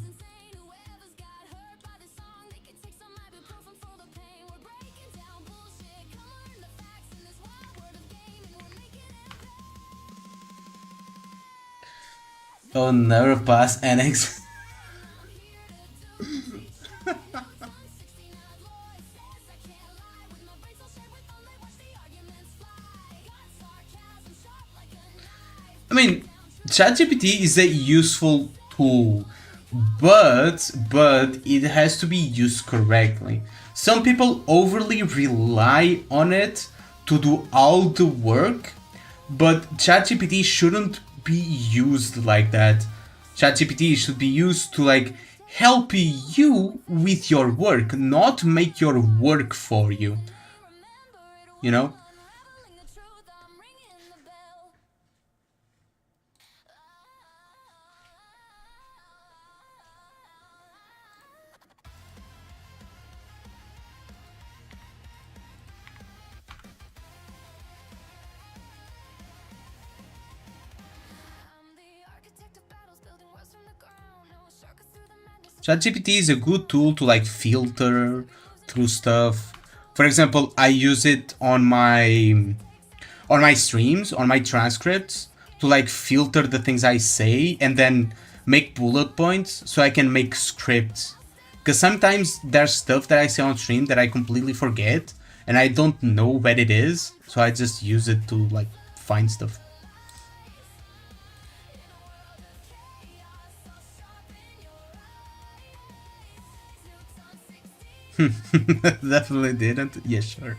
Speaker 2: Oh, never pass NX. I mean, ChatGPT is a useful tool, but it has to be used correctly. Some people overly rely on it to do all the work, but ChatGPT shouldn't be used like that. ChatGPT should be used to like help you with your work, not make your work for you. You know? ChatGPT is a good tool to like filter through stuff. For example, I use it on my streams, on my transcripts, to like filter the things I say and then make bullet points so I can make scripts. Because sometimes there's stuff that I say on stream that I completely forget and I don't know what it is, so I just use it to like find stuff. Definitely didn't. Yeah, sure.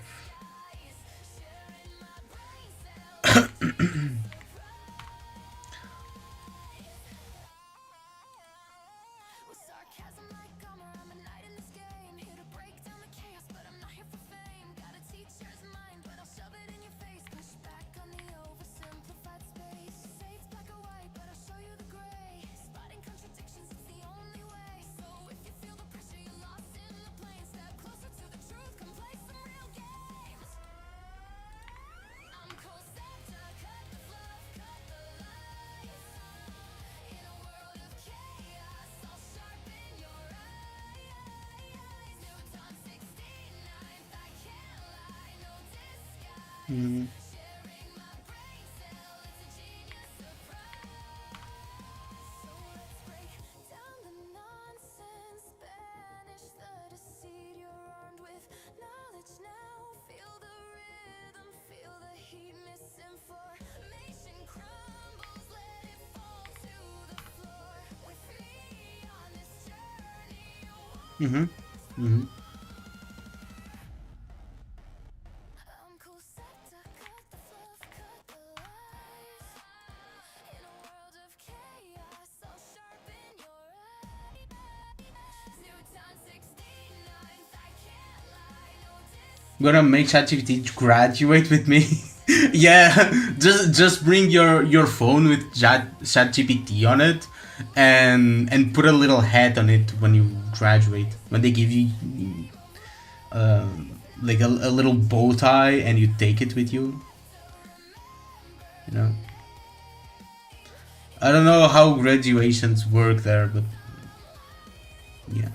Speaker 2: Mm-hmm. Mm-hmm. Gonna make ChatGPT graduate with me. Yeah, just bring your phone with ChatGPT on it, and put a little hat on it when you graduate. When they give you like a little bow tie and you take it with you. You know. I don't know how graduations work there, but yeah.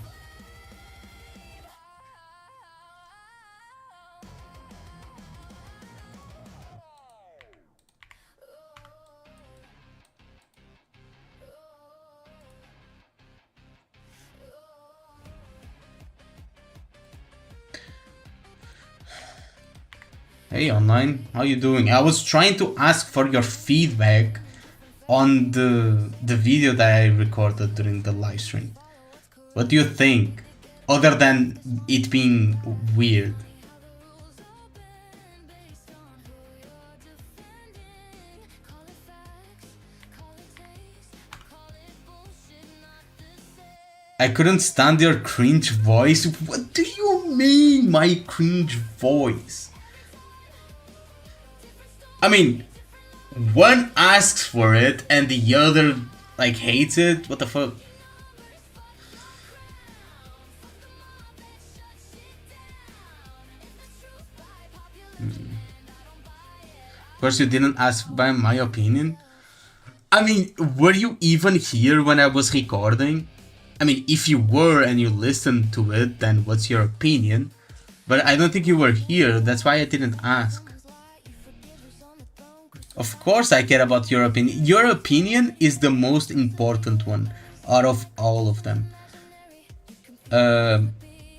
Speaker 2: Hey online, how you doing? I was trying to ask for your feedback on the video that I recorded during the live stream. What do you think? Other than it being weird. I couldn't stand your cringe voice. What do you mean, my cringe voice? I mean, one asks for it and the other like hates it. What the fuck? Of course, you didn't ask by my opinion. I mean, were you even here when I was recording? I mean, if you were and you listened to it, then what's your opinion? But I don't think you were here, that's why I didn't ask. Of course I care about your opinion. Your opinion is the most important one out of all of them.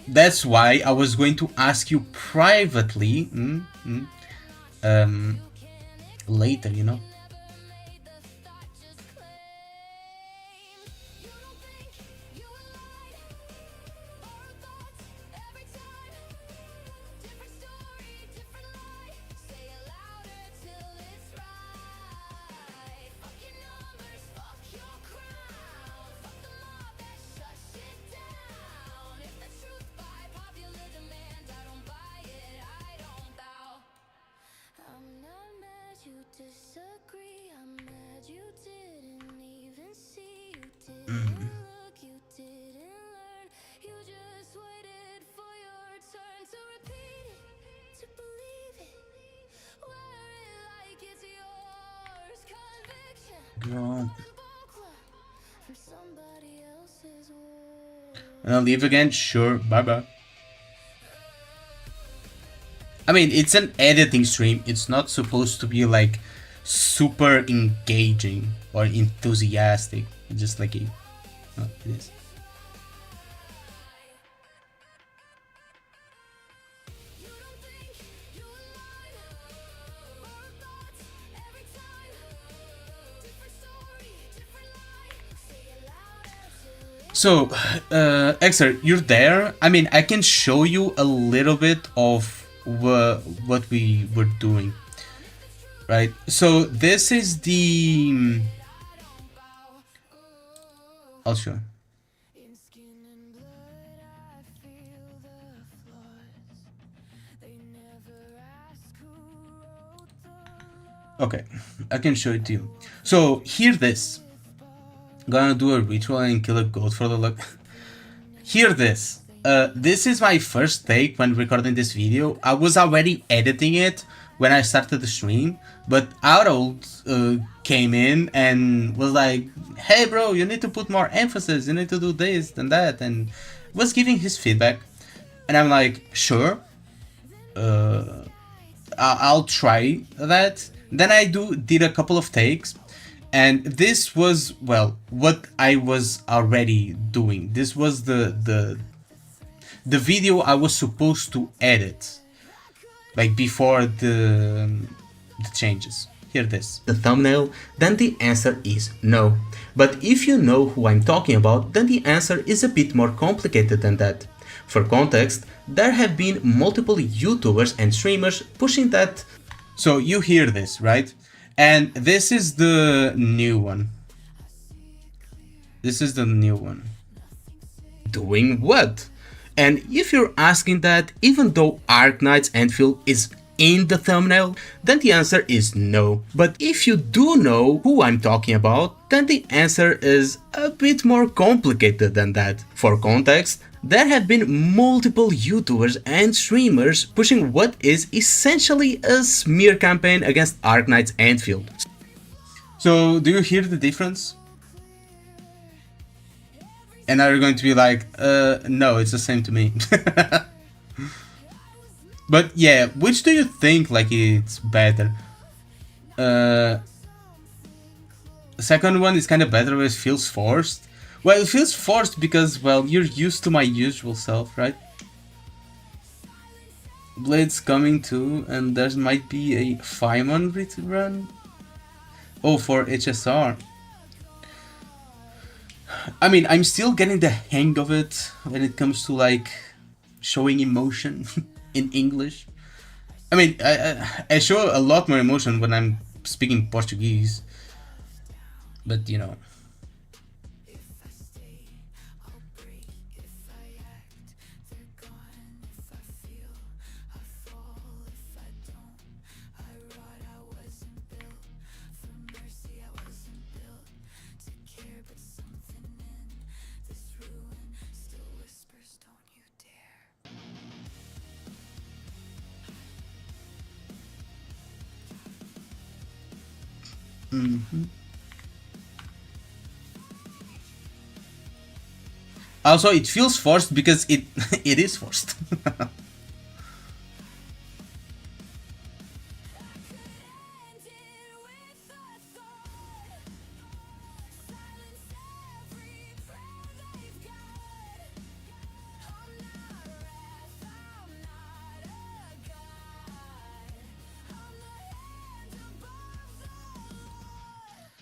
Speaker 2: That's why I was going to ask you privately later, you know? God. And I'll leave again? Sure, bye bye. I mean, it's an editing stream. It's not supposed to be like super engaging or enthusiastic. It's just like a. Oh, it is. So, Exer, you're there. I mean, I can show you a little bit of what we were doing, right? So this is the. I'll show. Okay, I can show it to you. So hear this. Gonna do a ritual and kill a goat for the luck. Hear this. This is my first take when recording this video. I was already editing it when I started the stream, but Harold came in and was like, "Hey bro, you need to put more emphasis, you need to do this and that," and was giving his feedback. And I'm like, sure. I'll try that. Then I did a couple of takes, and this was, well, what I was already doing. This was the video I was supposed to edit, like before the changes. Hear this. The thumbnail, then the answer is no. But if you know who I'm talking about, then the answer is a bit more complicated than that. For context, there have been multiple YouTubers and streamers pushing that. So you hear this, right? And this is the new one. This is the new one. Doing what? And if you're asking that, even though Arknight's Enfield is in the thumbnail, then the answer is no. But if you do know who I'm talking about, then the answer is a bit more complicated than that. For context, there have been multiple YouTubers and streamers pushing what is essentially a smear campaign against Arknight's Enfield. So, do you hear the difference? And are you going to be like, no, it's the same to me. But yeah, which do you think like it's better? The second one is kind of better, but it feels forced. Well, it feels forced because, well, you're used to my usual self, right? Blade's coming too, and there might be a Feynman run. Oh, for HSR. I mean, I'm still getting the hang of it when it comes to like showing emotion in English. I mean, I show a lot more emotion when I'm speaking Portuguese, but you know. Also, it feels forced because it it is forced.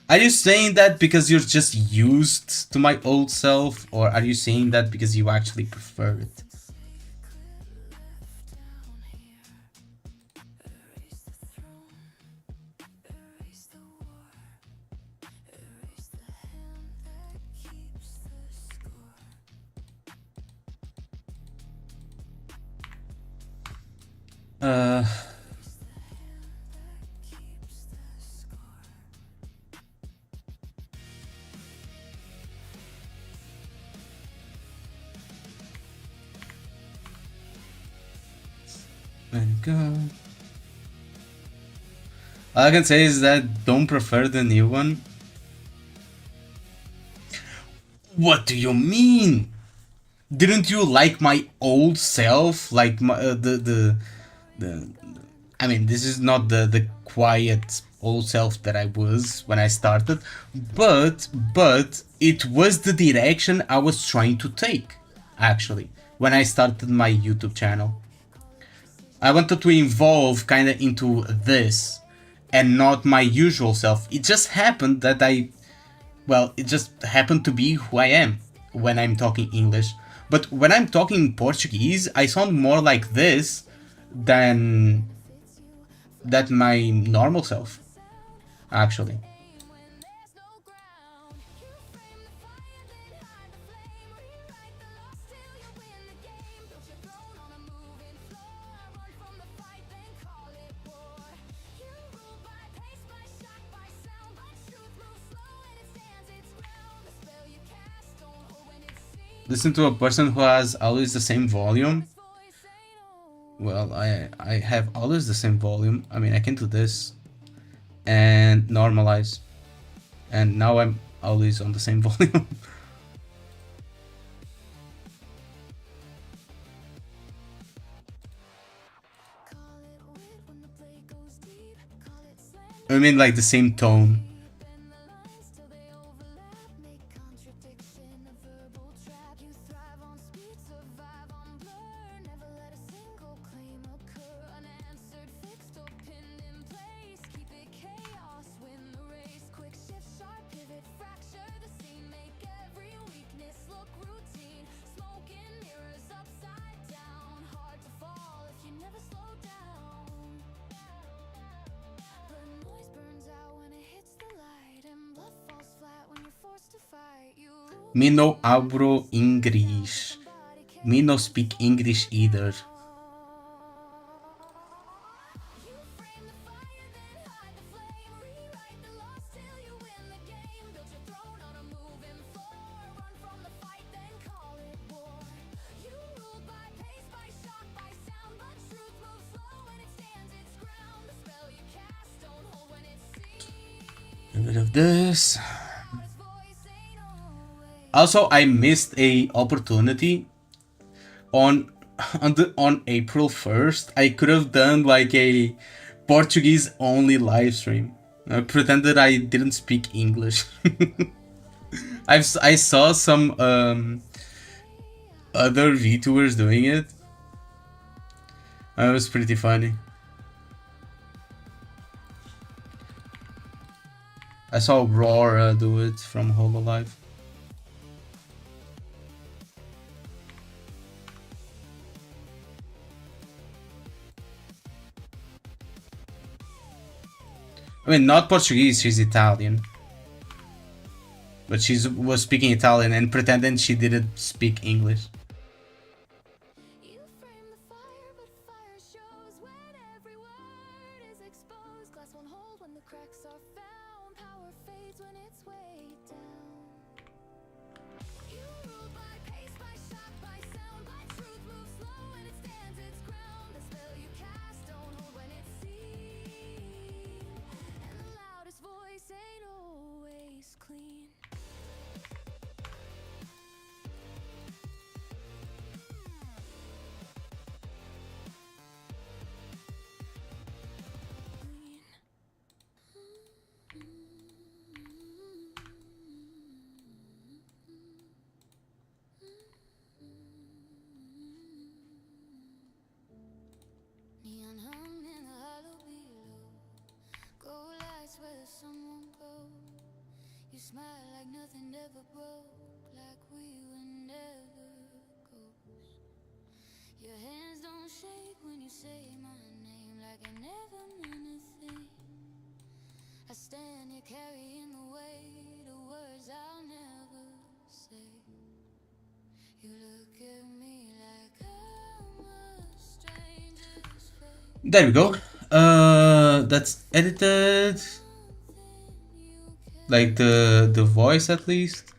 Speaker 2: Are you saying that because you're just used to my old self, or are you saying that because you actually prefer it? God. All I can say is that don't prefer the new one. What do you mean? Didn't you like my old self? Like my, the I mean, this is not the quiet old self that I was when I started, but it was the direction I was trying to take, actually, when I started my YouTube channel. I wanted to evolve kind of into this and not my usual self. It just happened that it just happened to be who I am when I'm talking English. But when I'm talking Portuguese, I sound more like this than my normal self, actually. Listen to a person who has always the same volume. Well, I have always the same volume. I mean, I can do this and normalize, and now I'm always on the same volume. I mean, like the same tone. Me no hablo English. Me no speak English either. A bit of this. Also, I missed a opportunity on April 1st. I could have done like a Portuguese only live stream. I pretended I didn't speak English. I saw some other VTubers doing it. It was pretty funny. I saw Aurora do it from Hololive. I mean, not Portuguese, she's Italian. But she was speaking Italian and pretending she didn't speak English. There we go. That's edited. Like the voice at least.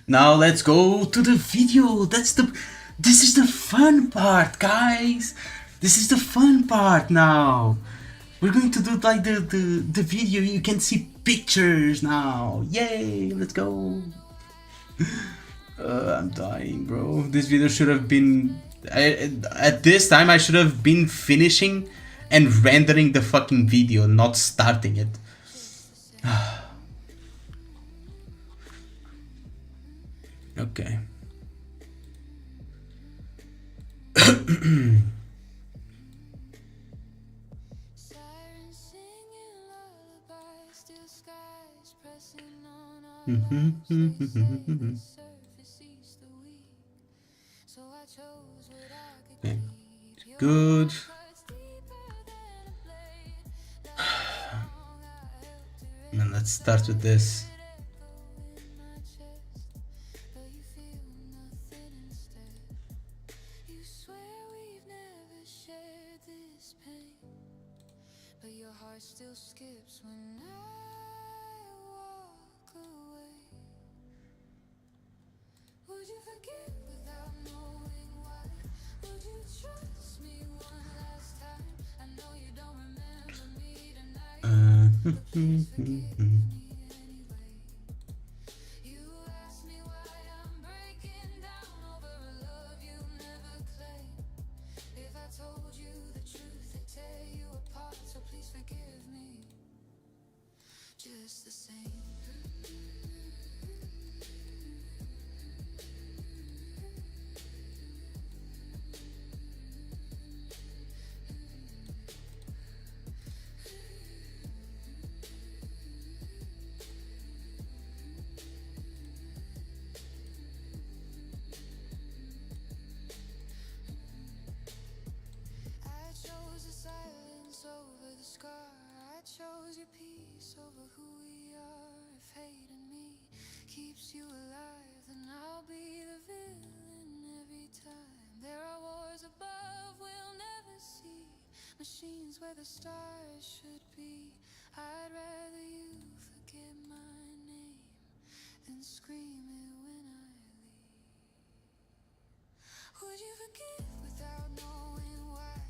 Speaker 2: Now let's go to the video. This is the fun part, guys. This is the fun part now. We're going to do like the video. You can see pictures now. Yay, let's go. I'm dying, bro. This video should have been... at this time, I should have been finishing and rendering the fucking video, not starting it. Okay. Okay. Good. And let's start with this.
Speaker 1: promise you alive, then I'll be the villain every time. There are wars above we'll never see, machines where the stars should be. I'd rather you forget my name than scream it when I leave. Would you forgive without knowing why?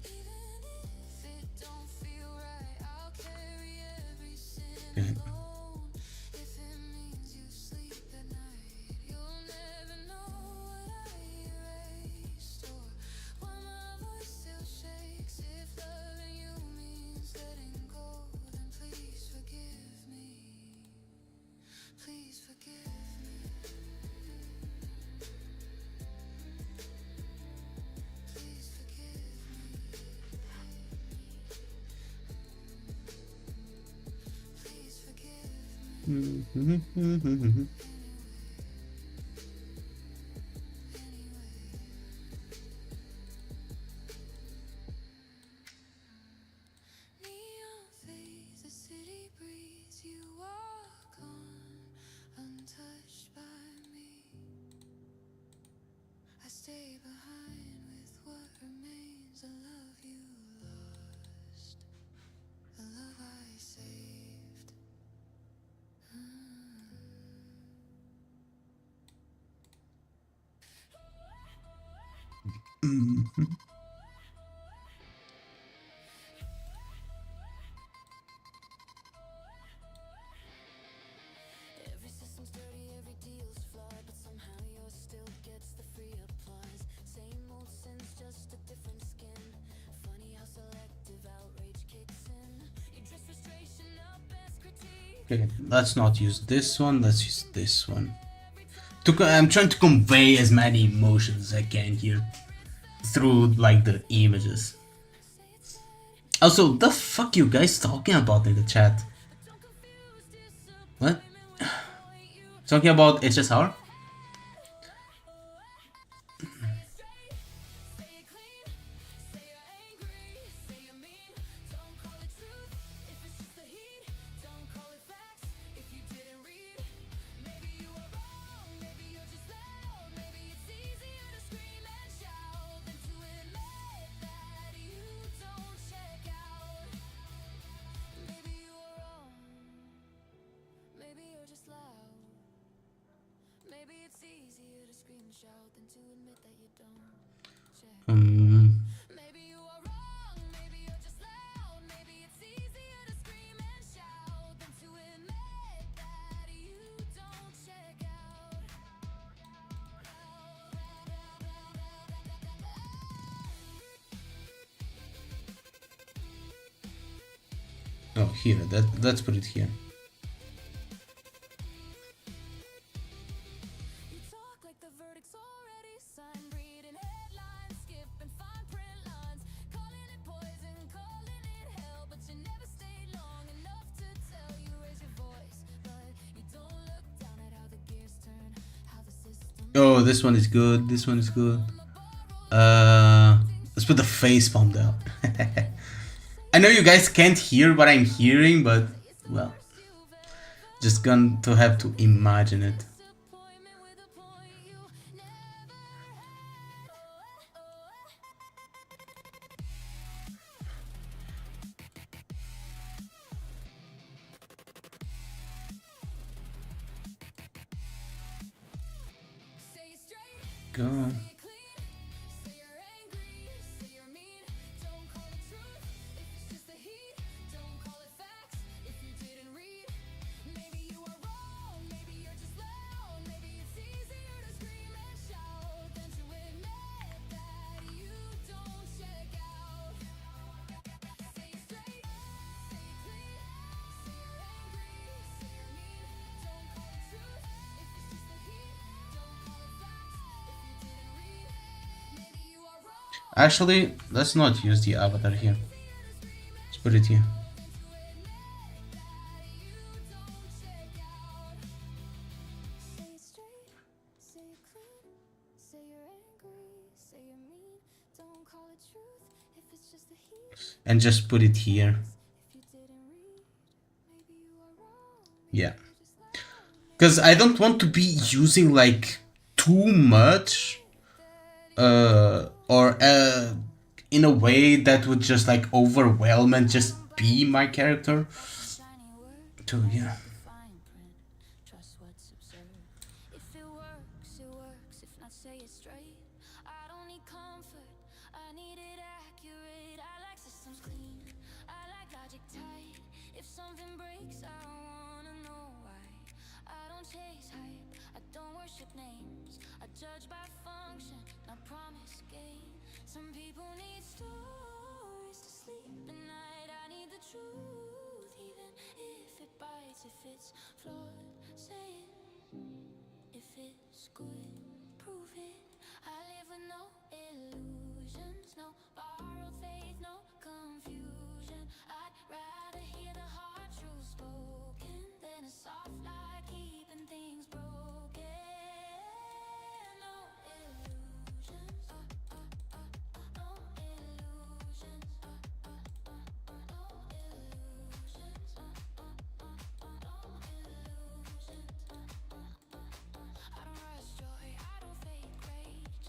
Speaker 1: Even if it don't feel right, I'll carry every sin alone. If it means you sleep at night, you'll never know what I erased, or why my voice still shakes. If loving you means letting go, then please forgive me. Please forgive me. Please forgive me. Please forgive me. Neon fades, the city breathes. You walk on, untouched by me. I stay behind with what remains. A love you lost, a love I saved. Every system's dirty, every deal's flawed, but somehow yours still gets the free applause. Same old sins, just a different skin. Funny how selective outrage kicks in. You dress frustration up as critique.
Speaker 2: Okay, let's not use this one, let's use this one. I'm trying to convey as many emotions as I can here through like the images. Also, the fuck you guys talking about in the chat? What? Talking about HSR?
Speaker 1: Maybe it's easier to scream and shout than to admit that you don't check. Maybe you are wrong, maybe you're just loud. Maybe it's easier to scream and shout than to admit that you don't check out.
Speaker 2: Oh, here, let's put it here.
Speaker 1: You talk like the verdict's already signed, reading headlines, skipping fine print lines, calling it poison, calling it hell, but you never stayed long enough to tell. You raise your voice, but you don't look down at how the gears turn, how the system.
Speaker 2: Oh, this one is good, this one is good. Let's put the face palm down. I know you guys can't hear what I'm hearing, but, well, just going to have to imagine it.
Speaker 1: Disappointment with a point you never say it straight.
Speaker 2: Go.
Speaker 1: Say it clean, say you're angry, say you're mean. Don't call it truth if it's just the heat. Don't call it facts if you didn't read. Maybe you are wrong, maybe you're just loud. Maybe it's easier to scream and shout than to admit that you don't check out. Say it straight, say it clean, say you're angry, say you're mean. Don't call it truth if it's just the heat. Don't call it facts if you didn't read. Maybe you are wrong.
Speaker 2: Actually, let's not use the avatar here. Let's put it here.
Speaker 1: Say it straight, say it clean, say you're angry, say you're mean. Don't call it truth if it's just the heat.
Speaker 2: And just put it here.
Speaker 1: If you didn't read, maybe you are wrong.
Speaker 2: Yeah.
Speaker 1: You're just loud,
Speaker 2: Because I don't want to be using like too much or in a way that would just like overwhelm and just be my character. So yeah.
Speaker 1: Trust what's observed. If it works, it works. If not, say it straight. I don't need comfort, I need it accurate. I like systems clean, I like logic tight. If something breaks, I wanna know why. I don't chase hype, I don't worship names. I judge by function, not promise gain. Some people need stories to sleep at night. I need the truth, even if it bites. If it's flawed, say it. If it's good, prove it. I live with no illusions, no borrowed faith, no confusion. I'd rather hear the hard truth spoken than a soft lie keeping things broken. No illusions, no illusions, no illusions, no illusions. I don't rush joy, I don't fake rage.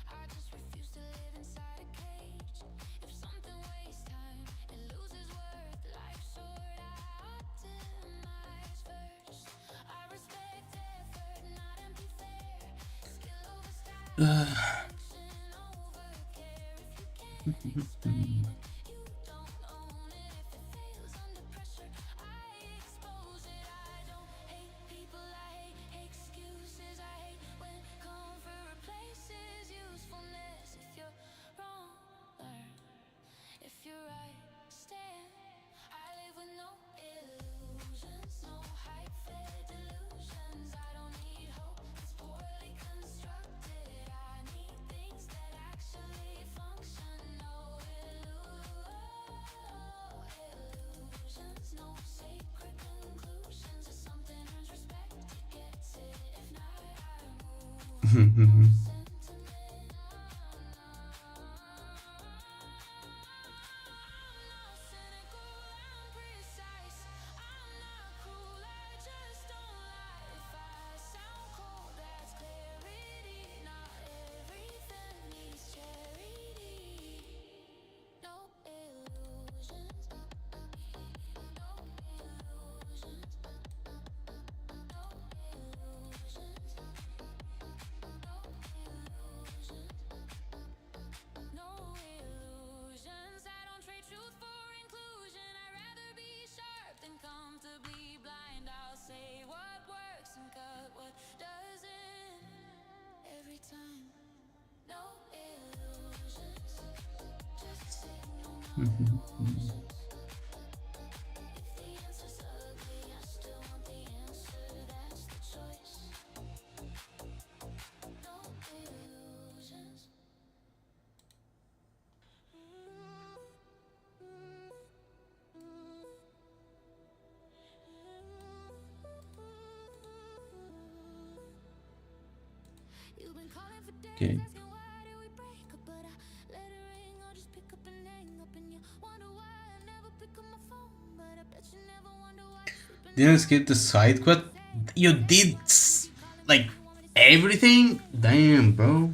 Speaker 1: I just refuse to live inside a cage. If something wastes time, it loses worth. Life's short, I optimize first. I respect effort, not empty fare. Skill over style, action over care. If you can't explain it, you don't own it. If it fails under pressure, I expose it. I don't hate people, I hate excuses. I hate when comfort replaces usefulness. If you're wrong, learn. If you're right, stand. I live with no illusions, no hype, fed delusions. I don't need hope, it's poorly constructed. I need things that actually function. No illusions, no sacred conclusions. If something earns respect, it gets it. If not, I move.
Speaker 2: Okay. Didn't skip the side quest. You did like everything? Damn, bro.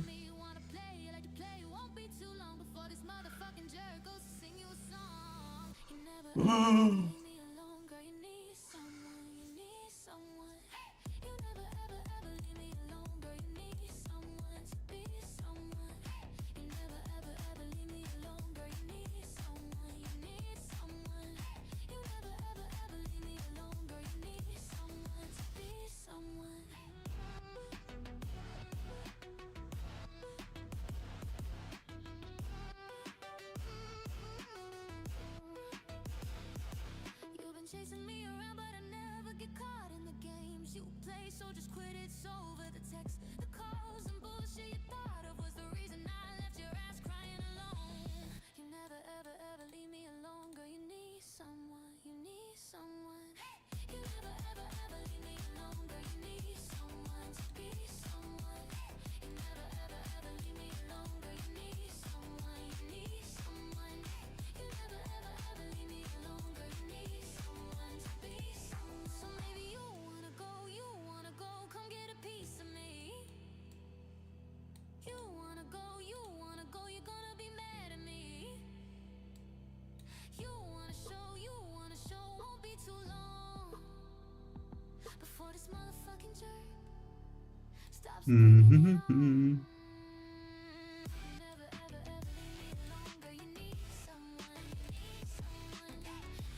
Speaker 1: this motherfucking jerk. Stop screaming it out.
Speaker 2: Mhm.
Speaker 1: You never ever ever leave me alone, girl. You need someone. You need someone.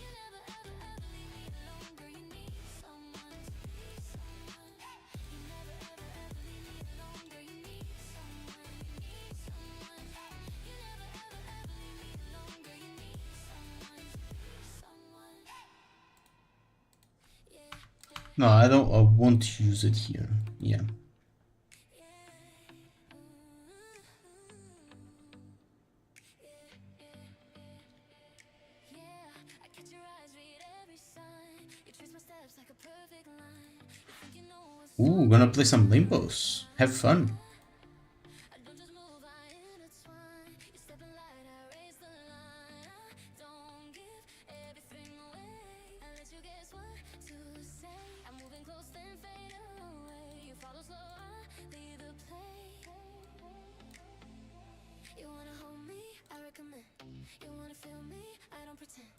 Speaker 1: You never ever ever leave me alone, girl. You need someone. Need someone. You never ever ever leave me alone, girl. You need someone. You need someone. You never ever ever leave me alone, girl. You need someone. Need someone. Yeah.
Speaker 2: No, I don't. I won't use it here. Yeah.
Speaker 1: I catch your eyes, read every sign. You trace my steps like a perfect line. You think you know what's
Speaker 2: Ooh, gonna play some limbos. Have fun.
Speaker 1: I don't just move, I intertwine. You step in light, I raise the line. I don't give everything away. I let you guess what to say. I'm moving close, then fade away. You follow slow, I lead the play. You wanna hold me, I recommend. You wanna feel me, I don't pretend.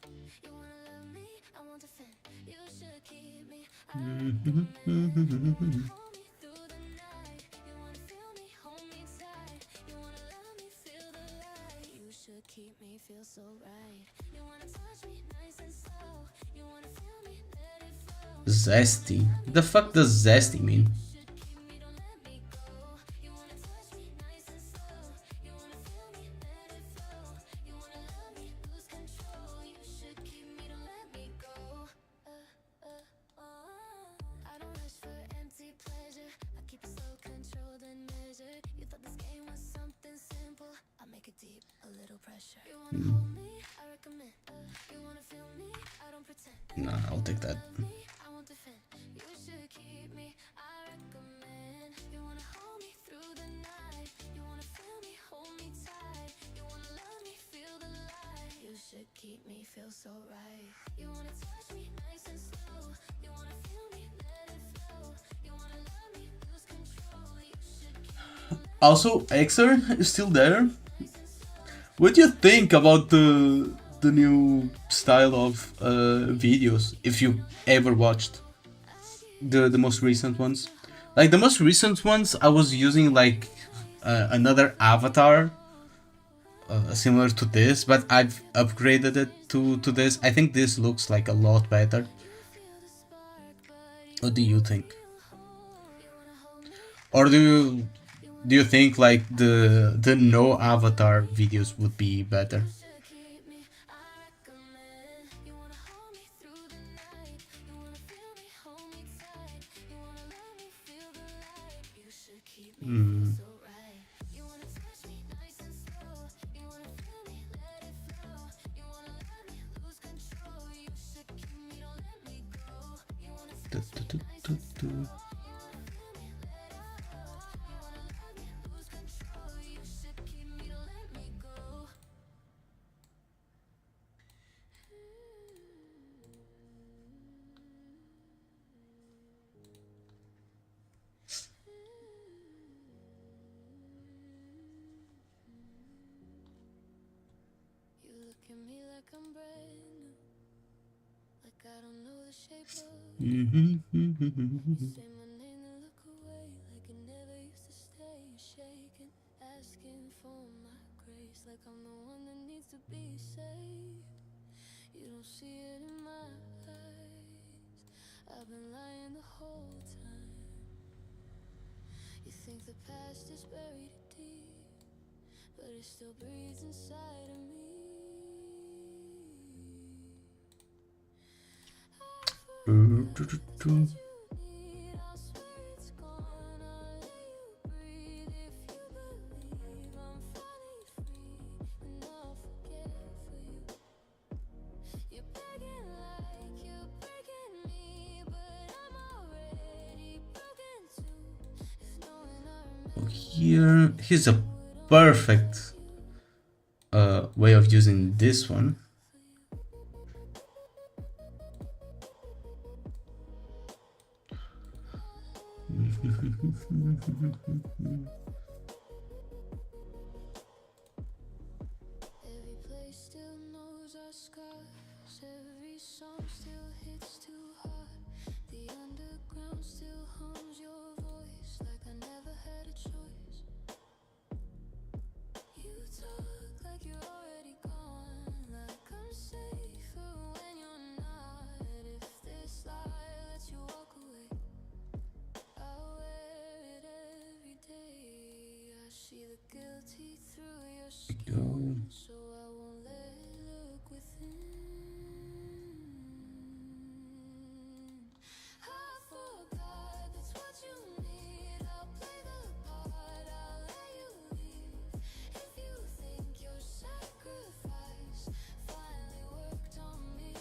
Speaker 1: You wanna love me, I won't defend. You should keep me, I recommend. You wanna hold me through the night. You wanna feel me, hold me tight. You wanna love me, feel the light. You should keep me, feel so right. You wanna touch me nice and slow. You wanna feel me, let it flow.
Speaker 2: Zesty. The fuck does zesty mean?
Speaker 1: Should keep me, don't let me go. You wanna touch me nice and slow. You wanna feel me, let it flow. You wanna love me, lose control. You should keep me, don't let me go. I don't rush for empty pleasure. I keep it slow, controlled and measured. You thought this game was something simple. I make it deep, a little pressure. You wanna hold me, I recommend. You wanna feel me, I don't pretend.
Speaker 2: Nah, I'll take that.
Speaker 1: I won't defend. You should keep me, I recommend. You wanna hold me through the night. You wanna feel me, hold me tight. You wanna love me, feel the light. You should keep me, feel so right. You wanna touch me nice and slow. You wanna feel me, let it flow. You wanna love me, lose control. You should keep me,
Speaker 2: Also, Exer is still there. What do you think about the new style of videos? If you ever watched the most recent ones, like the most recent ones, I was using like another avatar similar to this, but I've upgraded it to this. I think this looks like a lot better. What do you think? Or do you think like the no avatar videos would be better?
Speaker 1: should keep me, I recommend. You wanna hold me through the night. You wanna feel me, hold me tight. You wanna love me, feel the light. You should keep me, feel so right. You wanna touch me nice and slow. You wanna feel me, let it flow. You wanna love me, lose control. You should keep me, don't let me go. You wanna touch me nice and slow. You wanna feel me, let it flow. You wanna love me, lose control. You should keep me, don't let me go. You look at me like I'm brand new, like I don't know the shape of you. Say my name and look away, like it never used to stay. You're shaking, asking for my grace, like I'm the one that needs to be saved. You don't see it in my eyes. I've been lying the whole time. You think the past is buried deep, but it still breathes inside of me. You need, I swear it's gone. I'll let you breathe if you believe I'm finally free, and I'll forget for you. You're begging like you're breaking me, but I'm already broken too. If knowing I remember
Speaker 2: Here, here's a perfect way of using this one.
Speaker 1: every place still knows our scars. Every song still hits too hard. The underground See the guilty through your
Speaker 2: Go.
Speaker 1: skin, so I won't let it look within. I forgot that's what you need. I'll play the part, I'll let you leave. If you think your sacrifice finally worked on me,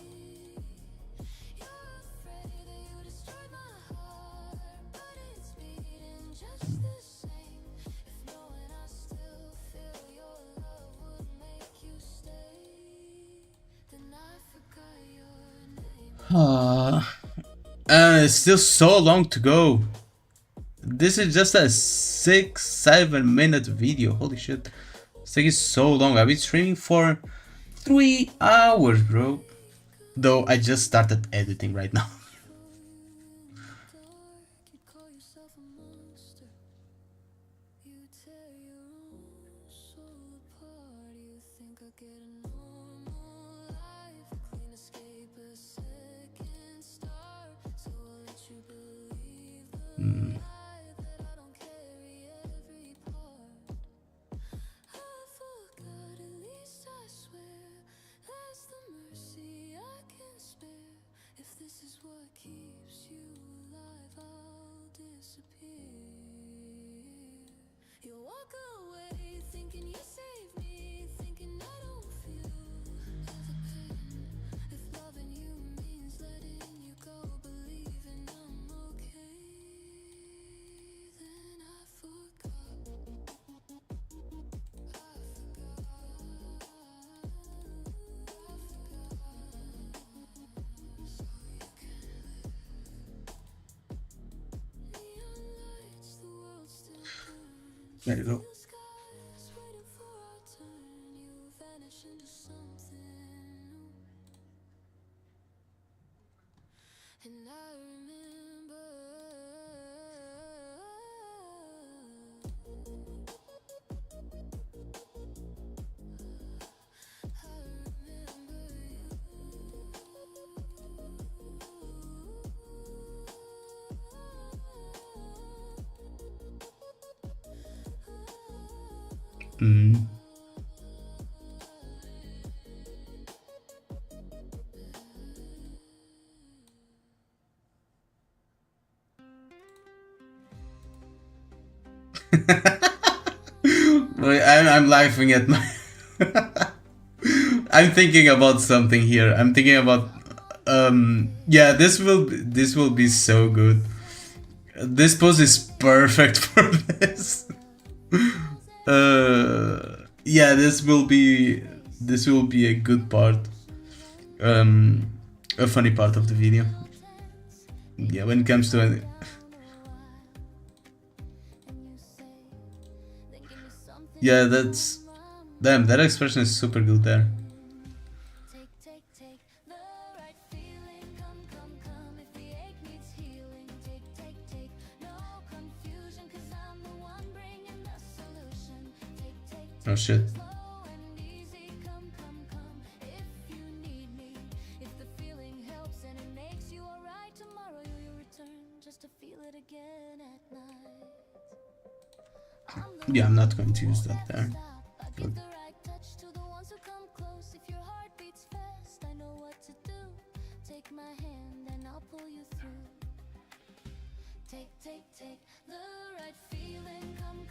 Speaker 1: you're afraid that you destroyed my heart, but it's beating just the same. If knowing I still feel your love would make you stay, then I forgot your name.
Speaker 2: It's still so long to go. This is just a 6-7 minute video. Holy shit. It's taking so long. I've been streaming for 3 hours, bro. Though I just started editing right now.
Speaker 1: You call yourself a monster. You tear your own soul apart. You think I get a normal life, a clean escape, a second start. So I'll let you believe the lie that I don't carry every part. I forgot, at least I swear, that's the mercy I can spare. If this is what keeps you alive, I'll disappear. You walk away thinking you saved me, thinking I don't feel the pain. If loving you means letting you go, believing I'm okay, then I forgot. Neon lights, the world still burns.
Speaker 2: There you go.
Speaker 1: Blue skies waiting for our turn. You vanish into something new. And I remember
Speaker 2: I'm laughing at my. I'm thinking about something here. I'm thinking about. Yeah, this will be so good. This pose is perfect for this. Yeah, this will be a good part. A funny part of the video. Yeah, when it comes to it. Yeah, that's. Damn, that expression is super good there.
Speaker 1: take the right feeling. Come, if the ache needs healing. Take, no confusion, 'cause I'm the one bringing the solution. Take,
Speaker 2: Oh shit.
Speaker 1: slow and easy. Come, if you need me. If the feeling helps and it makes you alright, tomorrow you'll return just to feel it again at night.
Speaker 2: Yeah, I'm not going to use that there.
Speaker 1: I give the right touch to the ones who come close. If your heart beats fast, I know what to do. Take my hand and I'll pull you through. Take the right feeling. Come,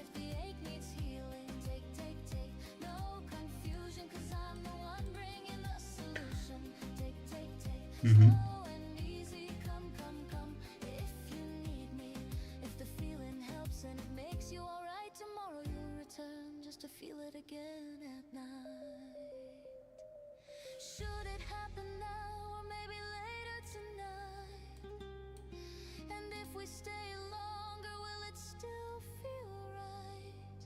Speaker 1: if the ache needs healing. Take, no confusion, 'cause I'm the one bringing the solution. Take, slow and easy. Come, if you need me. If the feeling helps and it makes you alright, tomorrow you'll return just to feel it again at night. Should it happen now or maybe later tonight? And if we stay longer, will it still feel right?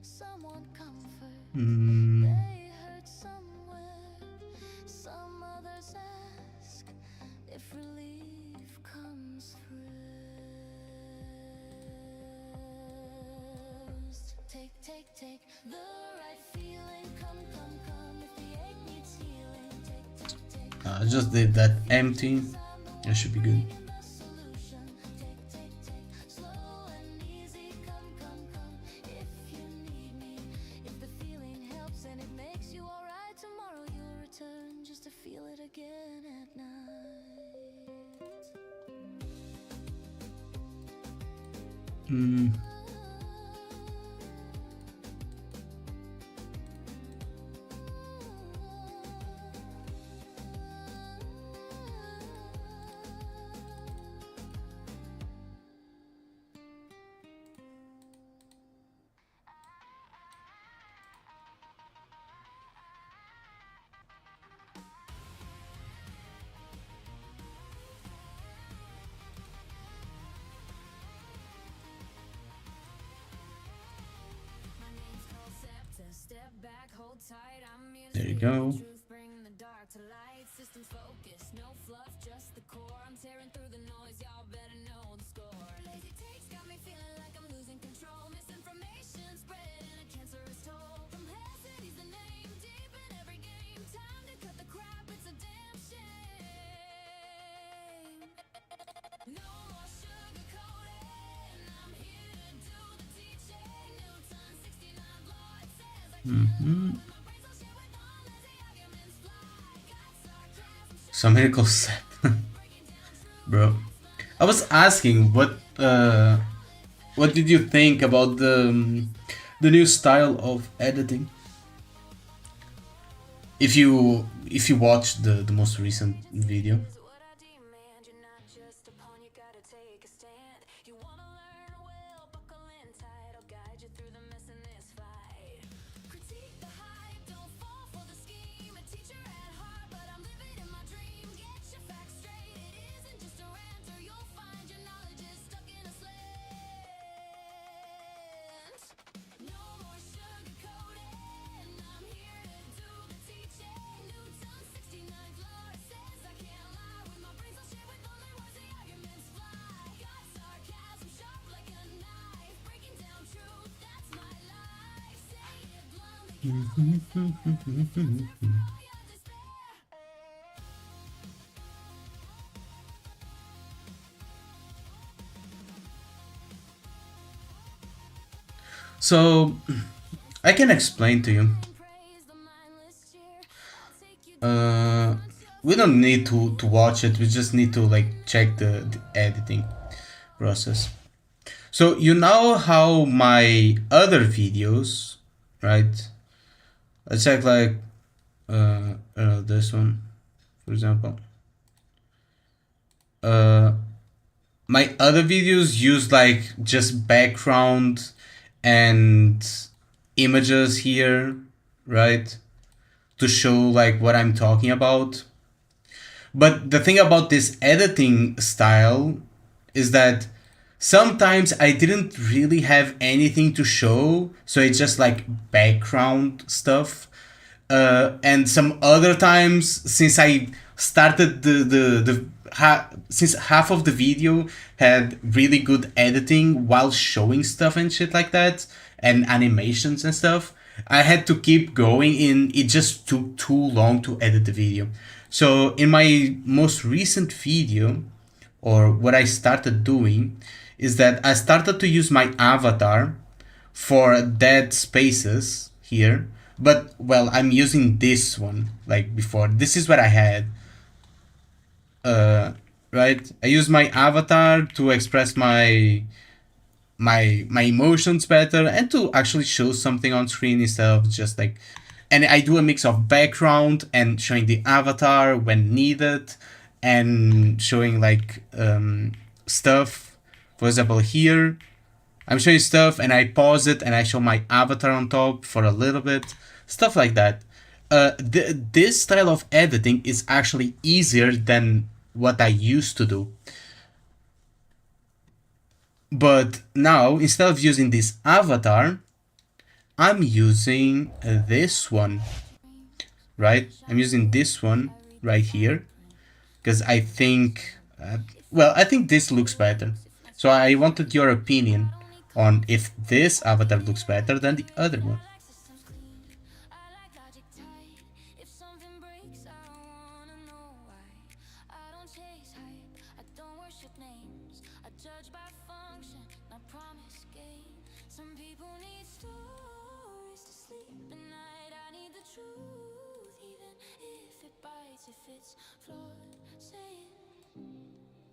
Speaker 1: Someone comfort, they hurt somewhere. Some others ask if relief comes first. Take the right feeling. Come, if the ache needs healing. Take,
Speaker 2: I just did that empty. That should be good.
Speaker 1: the solution. Take, slow and easy. Come, if
Speaker 2: Mm. There you go. Some medical set. Bro, I was asking what did you think about the new style of editing? If you watched the most recent video. So I can explain to you. We don't need to watch it. We just need to like check the editing process. So you know how my other videos, right? Let's check like this one, for example. My other videos use like just background and images here, right? To show like what I'm talking about. But the thing about this editing style is that sometimes I didn't really have anything to show, so it's just like background stuff. And some other times, since I started since half of the video had really good editing while showing stuff and shit like that, and animations and stuff, I had to keep going. It just took too long to edit the video. So in my most recent video, or what I started doing, is that I started to use my avatar for dead spaces here. But well, I'm using this one like before. This is what I had. Right? I use my avatar to express my emotions better and to actually show something on screen instead of just like, and I do a mix of background and showing the avatar when needed and showing like stuff. For example, here I'm showing stuff and I pause it and I show my avatar on top for a little bit, stuff like that. This style of editing is actually easier than what I used to do. But now, instead of using this avatar, I'm using this one, right? I'm using this one right here because I think, I think this looks better. So I wanted your opinion on if this avatar looks better than the other one.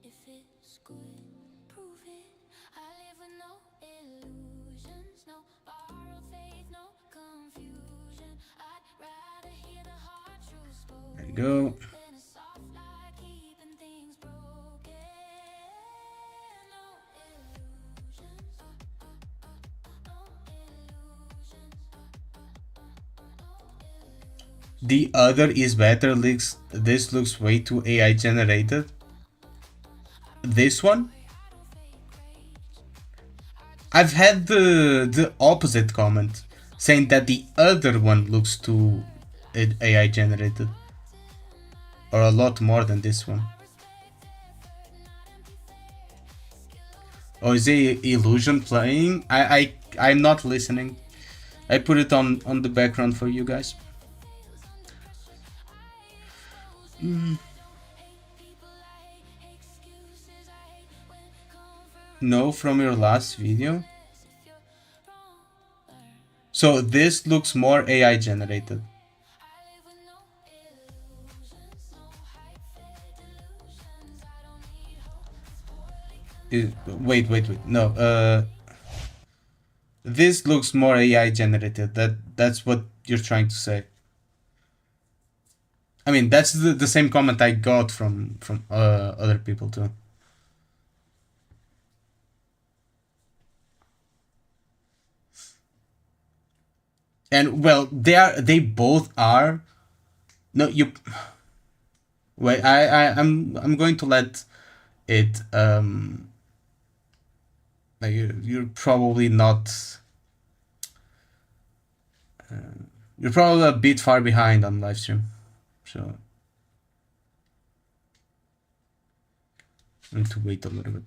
Speaker 1: If it's good, prove it. I live live with no illusions, no borrowed faith, no confusion. I'd rather hear the hard truth spoken
Speaker 2: There you go.
Speaker 1: than a soft lie keeping things broken. No illusions, no illusions,
Speaker 2: The other is better. This looks way too AI generated. This one, I've had the opposite comment saying that the other one looks too AI generated, or a lot more than this one. Oh, is the illusion playing? I'm not listening. I put it on the background for you guys. No, from your last video. So this looks more AI generated. Wait. No. This looks more AI generated. That's what you're trying to say. I mean, that's the same comment I got from other people too. And well, they both are. No, you. Wait, I'm going to let it. Like you're probably not. You're probably a bit far behind on live stream, so I need to wait a little bit.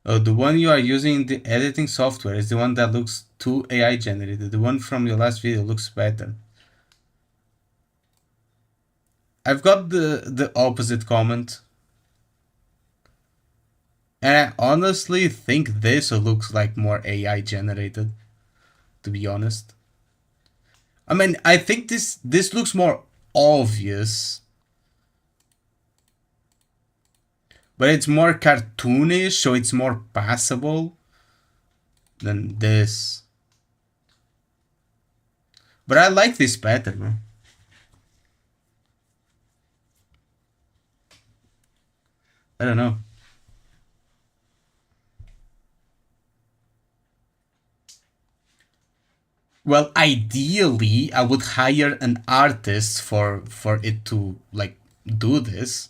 Speaker 2: Oh, the one you are using in the editing software is the one that looks too AI generated. The one from your last video looks better. I've got the opposite comment. And I honestly think this looks like more AI generated, to be honest. I mean, I think this looks more obvious. But it's more cartoonish, so it's more passable than this. But I like this better, man. I don't know. Well, ideally, I would hire an artist for it to like do this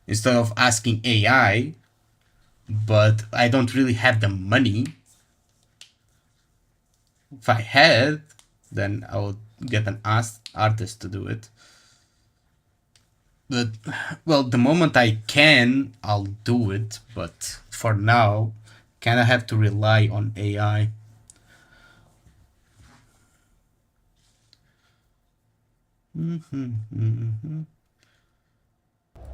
Speaker 2: instead of asking AI. But I don't really have the money. If I had, then I would get an artist to do it. But well, the moment I can, I'll do it. But for now, kind of have to rely on AI.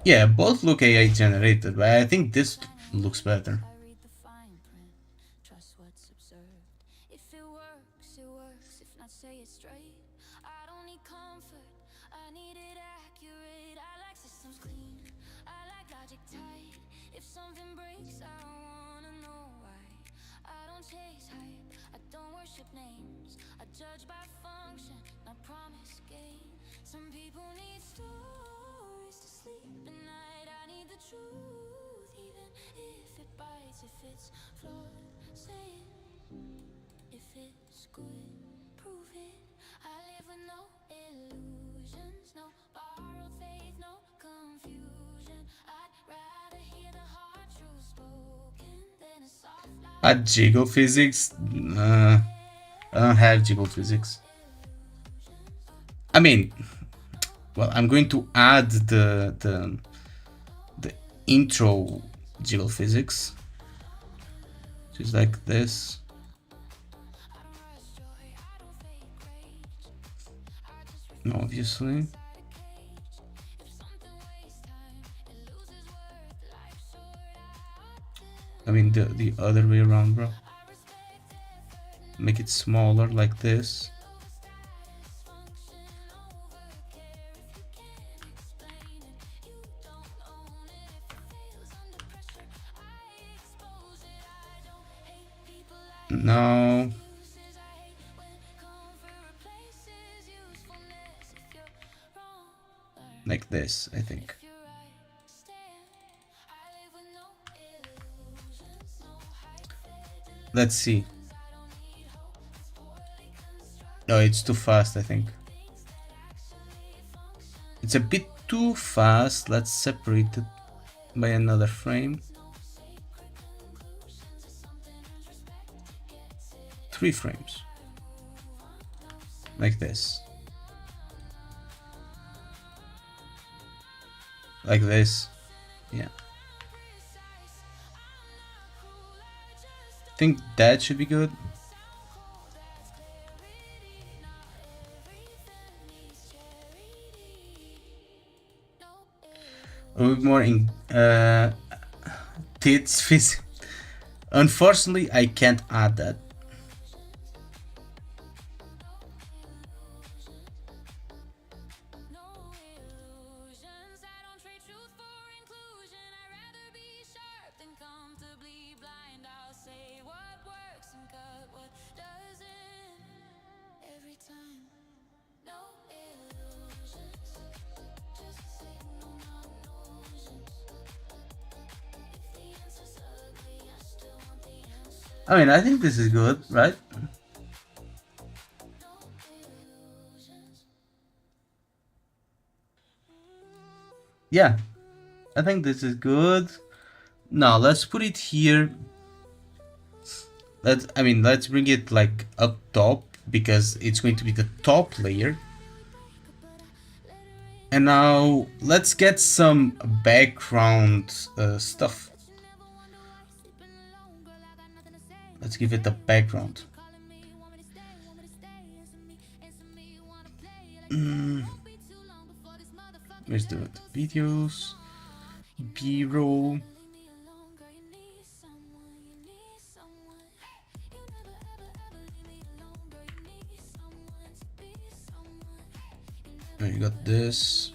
Speaker 2: Yeah, both look AI generated, but I think this looks better.
Speaker 1: I read the fine print, trust what's observed. If it works, it works. If not, say it straight. I don't need comfort, I need it accurate. I like systems clean, I like logic tight. If something breaks, I wanna know why. I don't chase hype, I don't worship names. I judge by function, not promise gain. Some people need stories to sleep at night. I need the truth, even if it bites. If it's flawed, say it. If it's good, prove it. I live with no illusions, no borrowed faith, no confusion. I'd rather hear the hard truth spoken than a soft lie.
Speaker 2: At jiggle physics? I don't have jiggle physics. I mean, well, I'm going to add the intro jiggle physics, just like this. obviously. I mean the other way around, bro. Make it smaller like this. No. Like this, I think. Let's see. No, it's too fast, I think. It's a bit too fast. Let's separate it by another frame. 3 frames. Like this. Like this. Yeah. I think that should be good. A bit more in tits phys. Unfortunately, I can't add that. I mean, I think this is good, right? Yeah, I think this is good. Now let's put it here. Let's bring it like up top because it's going to be the top layer. And now let's get some background stuff. Let's give it a background. Where's the videos? B-roll. You got this.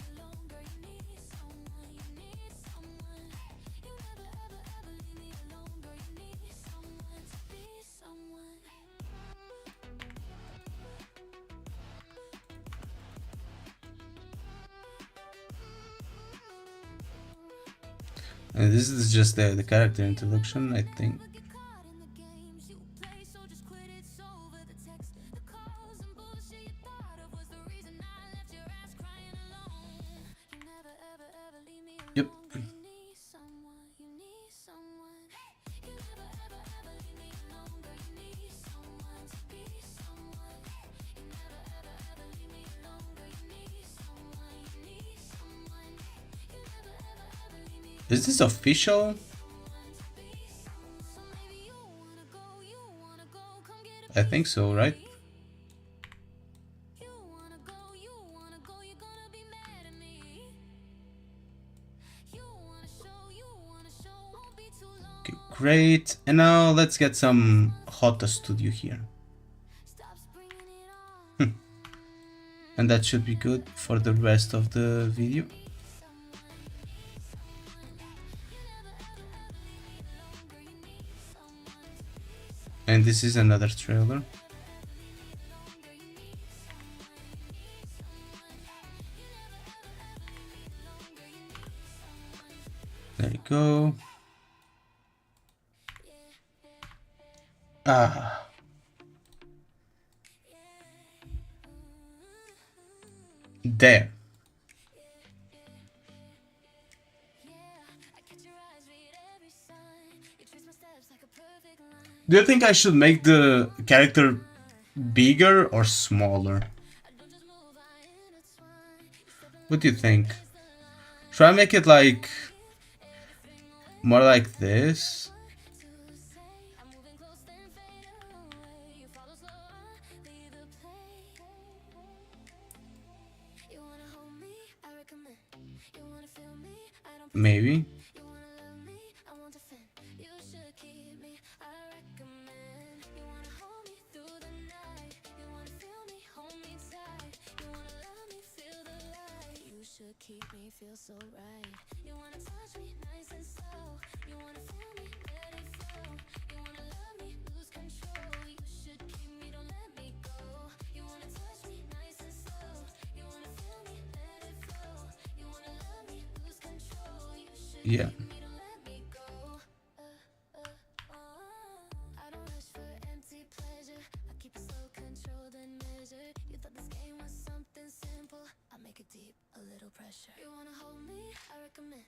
Speaker 2: And this is just the character introduction, I think. Yep. Is this official? I think so, right? Okay, great. And now let's get some Hota Studio here. And that should be good for the rest of the video. And this is another trailer. There you go. Ah. There. Do you think I should make the character bigger or smaller? What do you think? Should I make it like more like this? Maybe.
Speaker 1: Keep me feel so right. You wanna touch me nice and slow. You wanna feel me, let it flow. You wanna love me, lose control. You should keep me, don't let me go. You wanna touch me nice and slow. You wanna feel me, let it flow. You wanna love me, lose control. You should
Speaker 2: Yeah.
Speaker 1: keep me, don't let me go. I don't rush for empty pleasure. I keep it slow, controlled and measured. You thought this game was something simple. I make it deep, a little pressure. You wanna hold me? I recommend.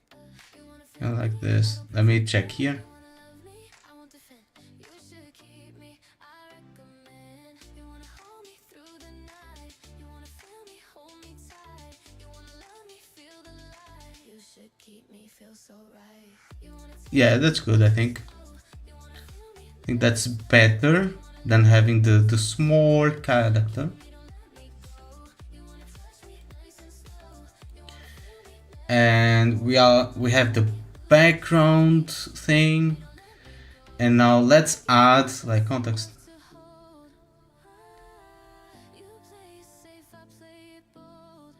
Speaker 1: You wanna feel
Speaker 2: I like this. Let me check here.
Speaker 1: love me? I won't defend. You should keep me. I recommend. You wanna hold me through the night. You wanna feel me, hold me tight. You wanna love me, feel the light. You should keep me, feel so right. You wanna
Speaker 2: Yeah, that's good, I think. I think that's better than having the small character. And we have the background thing, and now let's add like context.
Speaker 1: you play it safe, I play it bold.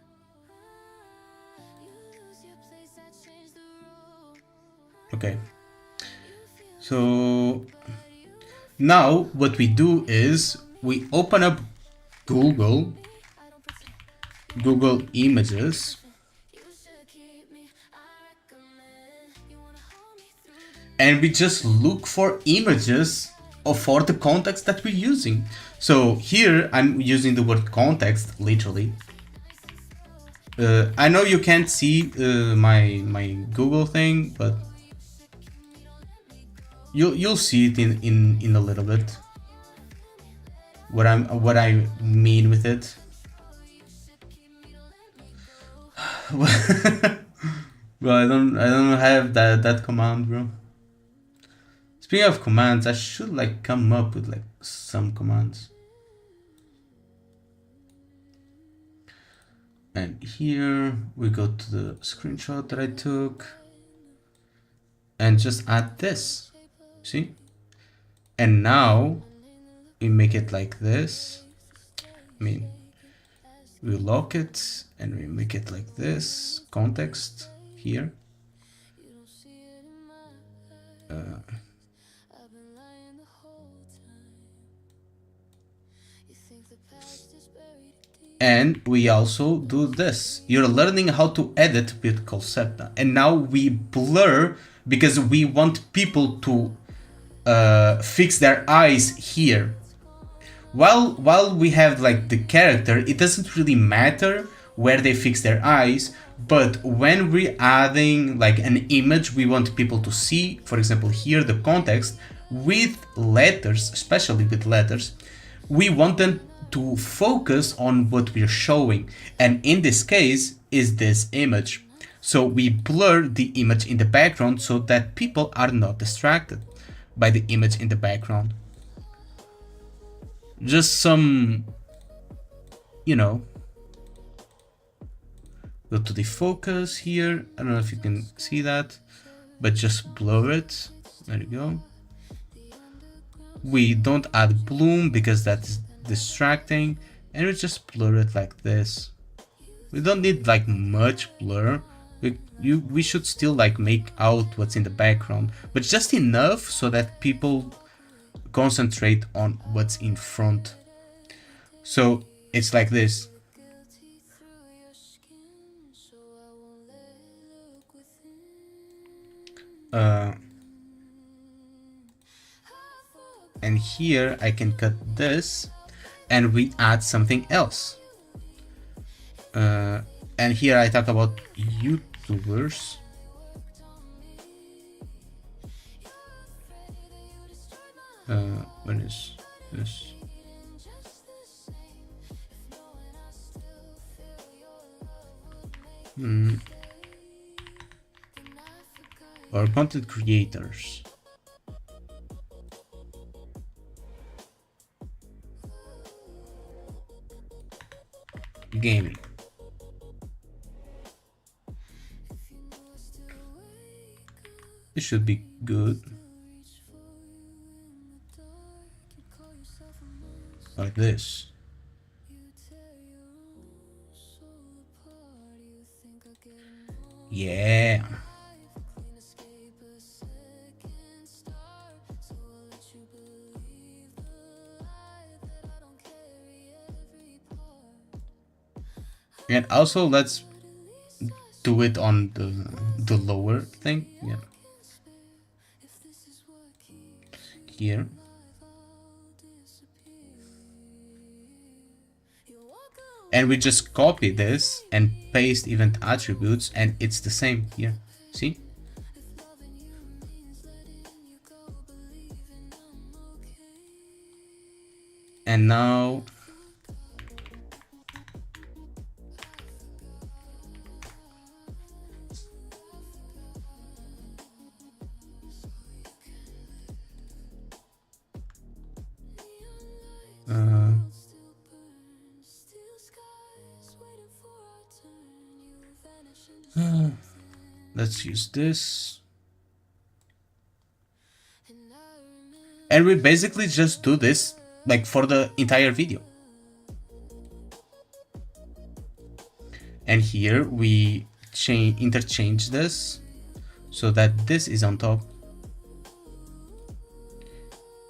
Speaker 1: You lose your place, I change the road.
Speaker 2: Okay, so now what we do is we open up Google Images,
Speaker 1: You should keep me. I recommend. You wanna hold me through
Speaker 2: and we just look for images for the context that we're using. So here I'm using the word context literally. I know you can't see my Google thing, but you'll see it in a little bit. What I mean with it. Well, I don't have that command, bro. Speaking of commands, I should like come up with like some commands. And here we go to the screenshot that I took and just add this. See? And now we make it like this. I mean, we lock it and we make it like this. Context here.
Speaker 1: I've been lying the whole time. You think the past is buried deep.
Speaker 2: And we also do this. You're learning how to edit with Concepta. And now we blur because we want people to fix their eyes here. While we have like the character, it doesn't really matter where they fix their eyes. But when we're adding like an image we want people to see, for example here the context, with letters, especially with letters, we want them to focus on what we're showing. And in this case is this image. So we blur the image in the background so that people are not distracted by the image in the background. Just some, you know, go to the focus here. I don't know if you can see that, but just blur it. There you go. We don't add bloom because that's distracting, and we just blur it like this. We don't need like much blur. We should still like make out what's in the background, but just enough so that people concentrate on what's in front. So it's like this. And here I can cut this and we add something else. And here I talk about YouTubers. What is this? Or content creators. Gaming. It should be good. Like this. Yeah. And also let's do it on the lower thing. Yeah. Here. And we just copy this and paste event attributes, and it's the same here. See? And now let's use this. And we basically just do this like for the entire video. And here we interchange this so that this is on top.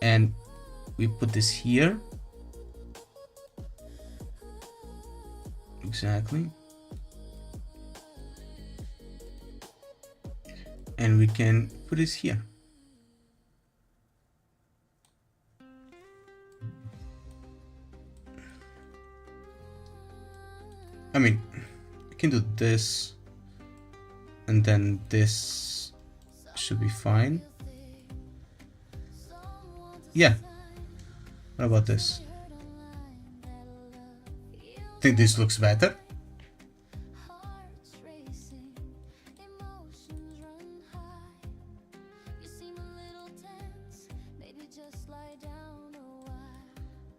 Speaker 2: And we put this here. Exactly. And we can put this here. I mean, we can do this, and then this should be fine. Yeah. What about this? Think this looks better?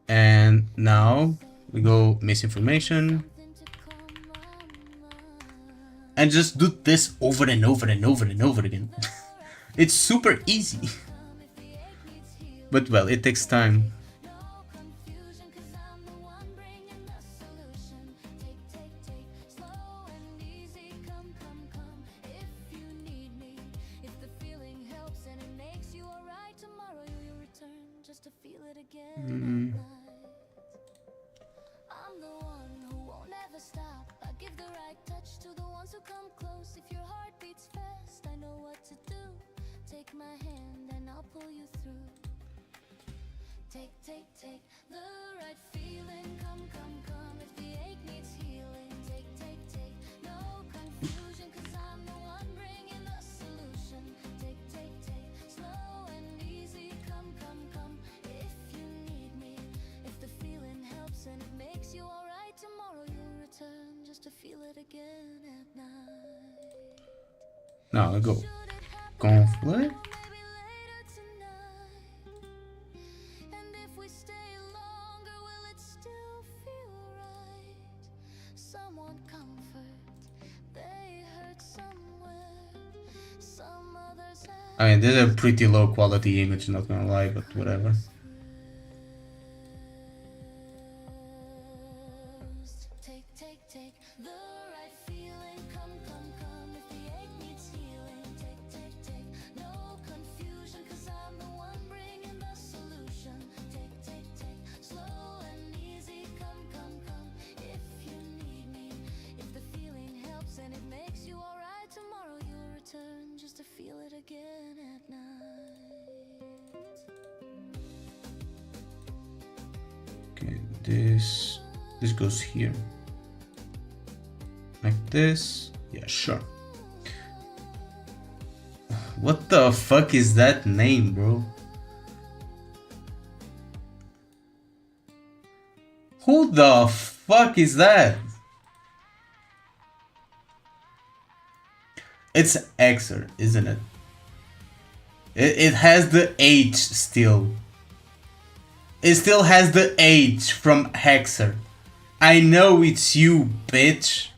Speaker 2: And now we go misinformation. And just do this over and over and over and over again. It's super easy. But well, it takes time.
Speaker 1: Take the right feeling, come, if the ache needs healing, take, no confusion, cause I'm the one bringing the solution, take, slow and easy, come, if you need me, if the feeling helps and it makes you alright, tomorrow you'll return just to feel it again at night.
Speaker 2: Now I go conflict. I mean, this is a pretty low quality image, not gonna lie, but whatever.
Speaker 1: Take the right feeling, come, if the ache needs healing, take, no confusion, cause I'm the one bringing the solution, take, slow and easy, come, if you need me, if the feeling helps and it makes you alright, tomorrow you'll return just to feel it again at night.
Speaker 2: Okay, this goes here. Like this. Yeah, sure. What the fuck is that name, bro? Who the fuck is that? It's Xer, isn't it? It has the H still. It still has the H from Hexer. I know it's you, bitch.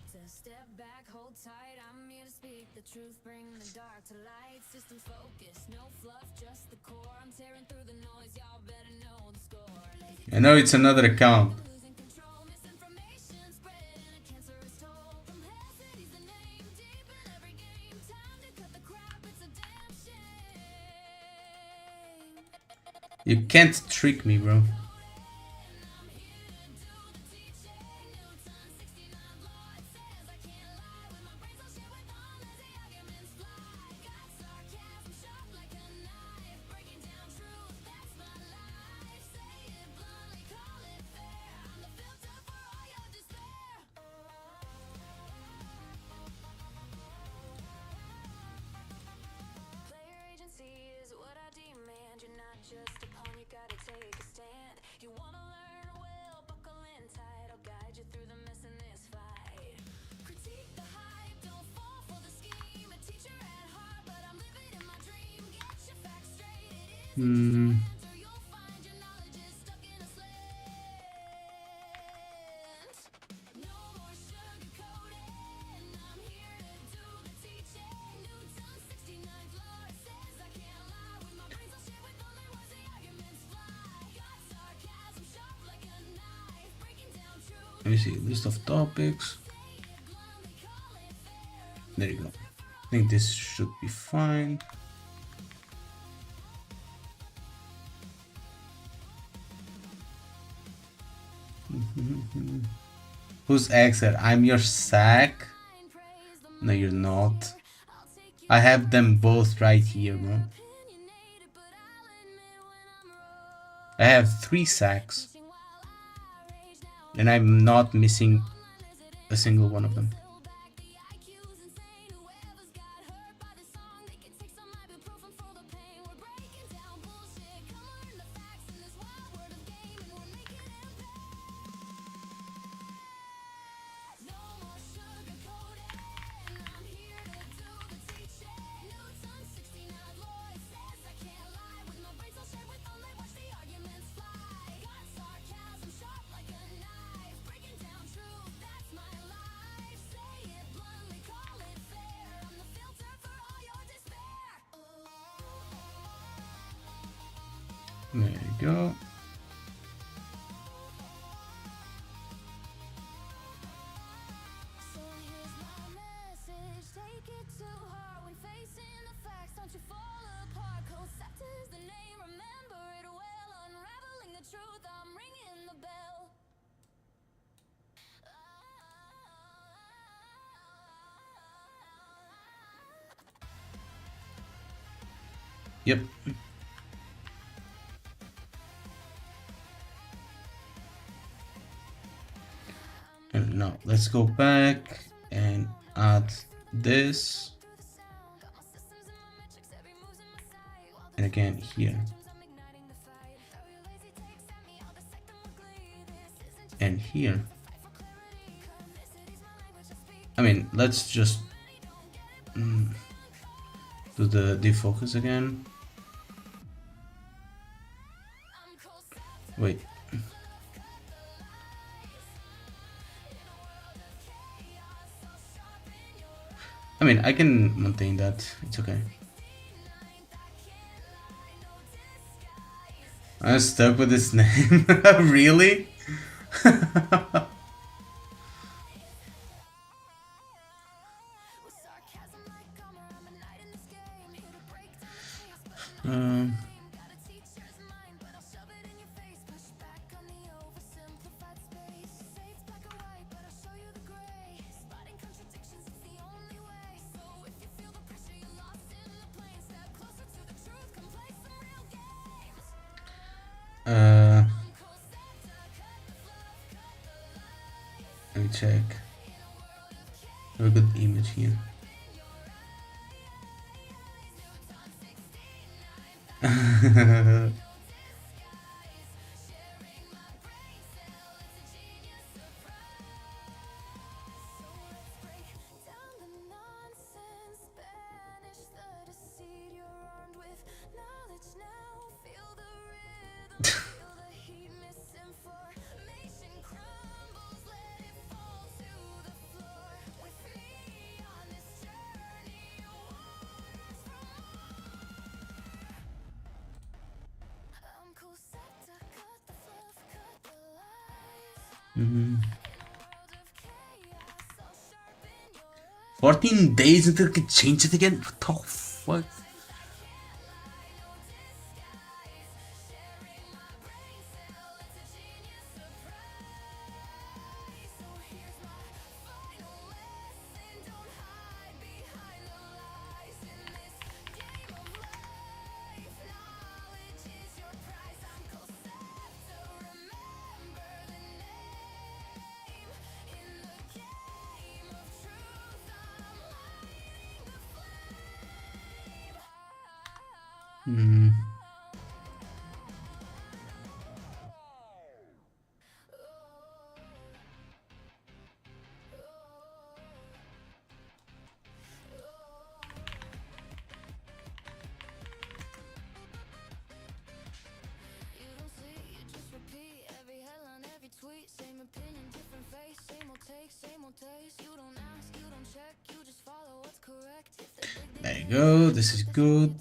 Speaker 2: I know it's another account.
Speaker 1: Losing control, misinformation spread in a cancerous toll. Compacity's the name, deep in every game. Time to cut the crap, it's a damn shame.
Speaker 2: You can't trick me, bro.
Speaker 1: Player agency is what I demand. You're not just a pawn, you gotta take a stand. You wanna learn well, buckle in tight. I'll guide you through the mess in this fight. Critique the hype, don't fall for the scheme. A teacher at heart, but I'm living in my dream. Get your facts straight, it is or you'll find your knowledge is stuck in a slant. No more sugarcoating, I'm here to do the teaching. Newton's 69th law, it says I can't lie. With my brains I'll share with only words, the arguments fly. Got sarcasm sharp like a knife, breaking down truth.
Speaker 2: Let me see, list of topics. There you go. I think this should be fine. Who's exit? I'm your sack? No, you're not. I have them both right here, bro. I have 3 sacks. And I'm not missing a single one of them. There you go.
Speaker 1: So here's my message, take it to heart when facing the facts. Don't you fall apart. Concept is the name, remember it well. Unraveling the truth, I'm ringing the bell.
Speaker 2: Yep. And now let's go back and add this. And again here. And here. I mean, let's just do the defocus again. Wait. I mean, I can maintain that. It's okay. I'm stuck with this name. Really? um, let me check. I have a good image here. Mm. 14 days until I can change it again? What the fuck? Hmm. There you go, this is good.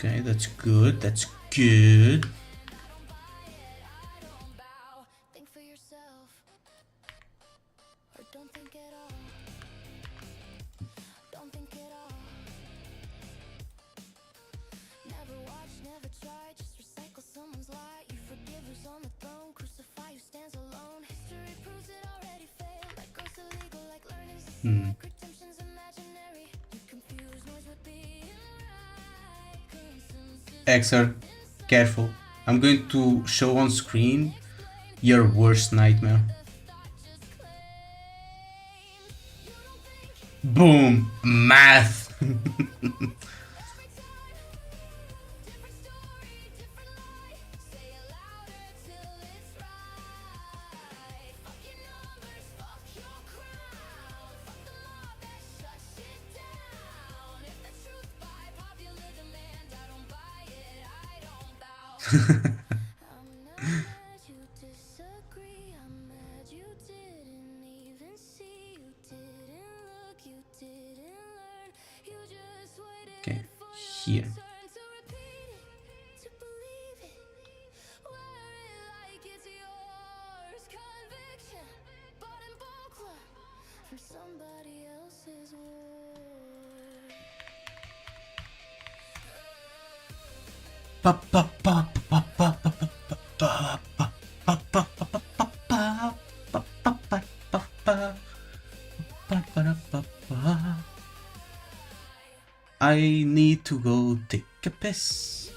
Speaker 2: Okay, that's good, that's good.
Speaker 1: Think for yourself, or don't think at all. Don't think at all. Never watch, never try, just recycle someone's lie. You forgive who's on the throne, crucify who stands alone. History proves it already failed. Like gross illegal, like learning's a sin, like redemption's imaginary. You confuse noise with being right.
Speaker 2: Exer, careful. I'm going to show on screen your worst nightmare. Boom! Math! Okay, here.
Speaker 1: Somebody else's war.
Speaker 2: Pa pa pa pa pa pa pa pa pa pa pa pa pa pa I need to go take a piss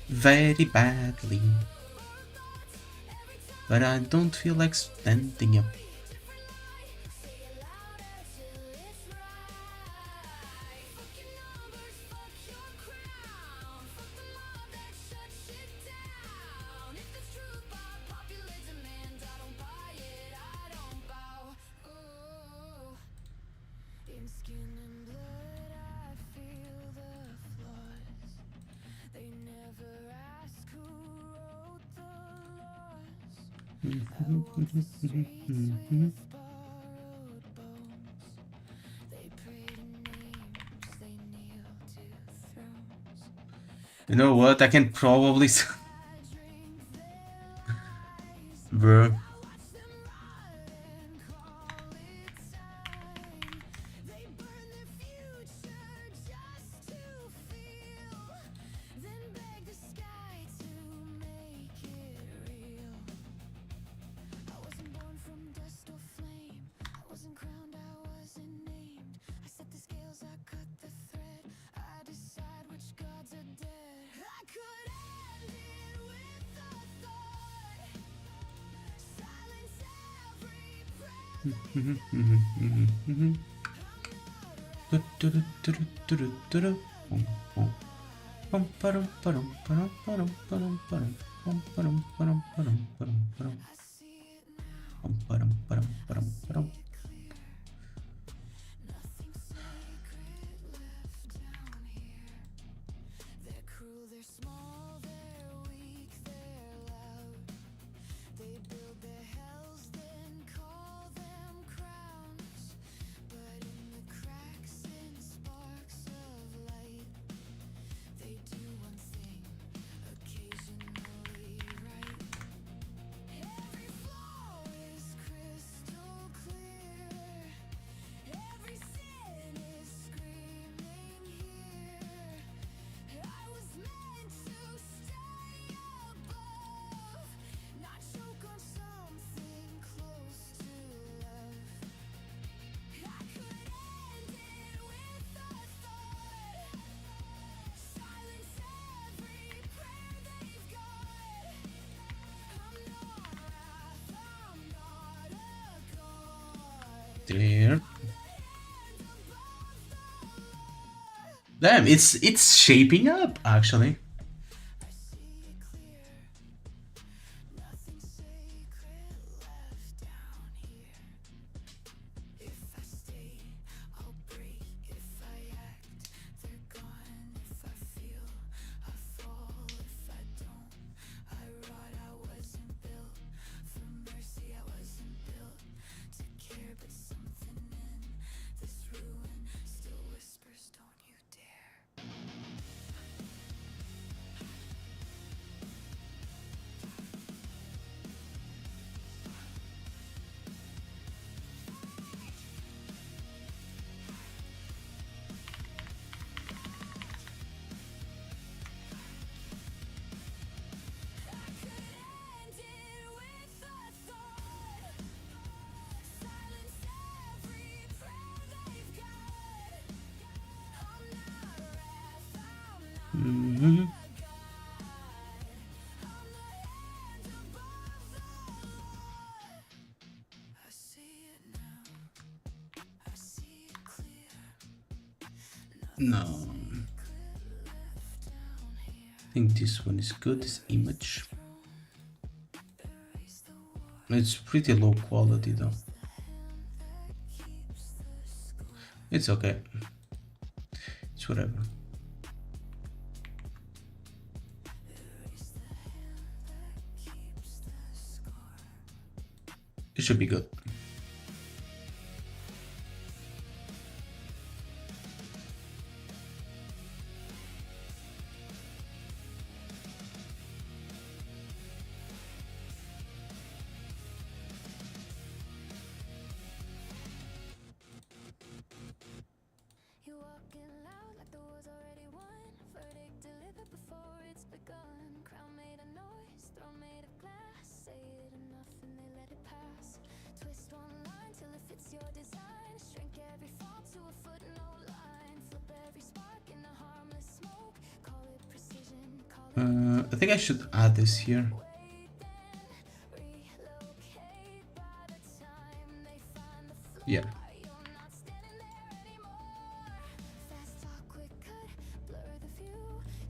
Speaker 2: very badly, but I don't feel like standing up. You know what? I can probably bro. Clear. Damn, it's shaping up actually. No. I think this one is good, this image. It's pretty low quality though. It's okay. It's whatever. It should be good.
Speaker 1: You're walking loud like the war's already won. Verdict delivered before it's begun. Crown made of noise, throne made of glass. Say it enough and they let it pass. Twist one line till it fits your design. Shrink every fall to a footnote line. Flip every spark in a harmless smoke. Call it precision, call it
Speaker 2: I think I should add this here.
Speaker 1: relocate by the time they find the floor.
Speaker 2: Yeah.
Speaker 1: You're not standing there anymore. Fast talk, quick cut, blur the view.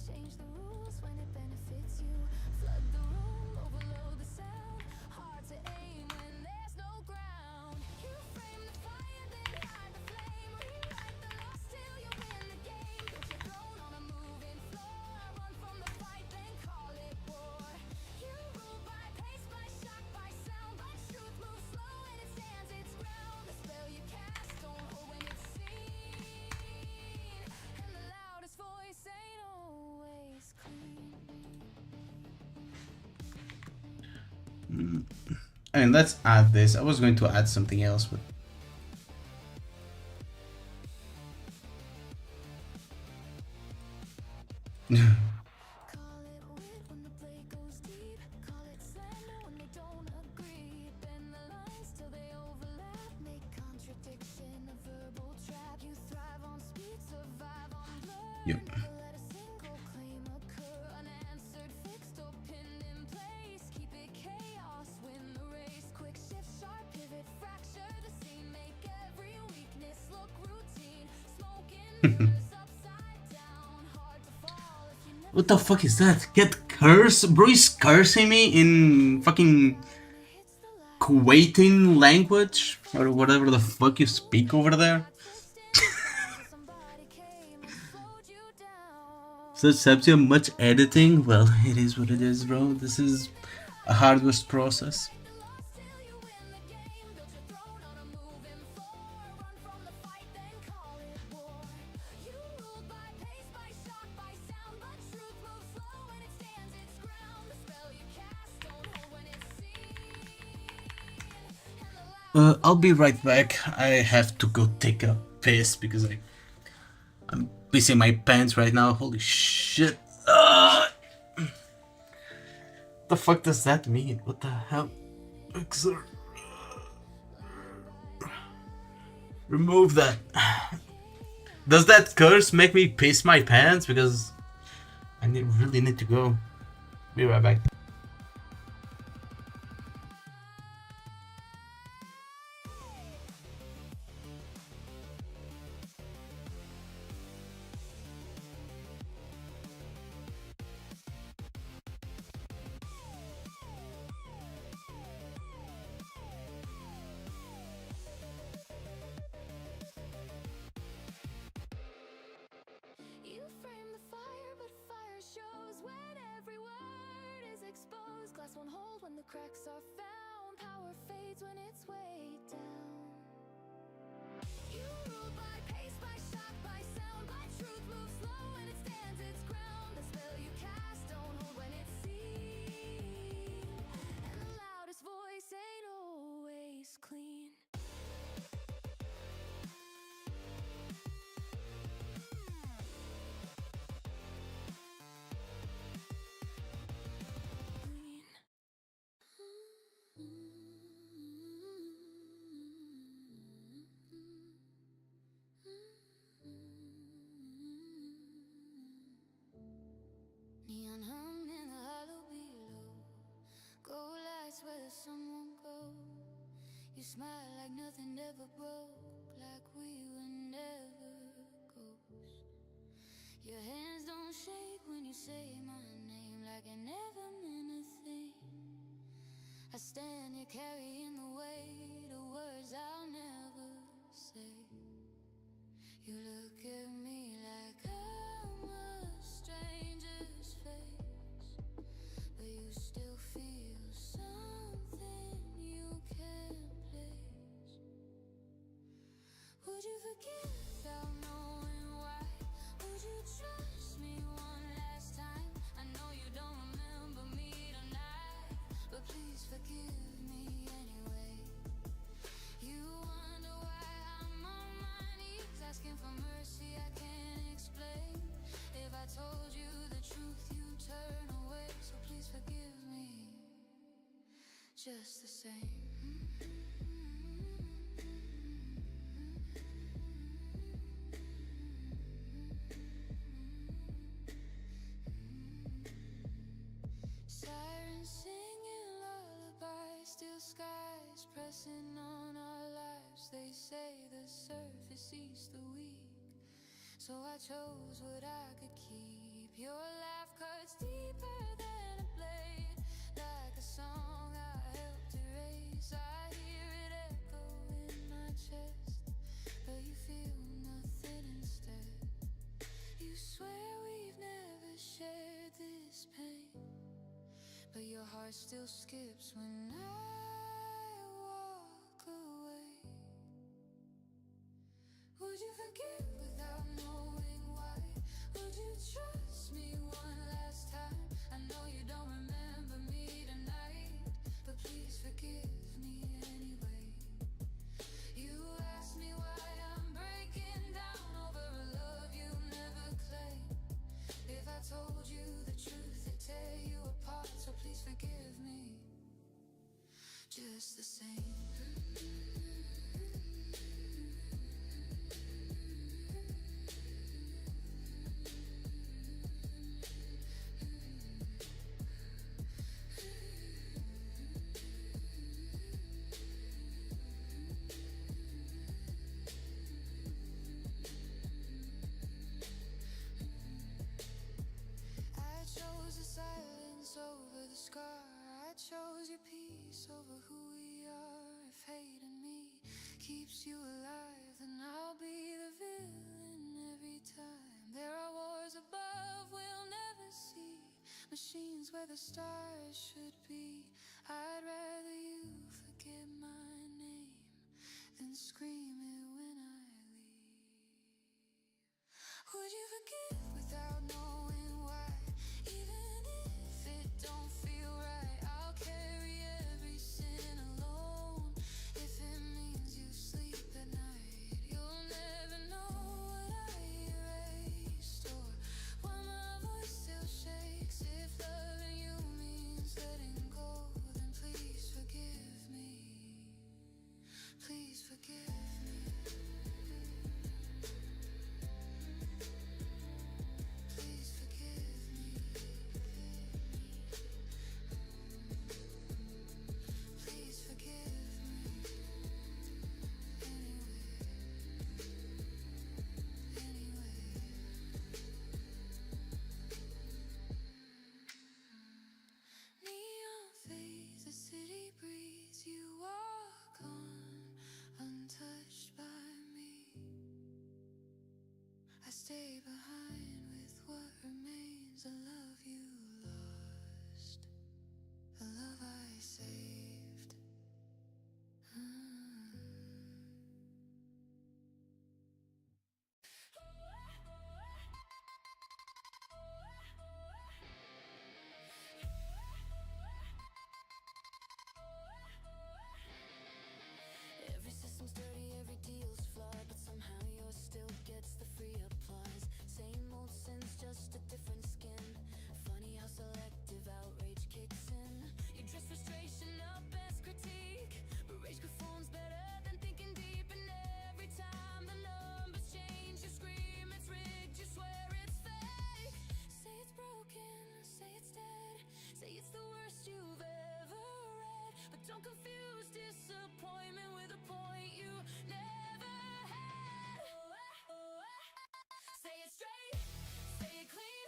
Speaker 1: Change the rules when it benefits you. Flood the room, overload the sound. Hard to aim when there's no ground. You frame the fire, then hide the flame. Rewrite the loss till you win the game. Built your throne on a moving floor. Run from the fight, then call it war. You rule by pace, by shock, by sound. But truth moves slow and it stands its ground. The spell you cast don't hold when it's seen. And the loudest voice ain't always clean.
Speaker 2: I mean, let's add this. I was going to add something else, but
Speaker 1: Call it wit when the blade goes deep. Call it slander when they don't agree. Bend the lines till they overlap. Make contradiction a verbal trap. You thrive on speed, survive on blur.
Speaker 2: Yep.
Speaker 1: Never let a single claim occur. Unanswered, fixed or pinned in place. Keep it chaos, win the race. Quick shift, sharp pivot, fracture the scene. Make every weakness look routine. Smoking mirrors upside down. Hard to fall if you never
Speaker 2: what the fuck is that? Get curse? Bro is cursing me in fucking Kuwaitan language or whatever the fuck you speak over there. So it saves you much editing. Well, it is what it is, bro. This is a hardest process. I'll be right back. I have to go take a piss because I'm pissing my pants right now. Holy shit. The fuck does that mean? What the hell? Remove that. Does that curse make me piss my pants? Because I really need to go. Be right back.
Speaker 1: You frame the fire, but fire shows when every word is exposed. Glass won't hold when the cracks are found. Power fades when it's weighed down. You rule by pace, by shock, by sound, by truth moves slow and it stands its ground. The spell you cast don't hold when it's seen, and the loudest voice ain't always clean. Neon hung in the hollow below, gold lights where the sun won't go. You smile like nothing ever broke, like we were never ghosts. Your hands don't shake when you say my name, like I never meant a thing. I stand here carrying the weight of words I'll never say. You look at me like I'm a stranger's face, but you still feel something you can't place. Would you forgive without knowing why? Would you trust me one last time? I know you don't remember me tonight, but please forgive me anyway. You wonder why I'm on my knees, asking for mercy I can't explain. If I told you the truth, you'd turn away, so please forgive me just the same. Sirens singing lullabies, still skies pressing on our lives. They say the surface eats the weak, so I chose what I could keep. Your laugh cuts deeper than a blade, like a song I helped erase. I hear it echo in my chest, but you feel nothing instead. You swear we've never shared this pain, but your heart still skips when I walk away. Would you forgive without knowing why? Would you trust me one last time? I know you don't remember me tonight, but please forgive me anyway. You ask me why I'm breaking down over a love you never claimed. If I told you the truth, it'd tear you apart, so please forgive me just the same. where the stars should be. I'd rather you forget my name than scream it when I leave. Would you forgive without knowing why? Even if it don't feel right, I'll carry every sin alone. If it means you sleep at night, you'll never know what I erased or why my voice still shakes. If loving you means letting go, then please forgive me. Please forgive me. Please forgive me. Please forgive me. Anyway. Neon fades, the city breeze. You walk on, untouched by me. I stay behind with what remains. A love you lost, a love I saved. Every system's dirty, every deal's flawed, but somehow yours still gets the free applause. Same old sins, just a different skin. Funny how selective outrage kicks in. You dress frustration up as critique, but rage performs better than thinking deep. And every time the numbers change, you scream it's rigged, you swear it's fake. Say it's broken, say it's dead, say it's the worst you've ever read, but don't confuse disappointment with a point you never had. Say it straight, say it clean,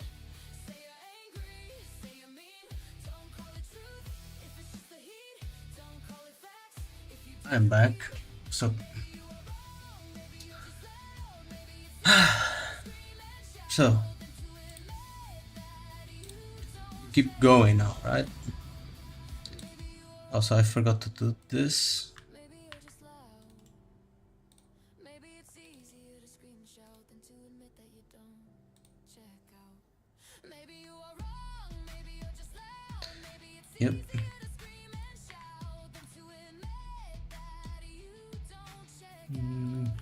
Speaker 1: say you're angry, say you're mean. Don't call it truth if it's just the heat. Don't call it facts if you
Speaker 2: I'm back. So so keep going now, right? Also, I forgot to do this.
Speaker 1: maybe you're just loud. Maybe it's easier to scream and shout than to admit that you don't check out. Maybe you are wrong, maybe you're just loud. Maybe it's
Speaker 2: Yep.
Speaker 1: easier to scream and shout than to admit that you don't check out.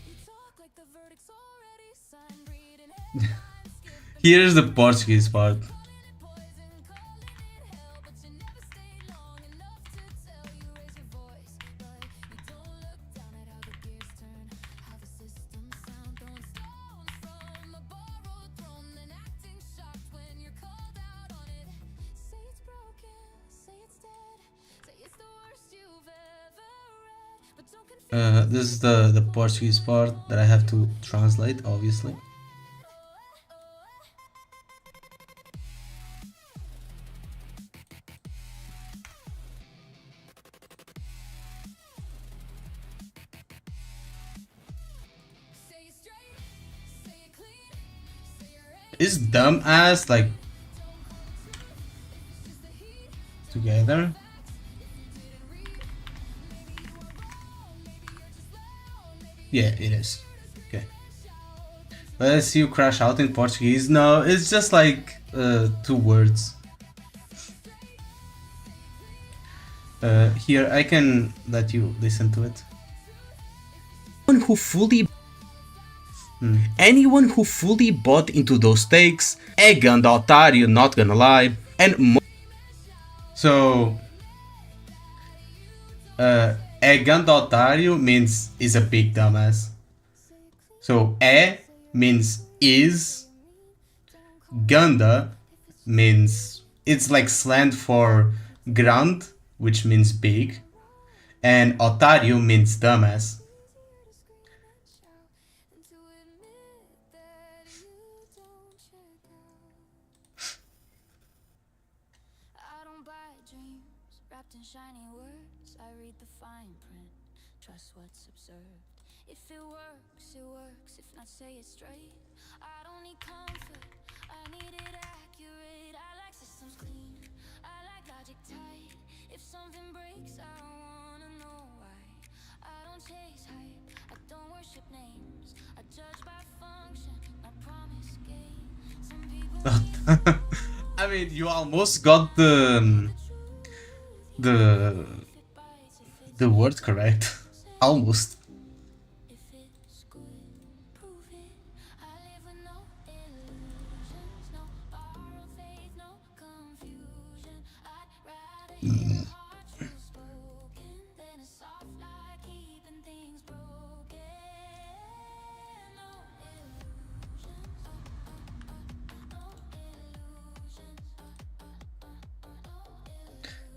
Speaker 1: You talk like the verdict's already signed, reading headlines, skipping
Speaker 2: Here's the Portuguese part.
Speaker 1: calling it poison, calling it hell, but you never stayed long enough to tell. You raise your voice, but you don't look down at how the gears turn, how the systems sound, throwing stones from a borrowed throne, then acting shocked when you're called out on it. Say it's broken, say it's dead, say it's the worst you've ever read, but don't confuse.
Speaker 2: This is the Portuguese part that I have to translate, obviously.
Speaker 1: Say it straight, say it clean, say you're
Speaker 2: Is dumbass like
Speaker 1: just the heat.
Speaker 2: together? Yeah, it is. Okay. Let's see you crash out in Portuguese. No, it's just like 2 words. Here, I can let you listen to it. Anyone who fully bought into those takes é ganda otário, not gonna lie, and so é ganda otário means is a big dumbass. So é means is, ganda means it's like slang for grand, which means big, and otário means dumbass.
Speaker 1: don't buy dreams wrapped in shiny words. I read the fine print, trust what's observed. If it works, it works. If not, say it straight. I don't need comfort, I need it accurate. I like systems clean, I like logic tight. If something breaks, I wanna know why. I don't chase hype, I don't worship names. I judge by function, not promise gain. Some people
Speaker 2: I mean, you almost got the the word correct. Almost.
Speaker 1: if it's good, prove it. I live with no illusions, no borrowed faith, no confusion. I'd rather hear a heart true spoken than a soft lie keeping things broken. No illusions, no illusions,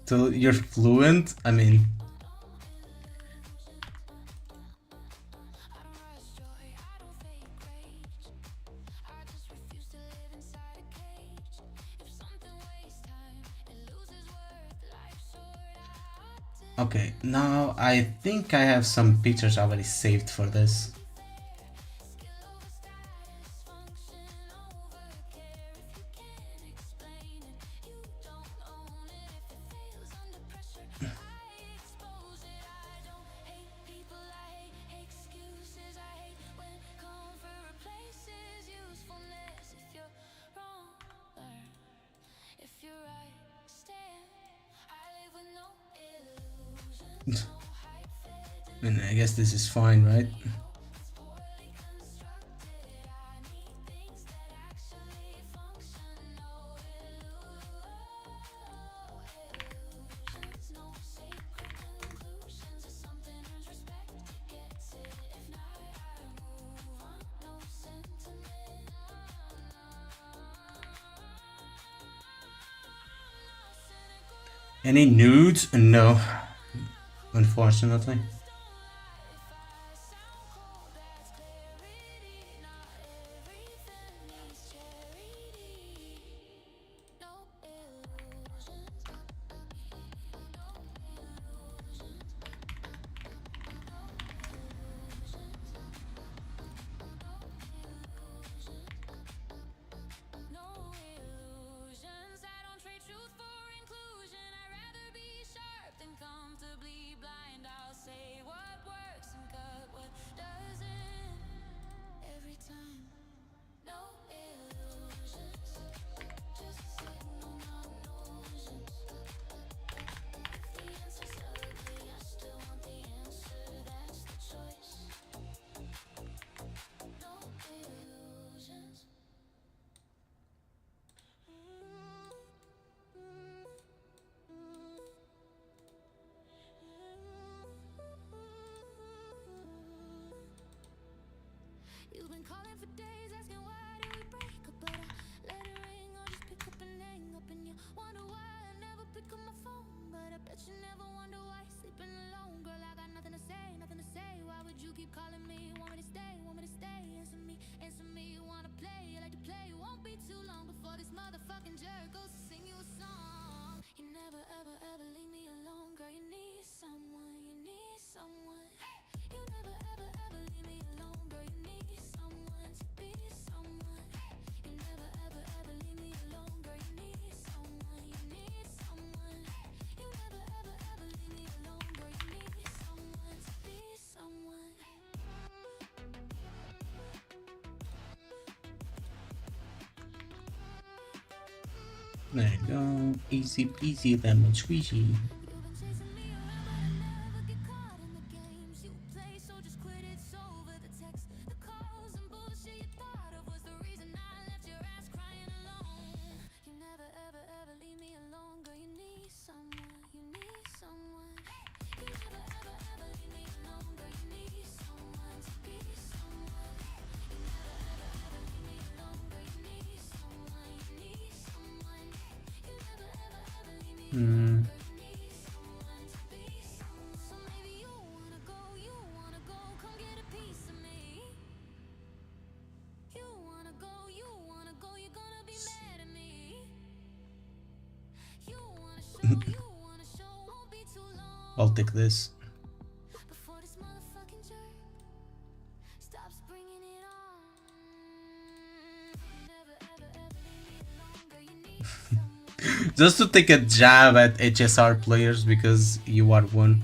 Speaker 2: So you're fluent. I mean,
Speaker 1: I don't rush joy, I don't fake rage. I just refuse to live inside a cage. If something wastes time, it loses worth. Life's short,
Speaker 2: okay. Now I think I have some pictures already saved for this.
Speaker 1: skill over status, function over care. If you can't explain it, you don't own it. If it fails under pressure, I expose it. I don't hate people, I hate excuses. I hate when comfort replaces usefulness. If you're wrong, learn. If you're right, stand. I live with no illusions, no hype fed.
Speaker 2: And I guess this is fine, right?
Speaker 1: It's poorly constructed. I need things that actually function. No illusions, no sacred conclusions. If something earns respect, it gets it. If not, I move on. No sentiment.
Speaker 2: Any nudes? No, unfortunately.
Speaker 1: No illusions, I don't trade truth for inclusion. I'd rather be sharp than comfortably blind. I'll say what works and cut what doesn't. Every time, no illusions, just signal non-illusions. If the answer's ugly, I still want the answer. That's the choice. No illusions. You've been calling for days, asking why did we break up, but I let it ring or just pick up and hang up, and you wonder why I never pick up my phone, but I bet you never wonder why sleeping alone, girl. I got nothing to say, nothing to say. Why would you keep calling me? Want me to stay? Want me to stay? Answer me. You wanna play? You like to play? It won't be too long before this motherfucking jerk goes to sing you a song. You never ever ever leave me alone, girl. You need someone. You need someone. You never ever ever leave me alone, girl. You need someone to be someone. You never ever ever leave me alone, girl. You need someone. You need someone. You never ever ever leave me alone, girl. You need someone to be someone.
Speaker 2: There you go. Easy peasy lemon squeezy.
Speaker 1: You've been chasing me around, but I never get caught in the games you play. So just quit it. It's over. The text, the calls, and bullshit you thought of was the reason I left your ass crying alone. You never ever ever leave me alone, girl. You need someone. You need someone. You never ever ever leave me alone, girl. You need someone to be someone. You never ever ever leave me alone, girl. You need someone. You need someone. You never ever ever leave me alone, girl. You need
Speaker 2: I'll take this.
Speaker 1: Before this motherfucking jerk stops bringing it on. Never ever ever leave me longer. You need someone.
Speaker 2: Just to take a jab at HSR players because you are one.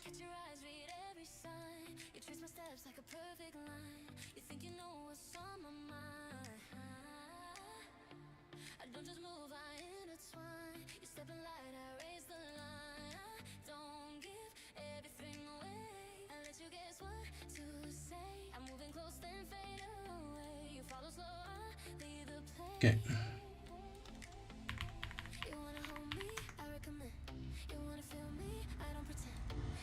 Speaker 1: Catch your eyes, read every sign. You trace my steps like a perfect line. You think you know what's on my mind. I don't just move, I intertwine. You step in light, I raise the line. I don't give everything away. I let you guess what to say. I'm moving close, then fade away. You follow slow, I lead the play.
Speaker 2: Okay.
Speaker 1: You wanna hold me, I recommend. You wanna feel me, I don't pretend.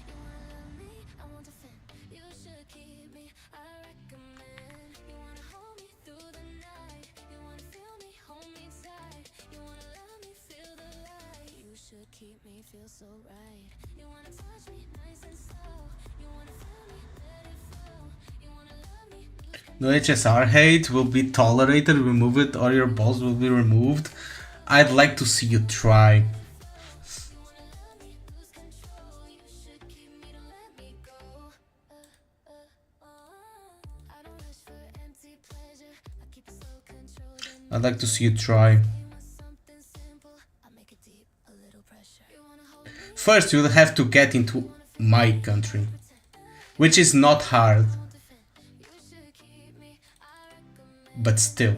Speaker 1: You wanna love me, I won't defend. You should keep me, I recommend. You wanna hold me through the night. You wanna feel me, hold me tight. You wanna love me, feel the light. You should keep me, feel so right. You wanna touch me, nice and slow. You wanna feel me, let it flow. You wanna love me, lose
Speaker 2: No HSR hate will be tolerated, remove it, or your balls will be removed. I'd like to see you try. I'd like to see you try. First, you'll have to get into my country, which is not hard, but still.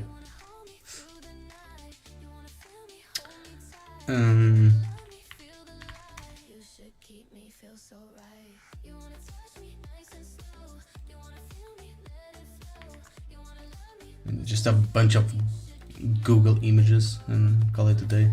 Speaker 2: Just a bunch of Google images and call it a day.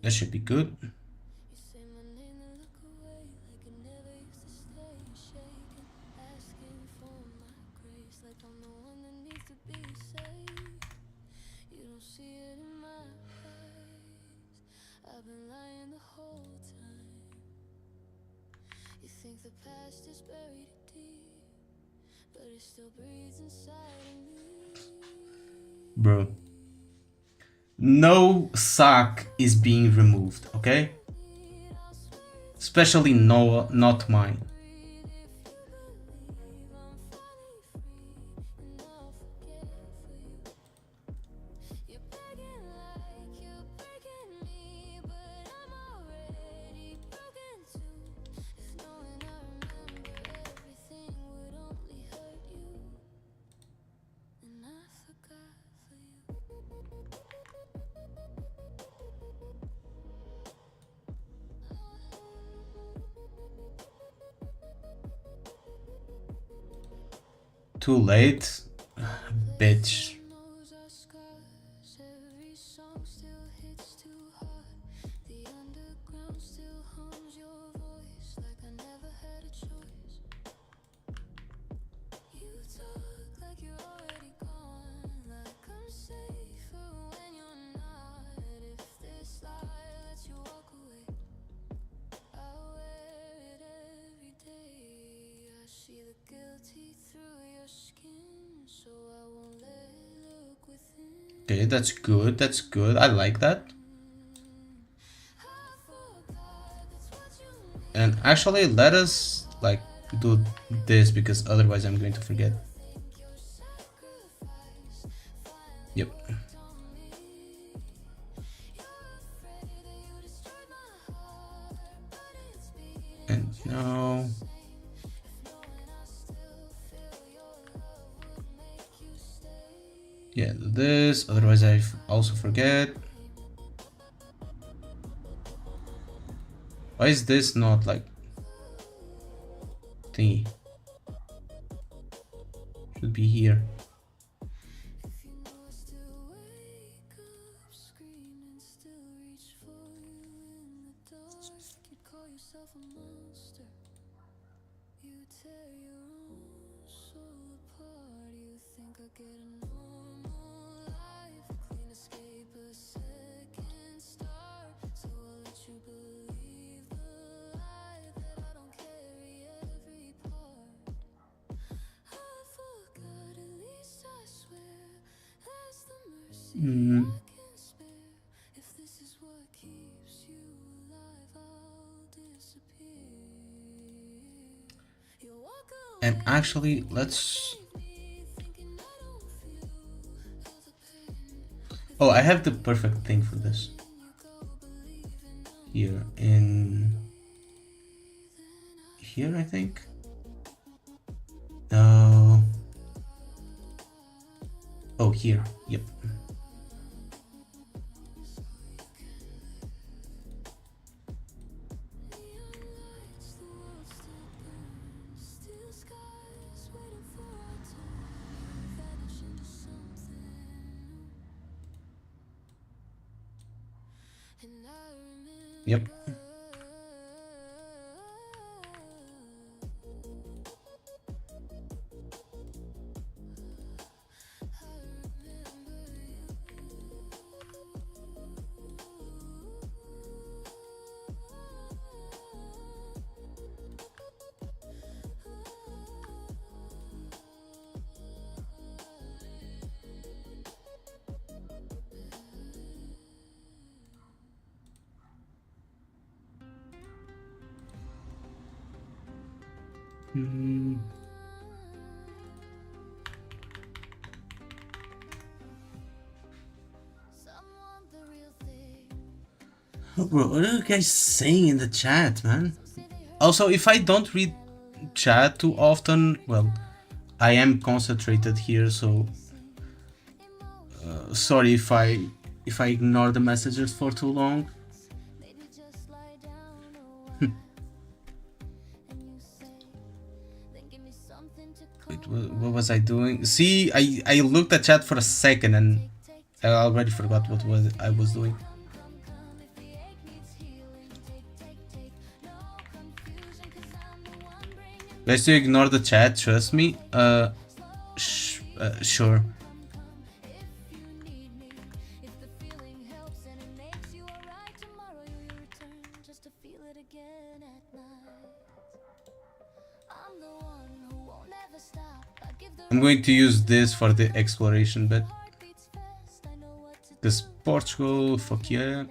Speaker 2: That should be good. Bro, no sock is being removed, okay? Especially no, not mine. Too late, bitch.
Speaker 1: See the guilty through your skin, so I won't let it look within.
Speaker 2: Okay, that's good. That's good. I like that. And actually, let us like do this because otherwise I'm going to forget. Yep. And now, yeah, do this. Otherwise, I also forget. Why is this not like thingy? Should be here. And actually, let's... Oh, I have the perfect thing for this. Here, in... Here, I think? No... Oh, here. Yep. Yep. Oh, bro, what are you guys saying in the chat, man? Also, if I don't read chat too often, well, I am concentrated here, so sorry if I ignore the messages for too long. Wait, what was I doing? See, I looked at chat for a second and I already forgot what I was doing. Guys, to ignore the chat, trust me. Sure. I'm going to use this for the exploration bit. Because Portugal, fuck yeah.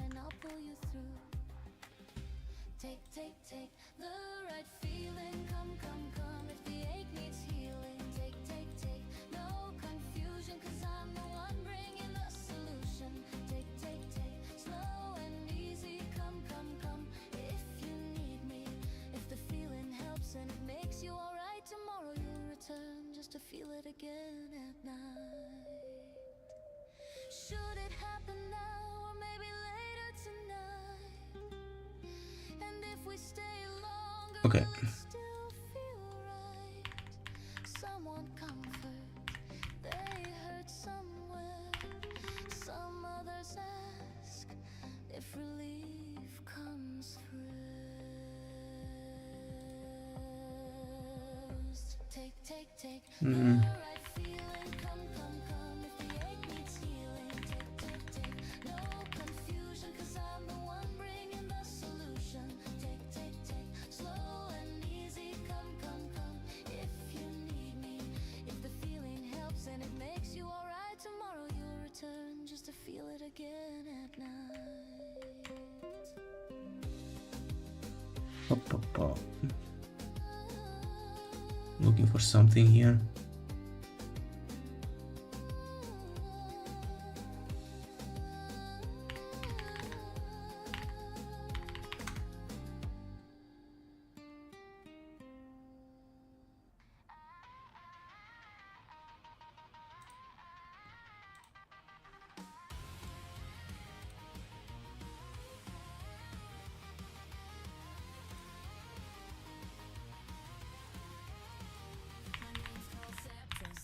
Speaker 2: Okay. Up, up, up. Looking for something here.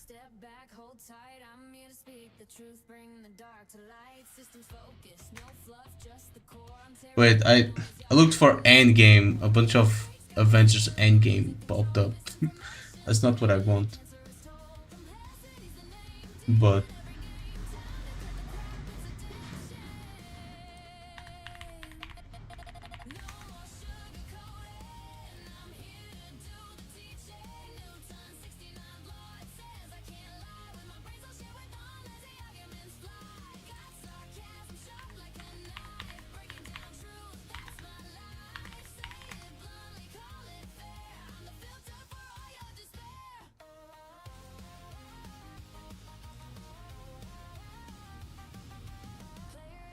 Speaker 1: Step back, hold tight. I'm here to speak the truth, bring the dark to light. Systems focus, no fluff, just the core.
Speaker 2: Wait, I looked for Endgame. A bunch of Avengers Endgame popped up. That's not what I want. But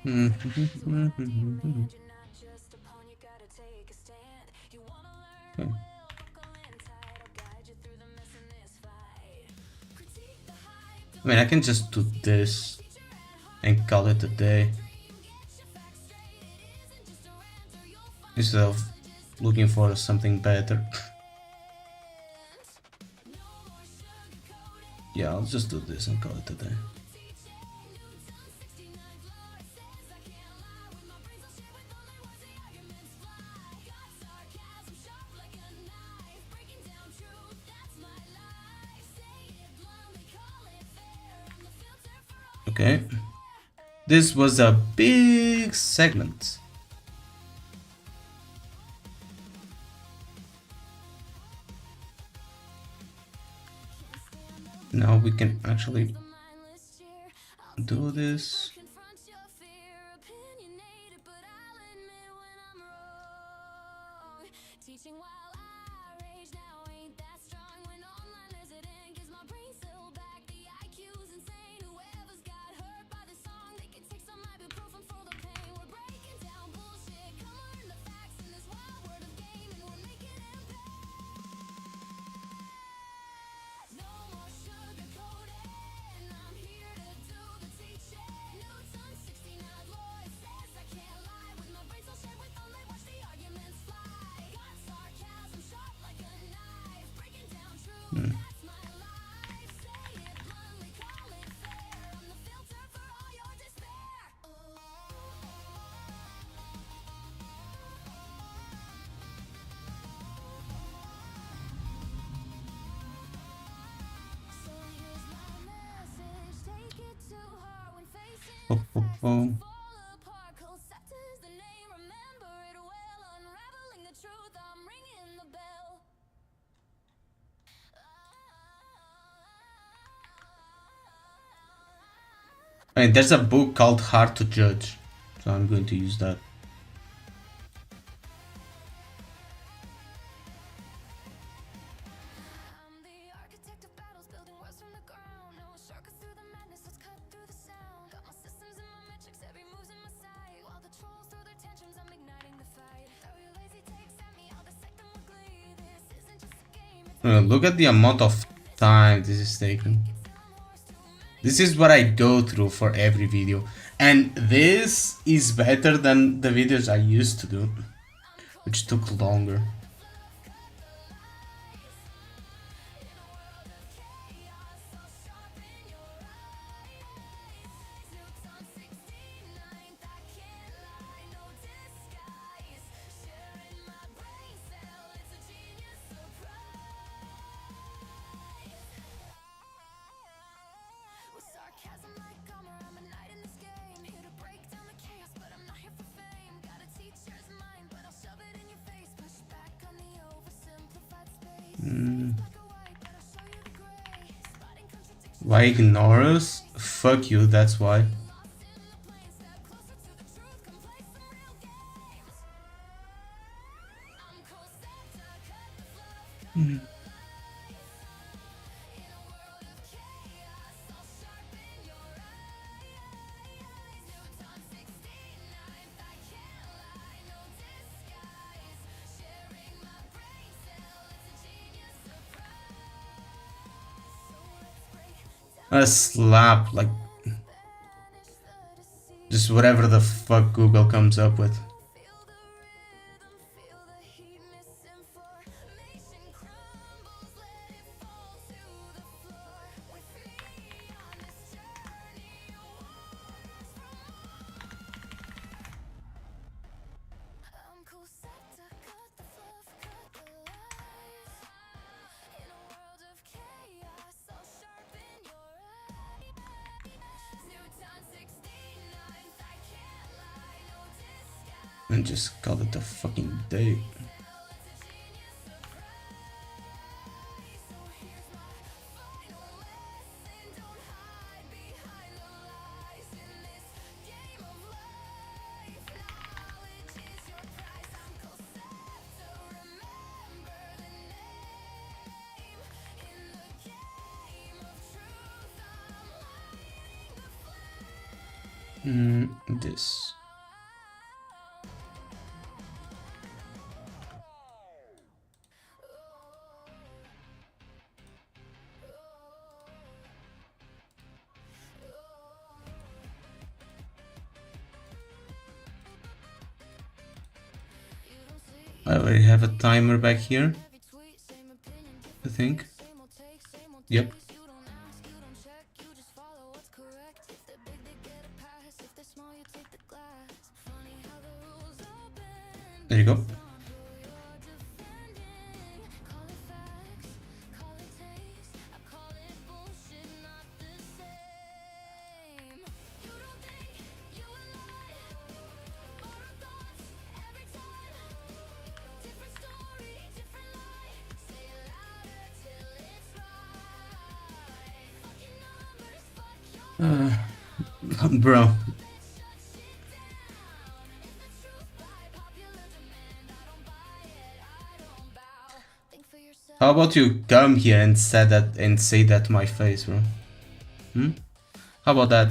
Speaker 2: I mean, I can just do this and call it a day instead of looking for something better. Yeah, I'll just do this and call it a day. Okay, this was a big segment. Now we can actually do this. Oh, oh, oh. I mean, there's a book called Hard to Judge, so I'm going to use that. Look at the amount of time this is taking. This is what I go through for every video, and this is better than the videos I used to do, which took longer. Why ignore us? Fuck you, that's why. A slap, like just whatever the fuck Google comes up with. And just call it a fucking day. This. I already have a timer back here, I think. Yep. There you go. Bro. How about you come here and say that to my face, bro? How about that?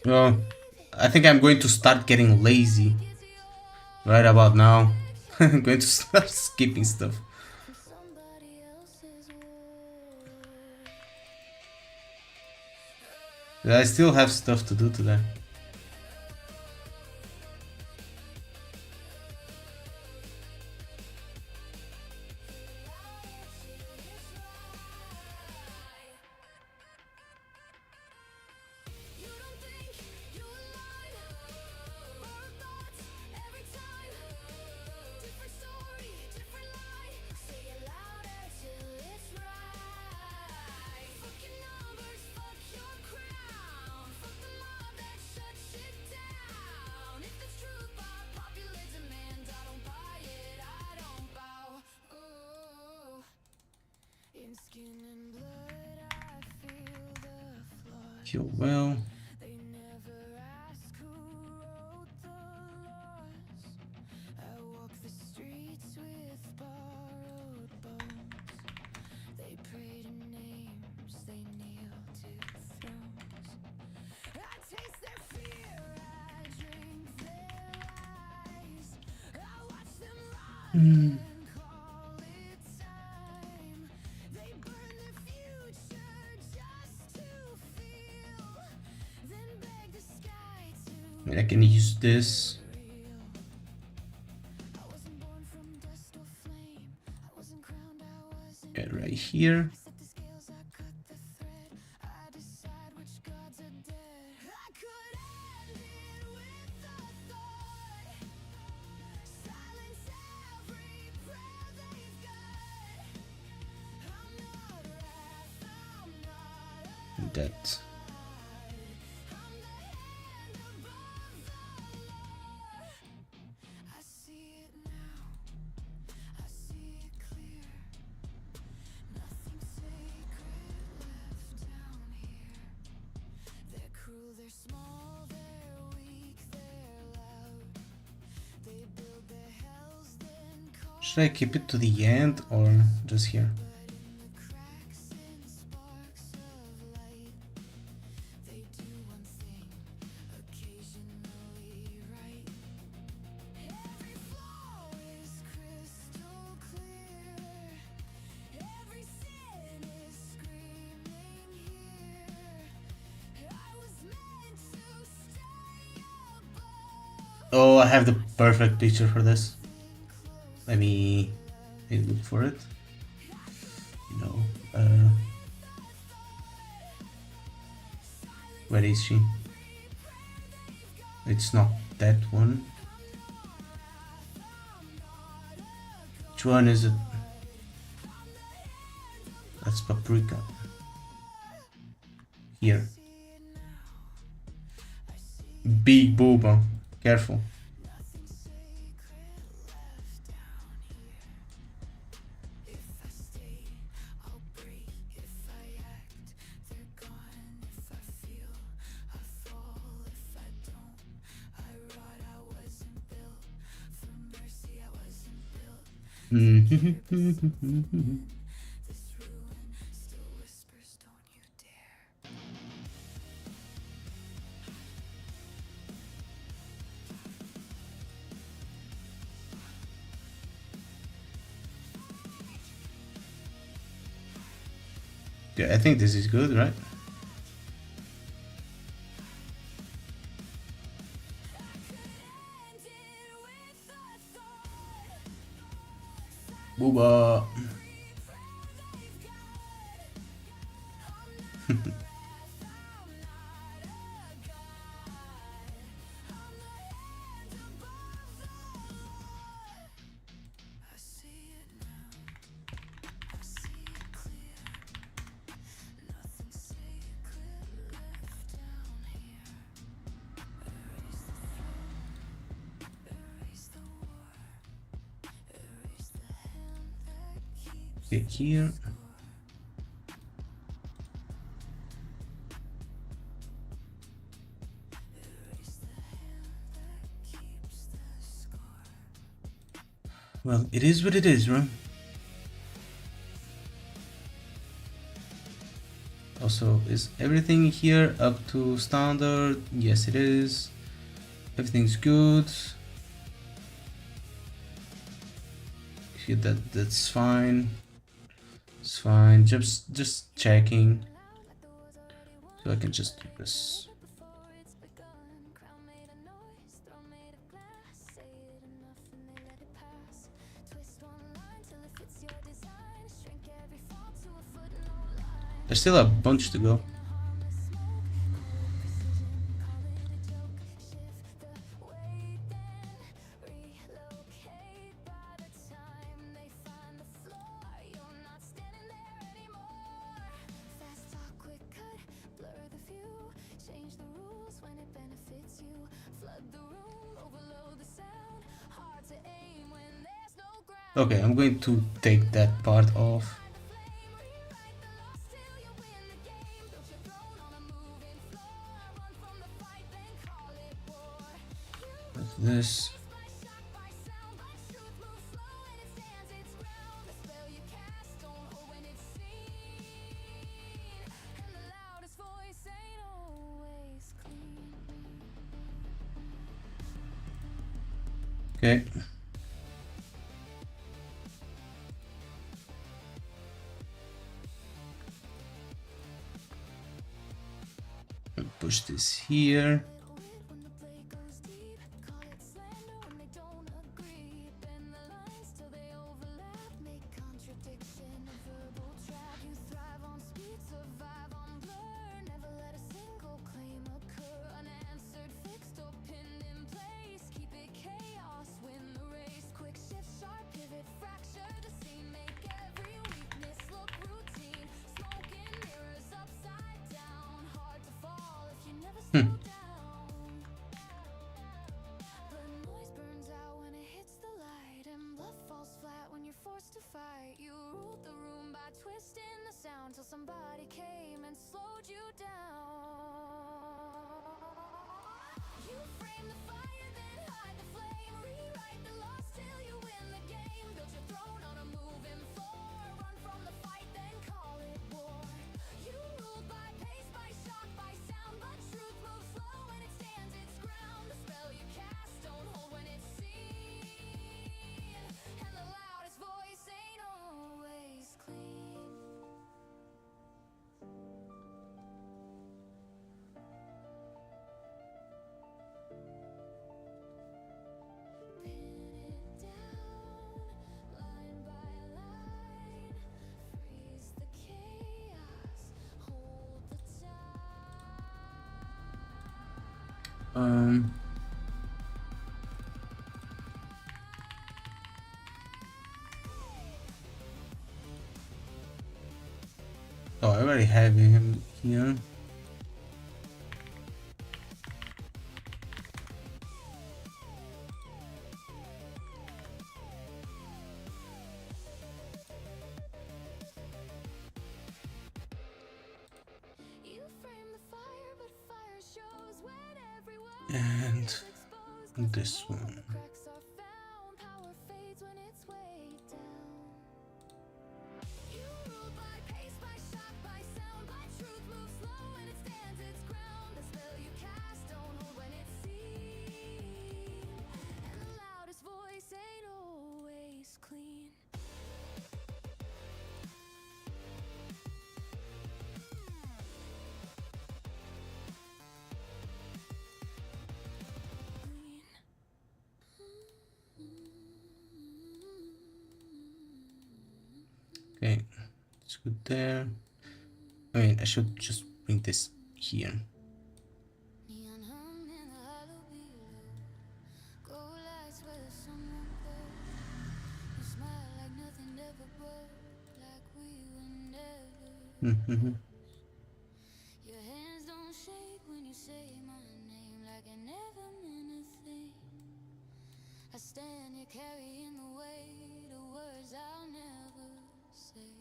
Speaker 2: Well, I think I'm going to start getting lazy right about now. I'm going to start skipping stuff. I still have stuff to do today. Heal well. I mean, I can use this. Get right here. And that. Should I keep it to the end or just here? Oh, I have the perfect picture for this. Let me look for it. You know, where is she? It's not that one. Which one is it? That's paprika. Here. Big booba. Careful. Okay, I think this is good, right? Booba. Okay, here. Well, it is what it is, right? Also, is everything here up to standard? Yes, it is. Everything's good. Here, that's fine. It's fine. Just checking. So I can just do this. There's still a bunch to go. Okay, I'm going to take that part off. Like this. Okay. push this here.
Speaker 1: Till somebody came and slowed you down. You frame the fire, then hide the flame. Rewrite the loss till you win the game. Build your throne on a moving floor. Run from the fight, then call it war. You ruled by pace, by shock, by sound. But truth moves slow and it stands its ground. The spell you cast don't hold when it's seen. And the loudest voice ain't always clean.
Speaker 2: Oh, I already have him here. And this one. Okay, it's good there. I mean, I should just bring this here. Mm-hmm.
Speaker 1: Your hands don't shake when you say my name like I never meant a thing. I stand here carrying the weight of words I'll never say.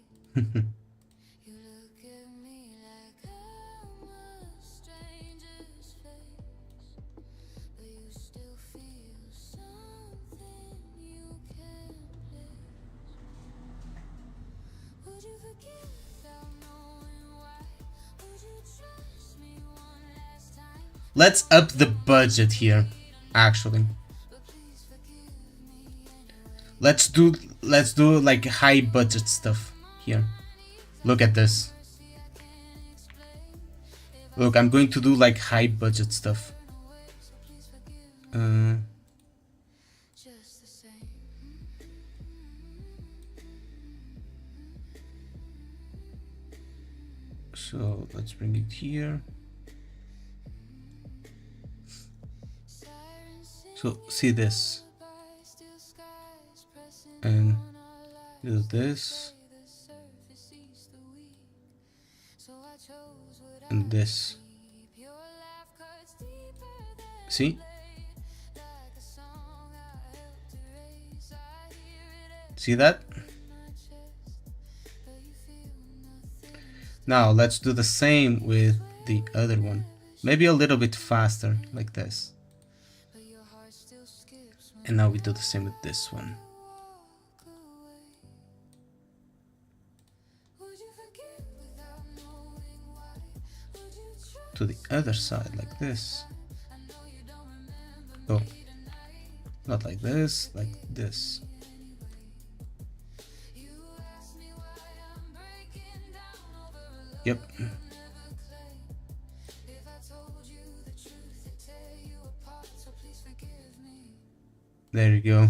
Speaker 1: You look at me like I'm a stranger's face, but you still feel something you can't place. Would you forgive without knowing why? Would you trust me one last time?
Speaker 2: Let's up the budget here, actually. Let's do like high budget stuff here. Look at this. Look, I'm going to do like high budget stuff. So let's bring it here. So see this. And do this. And this. See? See that? Now let's do the same with the other one. Maybe a little bit faster, like this. And now we do the same with this one. To the other side, like this. Oh, not like this, like this. Yep. There you go.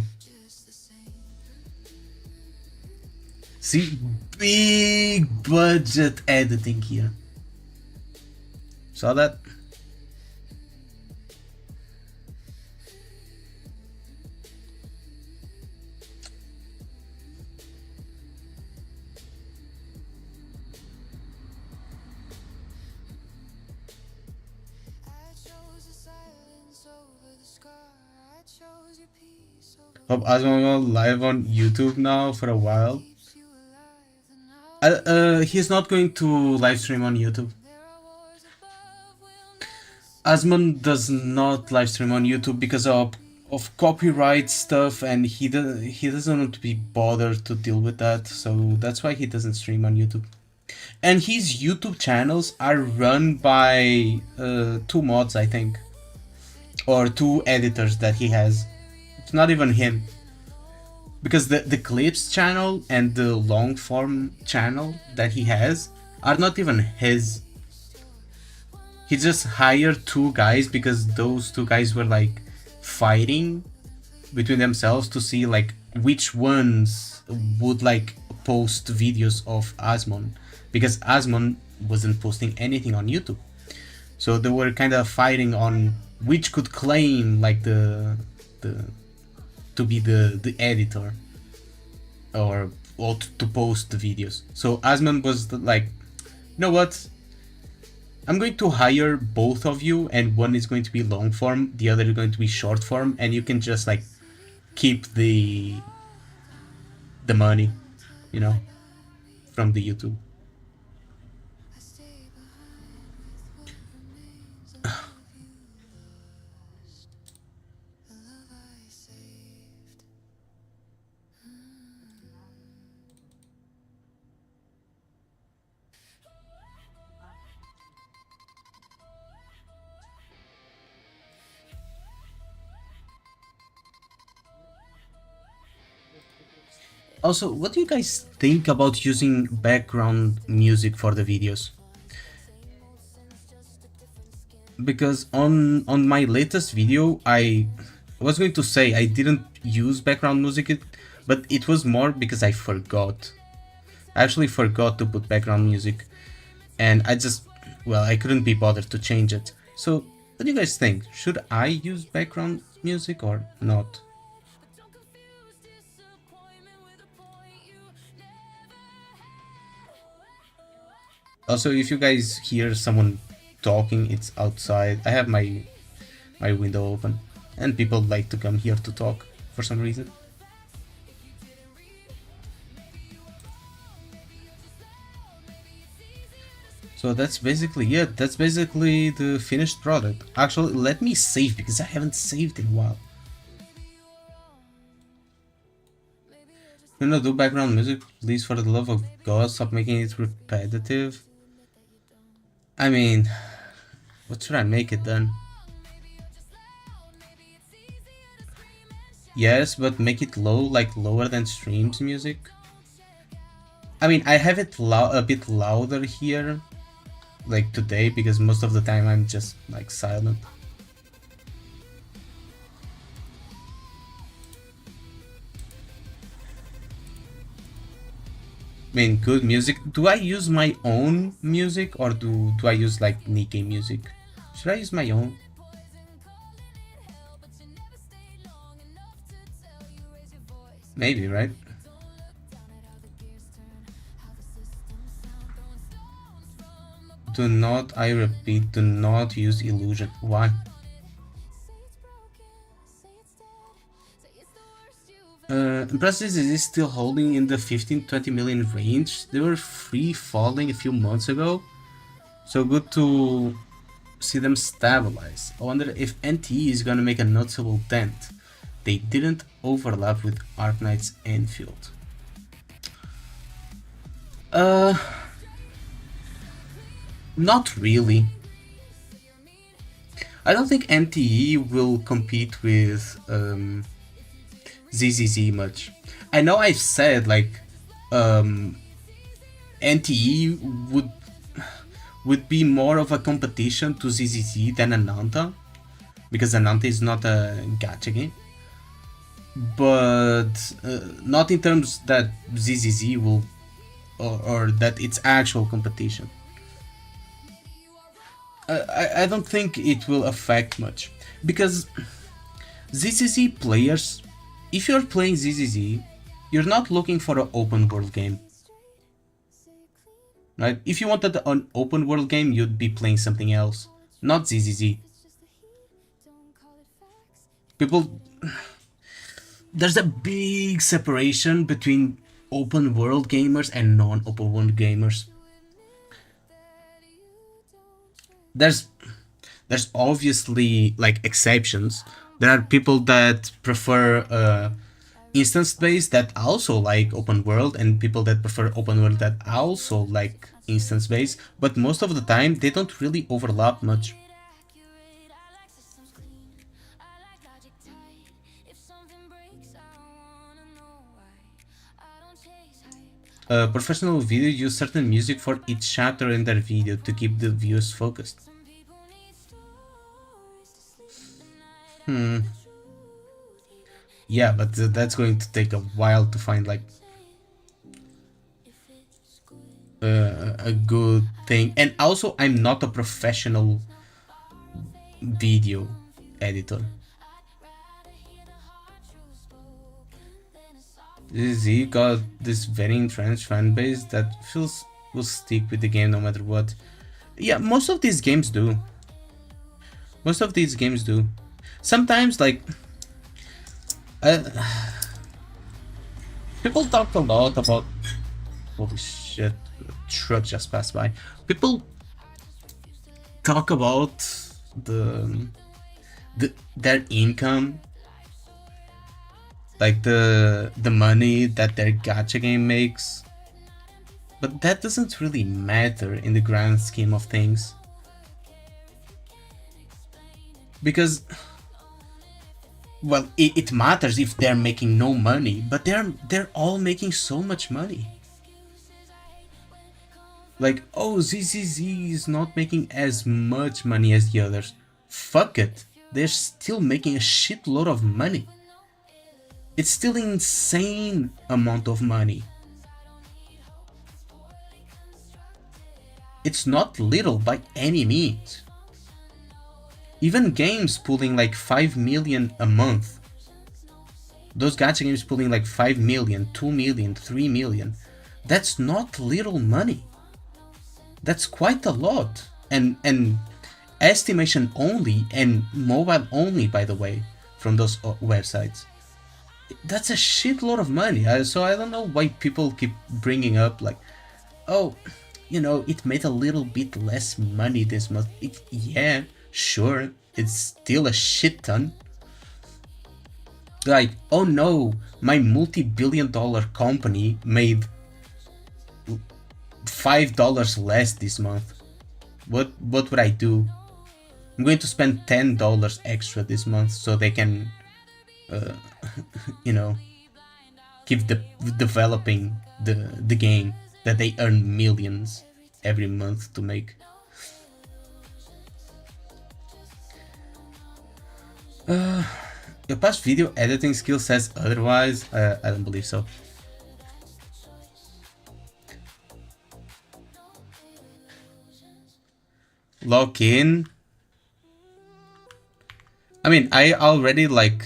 Speaker 2: See, big budget editing here. Saw that? Hope Asmongold live on YouTube now for a while. He's not going to live stream on YouTube. Asmon does not live stream on YouTube because of copyright stuff, and he doesn't want to be bothered to deal with that, so that's why he doesn't stream on YouTube. And his YouTube channels are run by 2 mods, I think, or 2 editors that he has. It's not even him, because the clips channel and the long form channel that he has are not even his. He just hired 2 guys because those 2 guys were like fighting between themselves to see like which ones would like post videos of Asmon, because Asmon wasn't posting anything on YouTube. So they were kind of fighting on which could claim like the to be the editor or to post the videos. So Asmon was like, you know what? I'm going to hire both of you, and one is going to be long form, the other is going to be short form, and you can just like keep the money, you know, from the YouTube. Also, what do you guys think about using background music for the videos? Because on my latest video, I was going to say I didn't use background music, but it was more because I forgot. I actually forgot to put background music, and I couldn't be bothered to change it. So, what do you guys think? Should I use background music or not? Also, if you guys hear someone talking, it's outside. I have my window open, and people like to come here to talk for some reason. So that's basically it. That's basically the finished product. Actually, let me save because I haven't saved in a while. You know, do background music, please, for the love of God, stop making it repetitive. I mean, what should I make it then? Yes, but make it low, like lower than streams music. I mean, I have it a bit louder here, like today, because most of the time I'm just like silent. I mean, good music. Do I use my own music, or do I use like Nikkei music? Should I use my own? Maybe, right? Do not, I repeat, do not use illusion. Why? Impressive is still holding in the 15-20 million range. They were free falling a few months ago, so good to see them stabilize. I wonder if NTE is gonna make a noticeable dent. They didn't overlap with Arknight's Enfield. Not really. I don't think NTE will compete with ZZZ much. I know I've said like NTE would be more of a competition to ZZZ than Ananta, because Ananta is not a gacha game. but not in terms that ZZZ will, or that it's actual competition. I don't think it will affect much, because ZZZ players, if you're playing ZZZ, you're not looking for an open world game, right? If you wanted an open world game, you'd be playing something else, not ZZZ. People, there's a big separation between open world gamers and non-open world gamers. There's obviously like exceptions. There are people that prefer instance based that also like open world, and people that prefer open world that also like instance based, but most of the time they don't really overlap much. Professional video use certain music for each chapter in their video to keep the viewers focused. Yeah, but that's going to take a while to find like a good thing. And also, I'm not a professional video editor. Z got this very entrenched fan base that feels will stick with the game no matter what. Yeah, most of these games do. Most of these games do. Sometimes, like, people talk a lot about. Holy shit! A truck just passed by. People talk about their income, like the money that their gacha game makes, but that doesn't really matter in the grand scheme of things, because, well, it matters if they're making no money, but they're all making so much money. Like, oh, ZZZ is not making as much money as the others. Fuck it, they're still making a shitload of money. It's still an insane amount of money. It's not little by any means. Even games pulling like 5 million a month. Those gacha games pulling like 5 million, 2 million, 3 million. That's not little money. That's quite a lot. And estimation only, and mobile only, by the way, from those websites. That's a shitload of money. So I don't know why people keep bringing up like, oh, you know, it made a little bit less money this month. Yeah, sure, it's still a shit ton. Like, oh no, my multi-billion-dollar company made $5 less this month. What would I do? I'm going to spend $10 extra this month so they can you know, keep developing the game that they earn millions every month to make. Your past video editing skill says otherwise. I don't believe so. Log in. I mean, I already like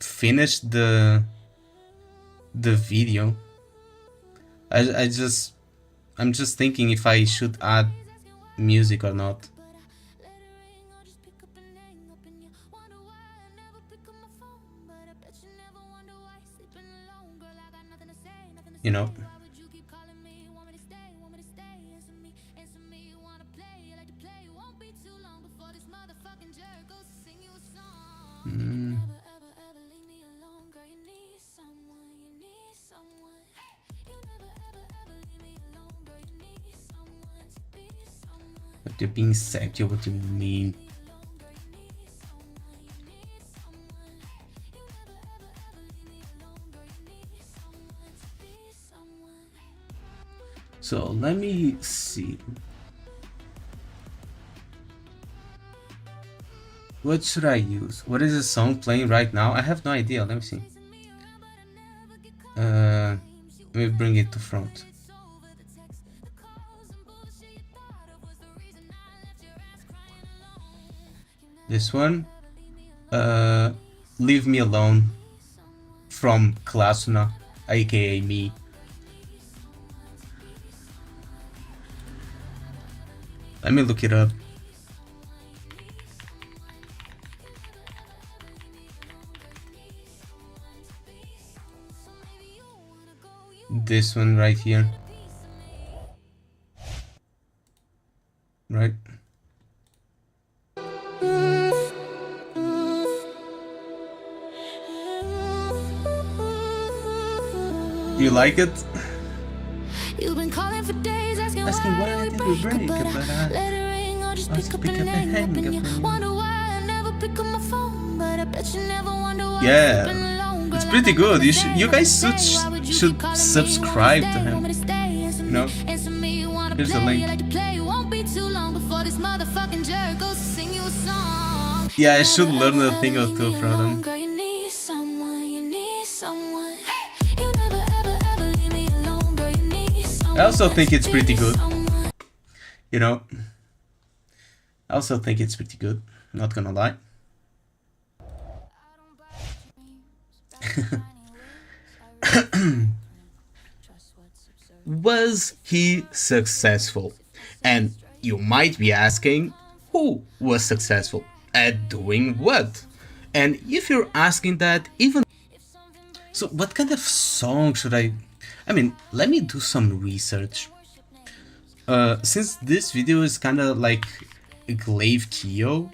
Speaker 2: finished the video. I'm just thinking if I should add music or not. You know. But you're being sexual, what do you mean? So let me see. What should I use? What is the song playing right now? I have no idea. Let me see. Let me bring it to front. This one, Leave Me Alone from Klasuna, aka me. Let me look it up. This one right here. Right? You like it?
Speaker 1: You've been calling for days, asking
Speaker 2: Asking
Speaker 1: why
Speaker 2: why
Speaker 1: we
Speaker 2: did we
Speaker 1: break
Speaker 2: break
Speaker 1: up,
Speaker 2: up,
Speaker 1: but
Speaker 2: but
Speaker 1: I let it ring or just
Speaker 2: I'll
Speaker 1: pick up and hang up, and you wonder why I never pick up my phone, but I bet you never wonder why
Speaker 2: Yeah,
Speaker 1: I'm sleeping alone.
Speaker 2: it's
Speaker 1: Girl,
Speaker 2: pretty
Speaker 1: I'm not
Speaker 2: good.
Speaker 1: gonna
Speaker 2: You
Speaker 1: stay,
Speaker 2: you
Speaker 1: I'm
Speaker 2: guys
Speaker 1: gonna stay. Why would you
Speaker 2: should
Speaker 1: keep calling me? You
Speaker 2: subscribe
Speaker 1: wanna
Speaker 2: to
Speaker 1: stay,
Speaker 2: him.
Speaker 1: want me to stay? Answer
Speaker 2: No.
Speaker 1: me, answer me, you wanna
Speaker 2: Here's the
Speaker 1: play,
Speaker 2: link.
Speaker 1: you like to play. It won't be too long before this motherfucking jerk goes to sing you a song.
Speaker 2: Yeah, I
Speaker 1: You
Speaker 2: should
Speaker 1: never,
Speaker 2: learn
Speaker 1: ever,
Speaker 2: a thing
Speaker 1: ever
Speaker 2: or
Speaker 1: leave
Speaker 2: two
Speaker 1: me
Speaker 2: from
Speaker 1: alone.
Speaker 2: them.
Speaker 1: Girl, you need someone, you need someone. You never, ever, ever leave me alone. Girl, you need someone.
Speaker 2: I also think it's pretty good.
Speaker 1: Someone.
Speaker 2: You know, I also think it's pretty good. Not gonna lie. Was he successful? And you might be asking, who was successful? At doing what? And if you're asking that, even so, what kind of song should I mean, let me do some research. Since this video is kinda like a Glaive Kyo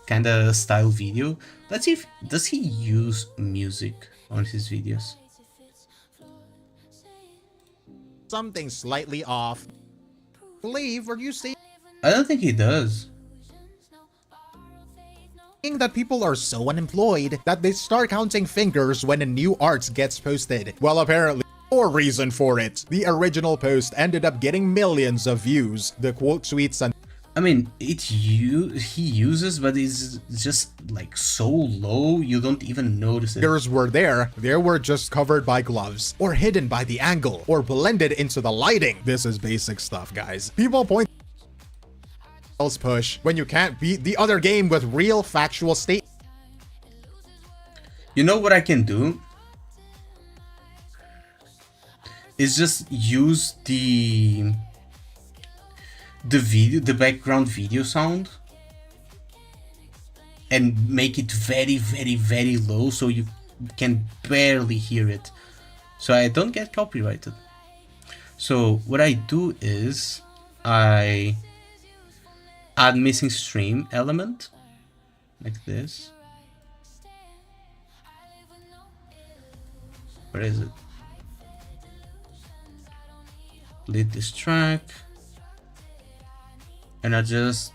Speaker 2: kinda style video, let's see if does he use music on his videos.
Speaker 4: Something slightly off. Glaive, are you saying
Speaker 2: I don't think he does.
Speaker 4: that people are so unemployed that they start counting fingers when a new art gets posted? Well, apparently, or reason for it. The original post ended up getting millions of views. The quote tweets and
Speaker 2: I mean, he uses, but it's just like so low you don't even notice it.
Speaker 4: fingers were there. They were just covered by gloves, or hidden by the angle, or blended into the lighting. This is basic stuff, guys. People point push when you can't beat the other game with real factual state.
Speaker 2: You know what I can do? Is just use the background video sound and make it very, very, very low so you can barely hear it, so I don't get copyrighted. So what I do is I add missing stream element like this. Where is it? Delete this track, and I just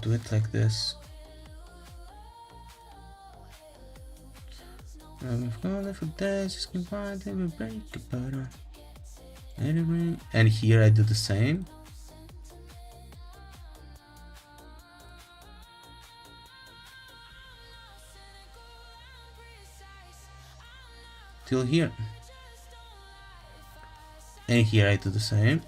Speaker 2: do it like this. And here I do the same. Till here. And here I do the same.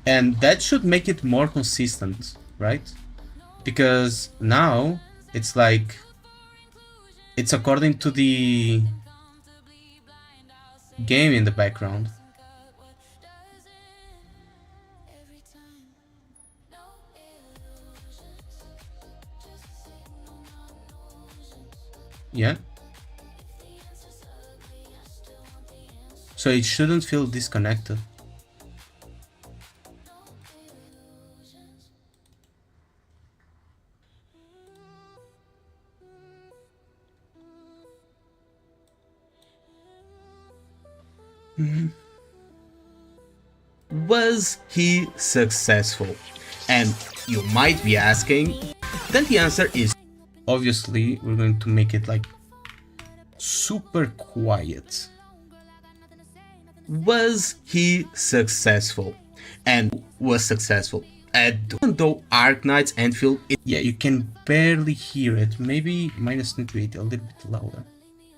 Speaker 2: And that should make it more consistent, right? Because now it's like it's according to the game in the background. Yeah. So it shouldn't feel disconnected. Was he successful? And you might be asking, then the answer is obviously we're going to make it like super quiet. Was he successful? And was successful. Even though Arknight's Enfield, yeah, you can barely hear it. Maybe minus need to a little bit louder.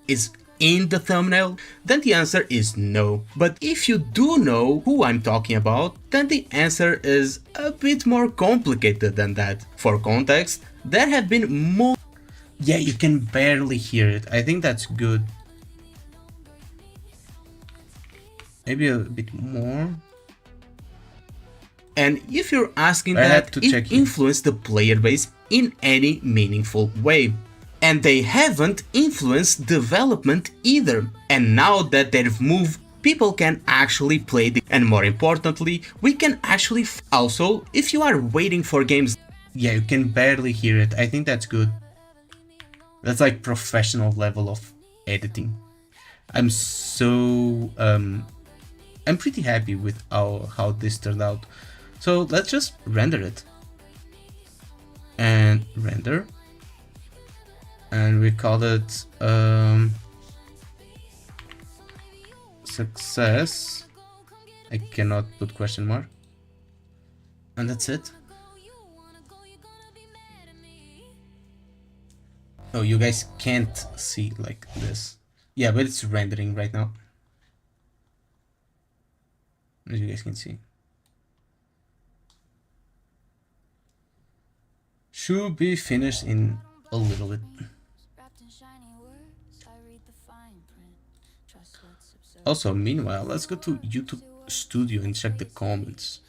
Speaker 2: Is in the thumbnail? Then the answer is no. But if you do know who I'm talking about, then the answer is a bit more complicated than that. For context, there have been more. Yeah, you can barely hear it. I think that's good. Maybe a bit more. And if you're asking that, it influenced the player base in any meaningful way. And they haven't influenced development either. And now that they've moved, people can actually play the. And more importantly, we can actually. Also, if you are waiting for games. Yeah, you can barely hear it. I think that's good. That's like professional level of editing. I'm pretty happy with how this turned out. So let's just render it. And render. And we call it success. I cannot put question mark. And that's it. Oh, you guys can't see like this. Yeah, but it's rendering right now. As you guys can see. Should be finished in a little bit. Also, meanwhile, let's go to YouTube Studio and check the comments.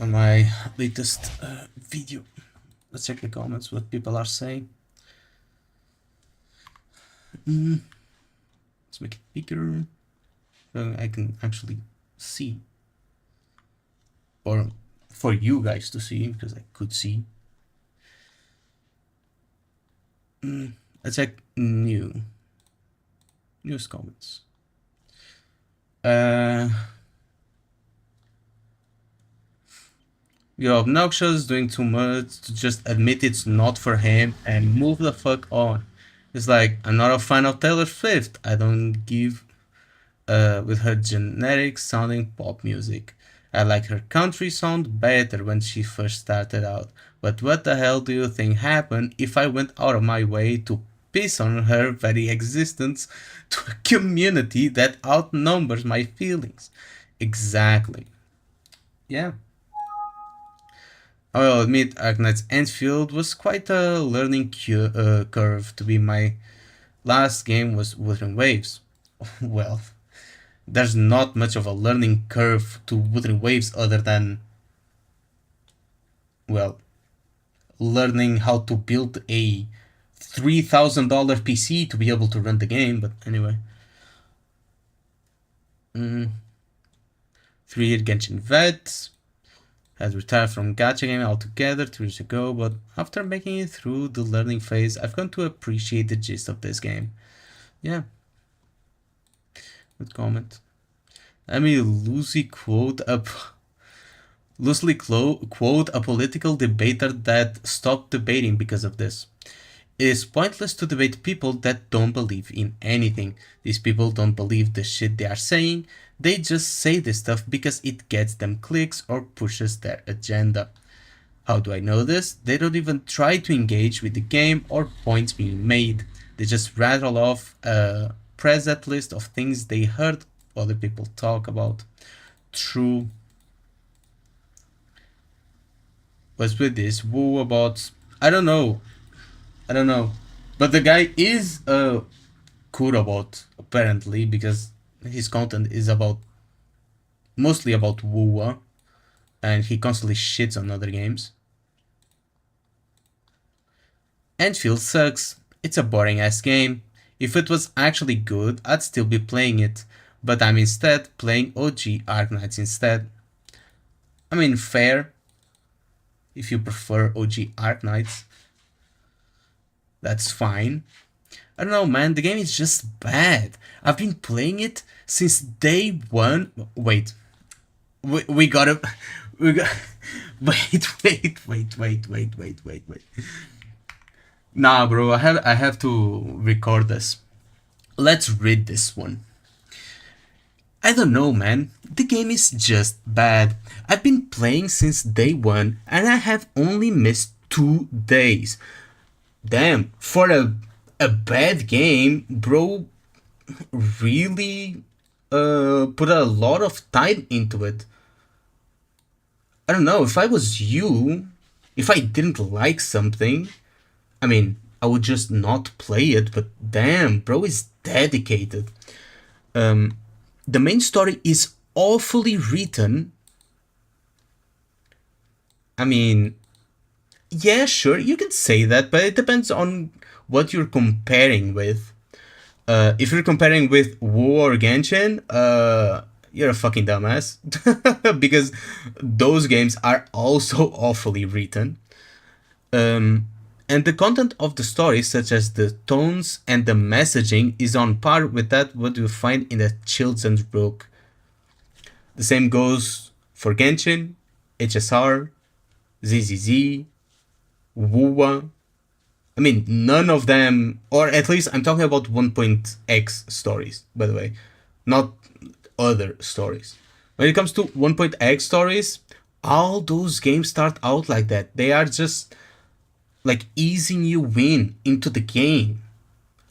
Speaker 2: On my latest video. Let's check the comments, what people are saying. Let's make it bigger so I can actually see. Or for you guys to see, because I could see. Let's check newest comments. You're obnoxious, doing too much to just admit it's not for him and move the fuck on. It's like, I'm not a fan of Taylor Swift. I don't give with her generic sounding pop music. I like her country sound better when she first started out. But what the hell do you think happened if I went out of my way to piss on her very existence to a community that outnumbers my feelings? Exactly. Yeah. I will admit, Arknight's Enfield was quite a learning curve to be. My last game was Wuthering Waves. Well, there's not much of a learning curve to Wuthering Waves other than, well, learning how to build a $3,000 PC to be able to run the game, but anyway. 3-year Genshin vet. Had retired from gacha game altogether 2 years ago, but after making it through the learning phase, I've come to appreciate the gist of this game. Yeah. Good comment. Let me loosely quote a political debater that stopped debating because of this. It is pointless to debate people that don't believe in anything. These people don't believe the shit they are saying. They just say this stuff because it gets them clicks or pushes their agenda. How do I know this? They don't even try to engage with the game or points being made. They just rattle off a preset list of things they heard other people talk about. True. What's with this woo about? I don't know. But the guy is a Kurobot, apparently, because his content is mostly about WoW, and he constantly shits on other games. Enfield sucks. It's a boring ass game. If it was actually good, I'd still be playing it, but I'm instead playing OG Arknights instead. I mean, fair. If you prefer OG Arknights, that's fine. I don't know, man, the game is just bad. I've been playing it since day one. Wait. We gotta... Wait. Nah, bro, I have to record this. Let's read this one. I don't know, man. The game is just bad. I've been playing since day one and I have only missed 2 days. Damn, for a bad game, bro, really put a lot of time into it. I don't know, if I was you, if I didn't like something, I mean, I would just not play it, but damn, bro is dedicated. The main story is awfully written. I mean, yeah, sure, you can say that, but it depends on what you're comparing with. If you're comparing with Wu or Genshin, you're a fucking dumbass. Because those games are also awfully written. And the content of the story, such as the tones and the messaging, is on par with that what you find in a children's book. The same goes for Genshin, HSR, ZZZ, Wuwa. I mean, none of them, or at least I'm talking about 1.x stories, by the way, not other stories. When it comes to 1.x stories, all those games start out like that. They are just like easing you in into the game.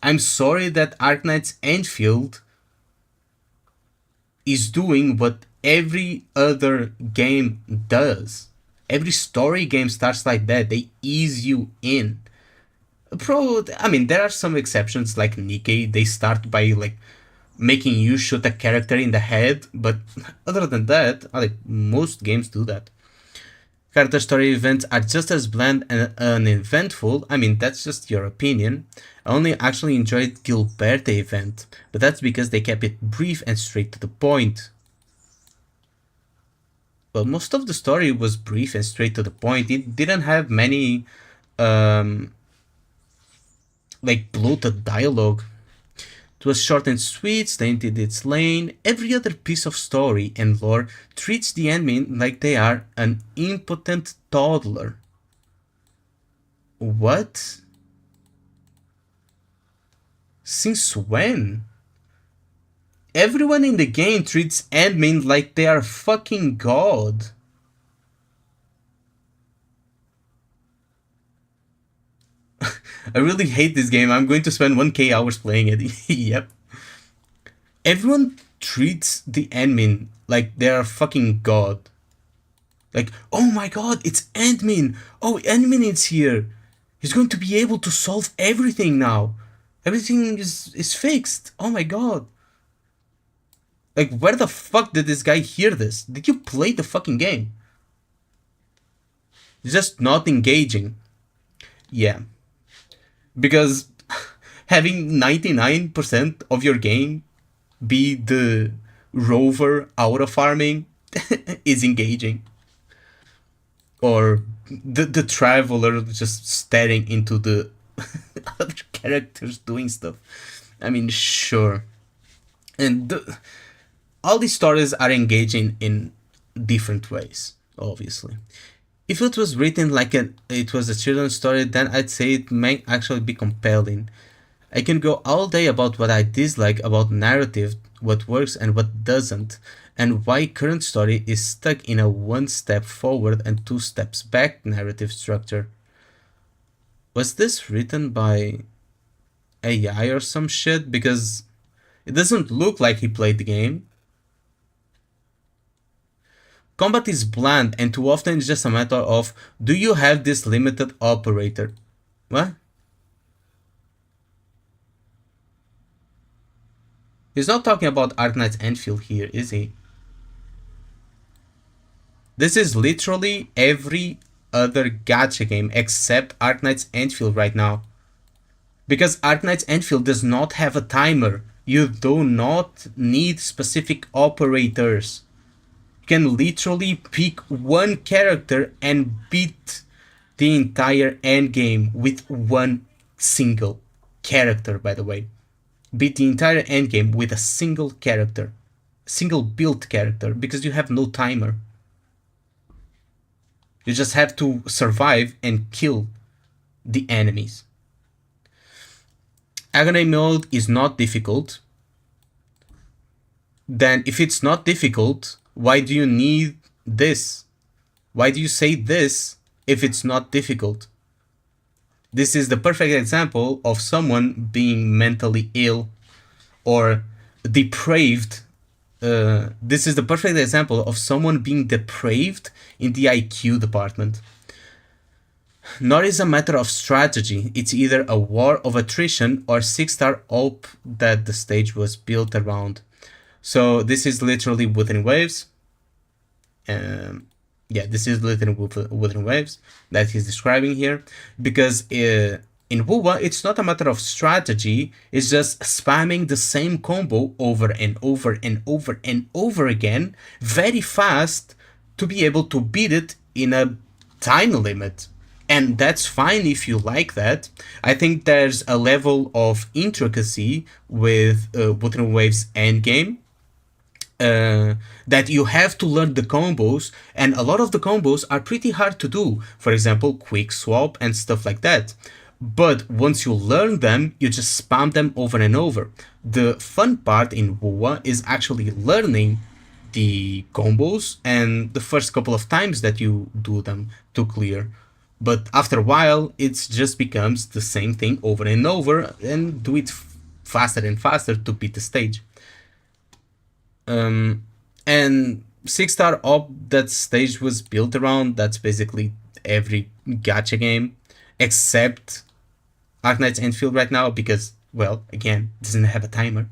Speaker 2: I'm sorry that Arknight's Enfield is doing what every other game does. Every story game starts like that. They ease you in. I mean, there are some exceptions like Nikkei. They start by like making you shoot a character in the head, but other than that, like most games do that. Character story events are just as bland and uneventful. I mean, that's just your opinion. I only actually enjoyed Gilberte event, but that's because they kept it brief and straight to the point. Well, most of the story was brief and straight to the point. It didn't have many like bloated dialogue. It was short and sweet, stayed in its lane. Every other piece of story and lore treats the enemy like they are an impotent toddler. What? Since when? Everyone in the game treats admin like they are fucking god. I really hate this game. I'm going to spend 1k hours playing it. Yep. Everyone treats the admin like they're fucking god. Like, oh my god, it's admin. Oh, admin is here. He's going to be able to solve everything now. Everything is fixed. Oh my god. Like, where the fuck did this guy hear this? Did you play the fucking game? It's just not engaging. Yeah. Because having 99% of your game be the rover auto farming is engaging. Or the traveler just staring into the other characters doing stuff. I mean, sure. And all these stories are engaging in different ways, obviously. If it was written like it was a children's story, then I'd say it may actually be compelling. I can go all day about what I dislike about narrative, what works and what doesn't, and why current story is stuck in a one step forward and two steps back narrative structure. Was this written by AI or some shit? Because it doesn't look like he played the game. Combat is bland and too often it's just a matter of, do you have this limited operator? What? He's not talking about Arknight's Enfield here, is he? This is literally every other gacha game except Arknight's Enfield right now. Because Arknight's Enfield does not have a timer. You do not need specific operators. Can literally pick one character and beat the entire endgame with one single character, by the way. Beat the entire endgame with a single character. Single build character, because you have no timer. You just have to survive and kill the enemies. Agony mode is not difficult, then if it's not difficult, why do you need this? Why do you say this if it's not difficult? This is the perfect example of someone being mentally ill or depraved. This is the perfect example of someone being depraved in the IQ department. Nor is a matter of strategy. It's either a war of attrition or 6-star op that the stage was built around. So this is literally Wuthering Waves. Yeah, this is literally Wuthering Waves that he's describing here. Because in WoWa, it's not a matter of strategy. It's just spamming the same combo over and over and over and over again very fast to be able to beat it in a time limit. And that's fine if you like that. I think there's a level of intricacy with Wuthering Waves endgame that you have to learn the combos, and a lot of the combos are pretty hard to do. For example, quick swap and stuff like that. But once you learn them, you just spam them over and over. The fun part in WoWa is actually learning the combos and the first couple of times that you do them to clear. But after a while, it just becomes the same thing over and over, and do it faster and faster to beat the stage. And 6-star op that stage was built around, that's basically every gacha game except Arknight's Enfield right now, because, well, again, it doesn't have a timer.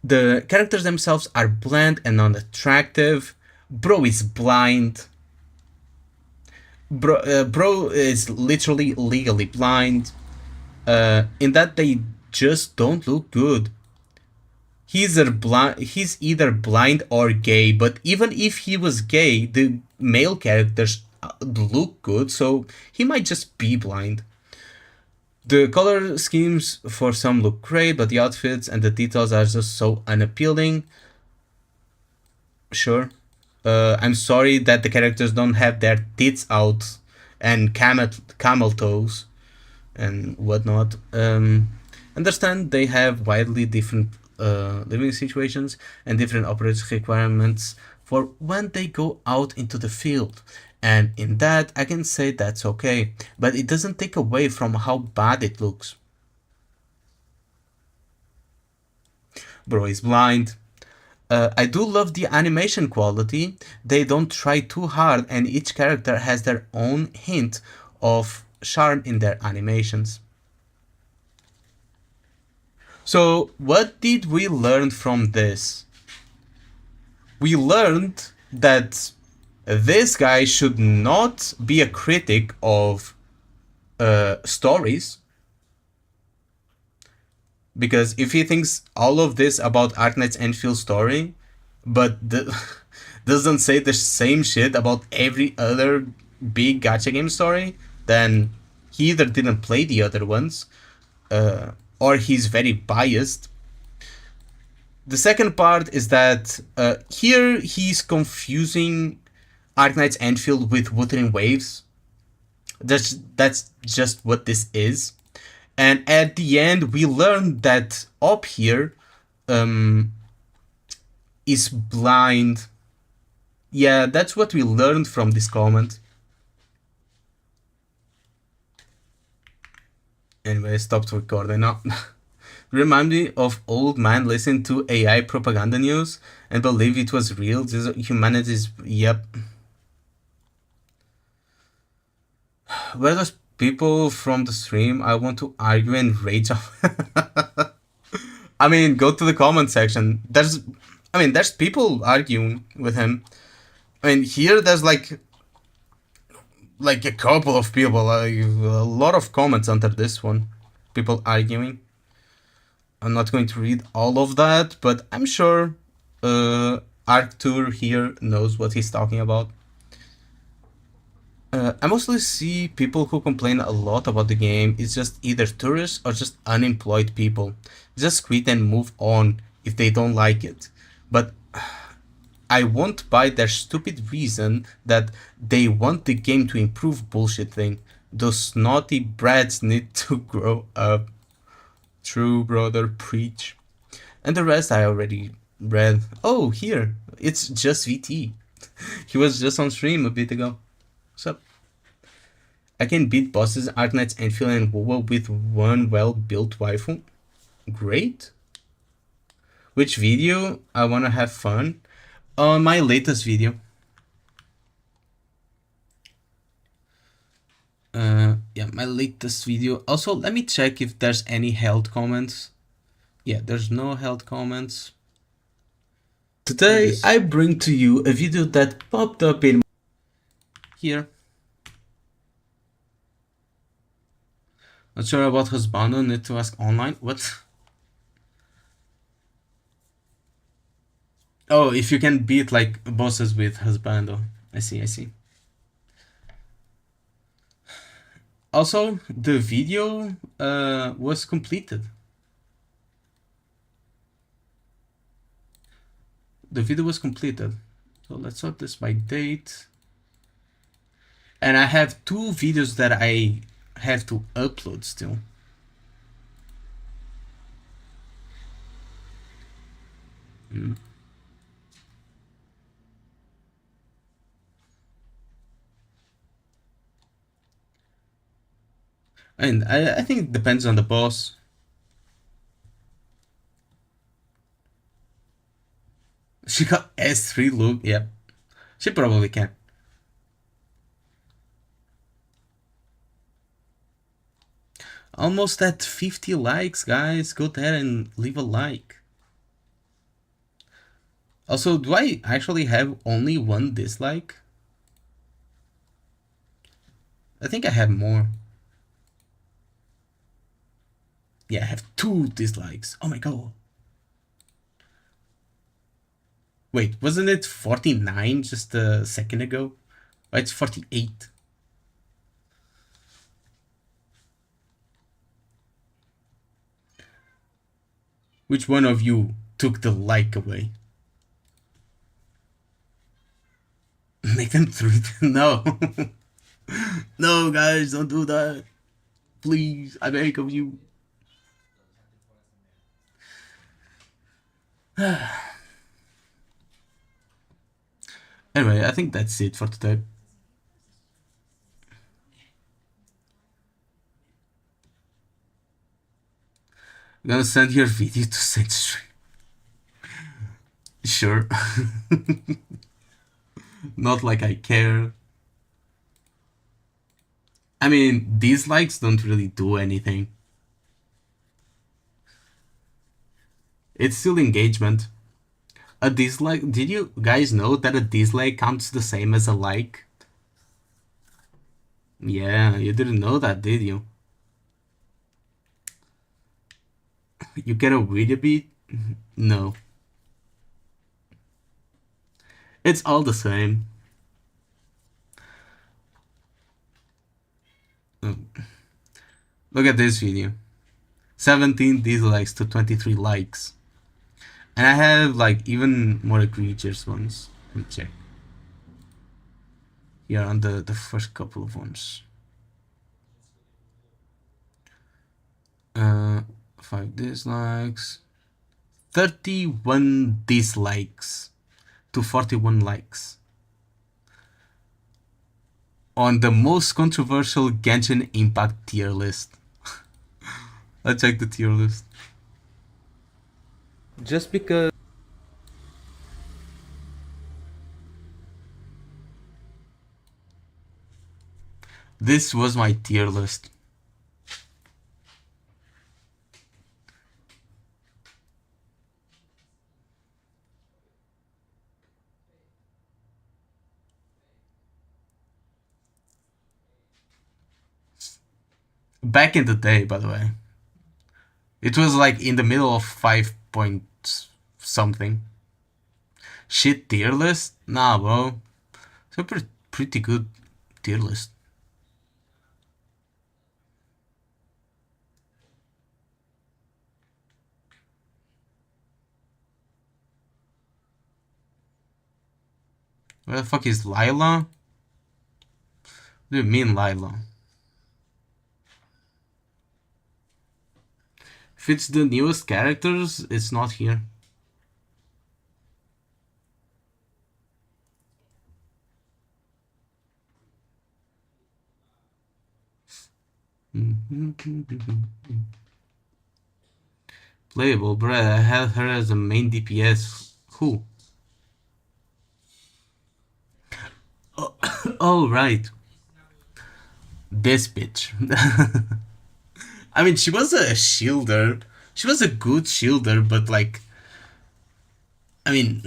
Speaker 2: The characters themselves are bland and unattractive. Bro is blind. Bro is literally legally blind. In that they just don't look good. He's either blind or gay, but even if he was gay, the male characters look good, so he might just be blind. The color schemes for some look great, but the outfits and the details are just so unappealing. Sure. I'm sorry that the characters don't have their tits out and camel toes and whatnot. Understand they have widely different living situations and different operating requirements for when they go out into the field. And in that, I can say that's okay, but it doesn't take away from how bad it looks. Bro is blind. I do love the animation quality. They don't try too hard, and each character has their own hint of charm in their animations. So, what did we learn from this? We learned that this guy should not be a critic of stories. Because if he thinks all of this about Arknight's Enfield story, but doesn't say the same shit about every other big gacha game story, then he either didn't play the other ones, or he's very biased. The second part is that here he's confusing Arknight's Enfield with Wuthering Waves. That's just what this is. And at the end, we learned that Op here is blind. Yeah, that's what we learned from this comment. Anyway, I stopped recording now. Remind me of old man listening to AI propaganda news and believe it was real. Humanity's... Yep. Where those people from the stream? I want to argue and rage. I mean, go to the comment section. There's people arguing with him. I mean, here there's like a couple of people, like a lot of comments under this one. People arguing. I'm not going to read all of that, but I'm sure Arctur here knows what he's talking about. I mostly see people who complain a lot about the game. It's just either tourists or just unemployed people. Just quit and move on if they don't like it. But I won't buy their stupid reason that they want the game to improve bullshit thing. Those naughty brats need to grow up. True, brother, preach. And the rest I already read. Oh, here. It's just VT. He was just on stream a bit ago. What's up? I can beat bosses, Arknights, Enfield, and WoW with one well-built waifu. Great. Which video? I wanna have fun. On my latest video. Yeah, my latest video. Also, let me check if there's any held comments. Yeah, there's no held comments. Today, I bring to you a video that popped up in here. Not sure about husbando, need to ask online. What? Oh, if you can beat like bosses with husbando. I see, I see. Also, the video was completed. The video was completed. So let's sort this by date. And I have 2 videos that I have to upload still. And I think it depends on the boss. She got S3 look, yeah. She probably can. Almost at 50 likes, guys. Go there and leave a like. Also, do I actually have only 1 dislike? I think I have more. Yeah, I have 2 dislikes. Oh my god. Wait, wasn't it 49 just a second ago? Oh, it's 48. Which one of you took the like away? Make them 3. No. No, guys, don't do that. Please, I beg of you. Anyway, I think that's it for today. I'm gonna send your video to Century. Sure. Not like I care. I mean, dislikes don't really do anything. It's still engagement. A dislike, did you guys know that a dislike counts the same as a like? Yeah, you didn't know that, did you? You get a video beat? No. It's all the same. Look at this video. 17 dislikes to 23 likes. And I have like even more egregious ones. Let me check. Here on the first couple of ones. 5 dislikes. 31 dislikes to 41 likes. On the most controversial Genshin Impact tier list. Let's check the tier list. Just because this was my tier list. Back in the day, by the way. It was like in the middle of 5 point something. Shit tier list? Nah, bro. It's a pretty good tier list. Where the fuck is Lila? What do you mean, Lila? If it's the newest characters, it's not here. Playable, bruh. I had her as a main DPS. Who? Oh, right. This bitch. I mean, she was a shielder. She was a good shielder, but like, I mean,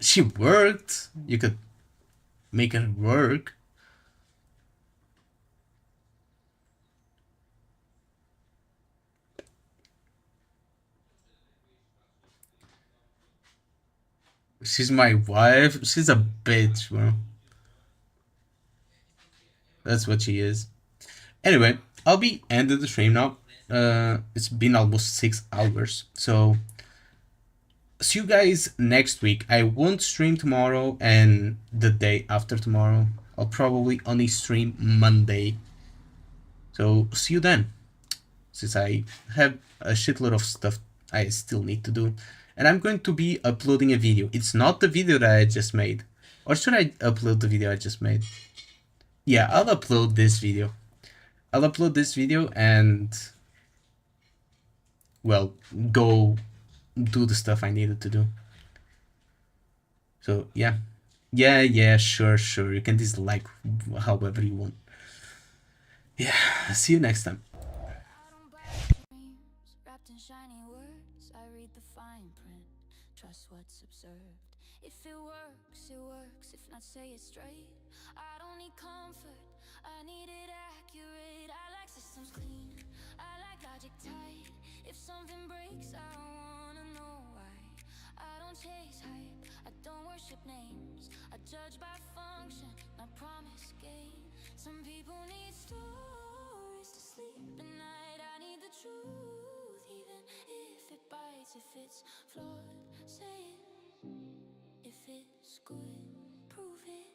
Speaker 2: she worked. You could make her work. She's my wife. She's a bitch, bro. That's what she is. Anyway, I'll be ending the stream now. It's been almost 6 hours. So, see you guys next week. I won't stream tomorrow and the day after tomorrow. I'll probably only stream Monday. So, see you then. Since I have a shitload of stuff I still need to do. And I'm going to be uploading a video. It's not the video that I just made. Or should I upload the video I just made? Yeah, I'll upload this video. I'll upload this video and, well, go do the stuff I needed to do. So, yeah. Yeah, sure. You can dislike however you want. Yeah, see you next time.
Speaker 1: Wrapped in shiny words, I read the fine print. Trust what's observed. If it works, it works. If not, say it straight. I don't need comfort, I need it accurate. I like systems clean, I like logic tight. If something breaks, I wanna know why. I don't chase hype, I don't worship names. I judge by function, not promise gain. Some people need stories to sleep at night. I need the truth, even if it bites. If it's flawed, say it. If it's good, prove it.